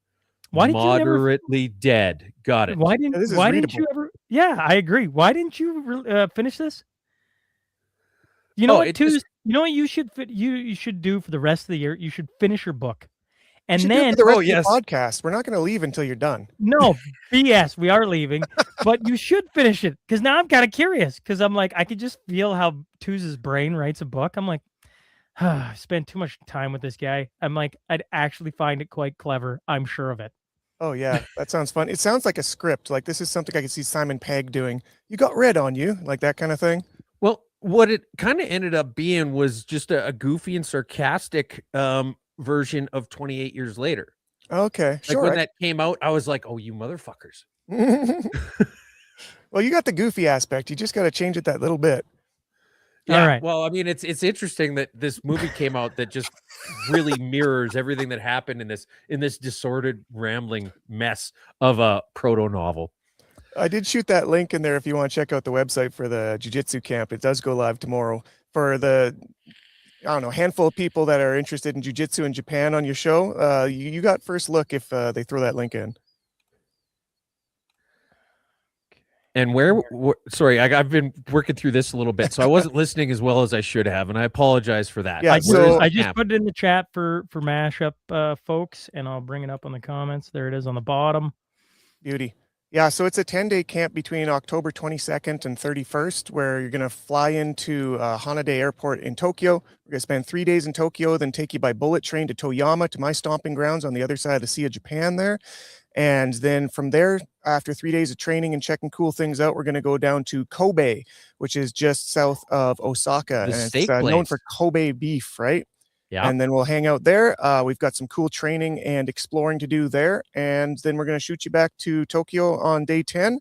D: Why did
C: moderately dead? Got it.
D: Why didn't you ever? Yeah, I agree. Why didn't you finish this? You know what, Twos? You know what you should you should do for the rest of the year? You should finish your book. And then
R: the rest of the podcast. We're not going to leave until you're done.
D: No, BS. We are leaving, but you should finish it because now I'm kind of curious because I'm like I could just feel how Twos' brain writes a book. I'm like, I spent too much time with this guy. I'm like, I'd actually find it quite clever. I'm sure of it.
R: Oh yeah, that sounds fun. It sounds like a script. Like this is something I could see Simon Pegg doing. You got red on you, like that kind of thing.
C: Well, what it kind of ended up being was just a goofy and sarcastic version of 28 Years Later.
R: Okay,
C: Like
R: sure.
C: when that came out, I was like, "Oh, you motherfuckers!"
R: Well, you got the goofy aspect. You just got to change it that little bit.
C: Yeah.
D: All right.
C: Well, I mean, it's interesting that this movie came out that just really mirrors everything that happened in this disordered, rambling mess of a proto novel.
R: I did shoot that link in there if you want to check out the website for the jiu-jitsu camp. It does go live tomorrow for the, I don't know, handful of people that are interested in jiu-jitsu in Japan on your show. You got first look if they throw that link in.
C: And sorry, I've been working through this a little bit, so I wasn't listening as well as I should have, and I apologize for that.
R: Yeah,
D: I just put it in the chat for Mashup folks, and I'll bring it up on the comments. There it is on the bottom.
R: Beauty. Yeah, so it's a 10-day camp between October 22nd and 31st, where you're going to fly into Haneda Airport in Tokyo. We're going to spend 3 days in Tokyo, then take you by bullet train to Toyama, to my stomping grounds on the other side of the Sea of Japan there. And then from there, after 3 days of training and checking cool things out, we're going to go down to Kobe, which is just south of Osaka.
C: The
R: and
C: steak
R: it's known
C: place.
R: for Kobe beef, right?
C: Yeah.
R: And then we'll hang out there. We've got some cool training and exploring to do there. And then we're going to shoot you back to Tokyo on day 10.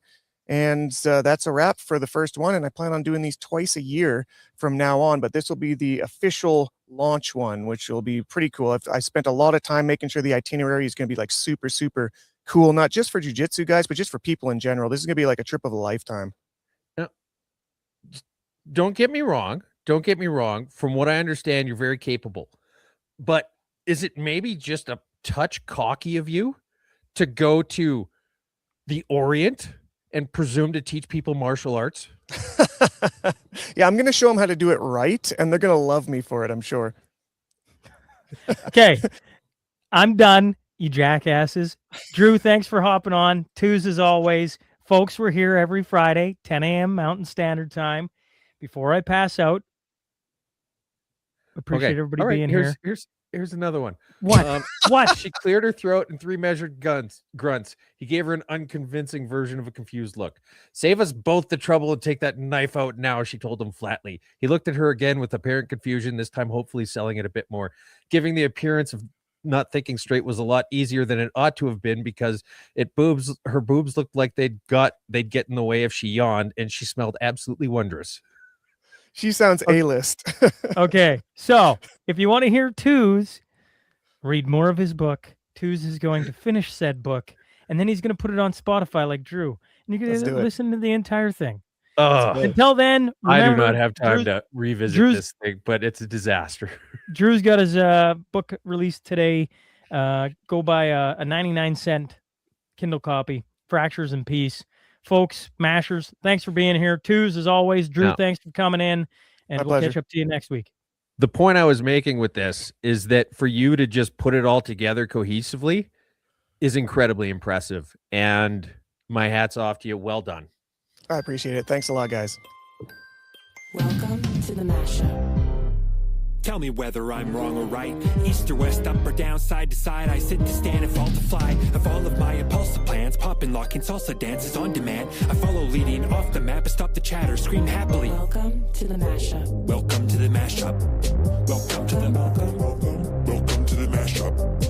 R: And that's a wrap for the first one. And I plan on doing these twice a year from now on. But this will be the official launch one, which will be pretty cool. I spent a lot of time making sure the itinerary is going to be like super, super cool. Not just for jiu-jitsu guys, but just for people in general. This is going to be like a trip of a lifetime.
C: Now, don't get me wrong. Don't get me wrong. From what I understand, you're very capable. But is it maybe just a touch cocky of you to go to the Orient and presume to teach people martial arts?
R: Yeah, I'm going to show them how to do it right, and they're going to love me for it, I'm sure.
D: Okay. I'm done, you jackasses. Drew, thanks for hopping on. Twos as always. Folks, we're here every Friday, 10 a.m. Mountain Standard Time. Before I pass out, appreciate everybody being here.
C: Here's another one.
D: What? What?
C: She cleared her throat in 3 measured grunts. He gave her an unconvincing version of a confused look. Save us both the trouble and take that knife out now, she told him flatly. He looked at her again with apparent confusion, this time hopefully selling it a bit more. Giving the appearance of not thinking straight was a lot easier than it ought to have been because her boobs looked like they'd get in the way if she yawned, and she smelled absolutely wondrous.
R: She sounds A-list.
D: Okay, so if you want to hear Twos read more of his book, Twos is going to finish said book, and then he's going to put it on Spotify like Drew, and you're going to listen to the entire thing. Until then, remember,
C: I do not have time to revisit this thing, but it's a disaster.
D: Drew's got his book released today. Go buy a 99-cent Kindle copy, Fractures in Peace. Folks, Mashers, thanks for being here. Twos, as always. Drew, thanks for coming in, and we'll catch up to you next week.
C: The point I was making with this is that for you to just put it all together cohesively is incredibly impressive, and my hat's off to you. Well done.
R: I appreciate it. Thanks a lot, guys.
A: Welcome to the Mashup.
B: Tell me whether I'm wrong or right. East or west, up or down, side to side. I sit to stand and fall to fly. Of all of my impulsive plans, popping, locking, salsa dances on demand. I follow leading off the map and stop the chatter, scream happily.
A: Welcome to the Mashup.
B: Welcome to the Mashup. Welcome to the Mashup.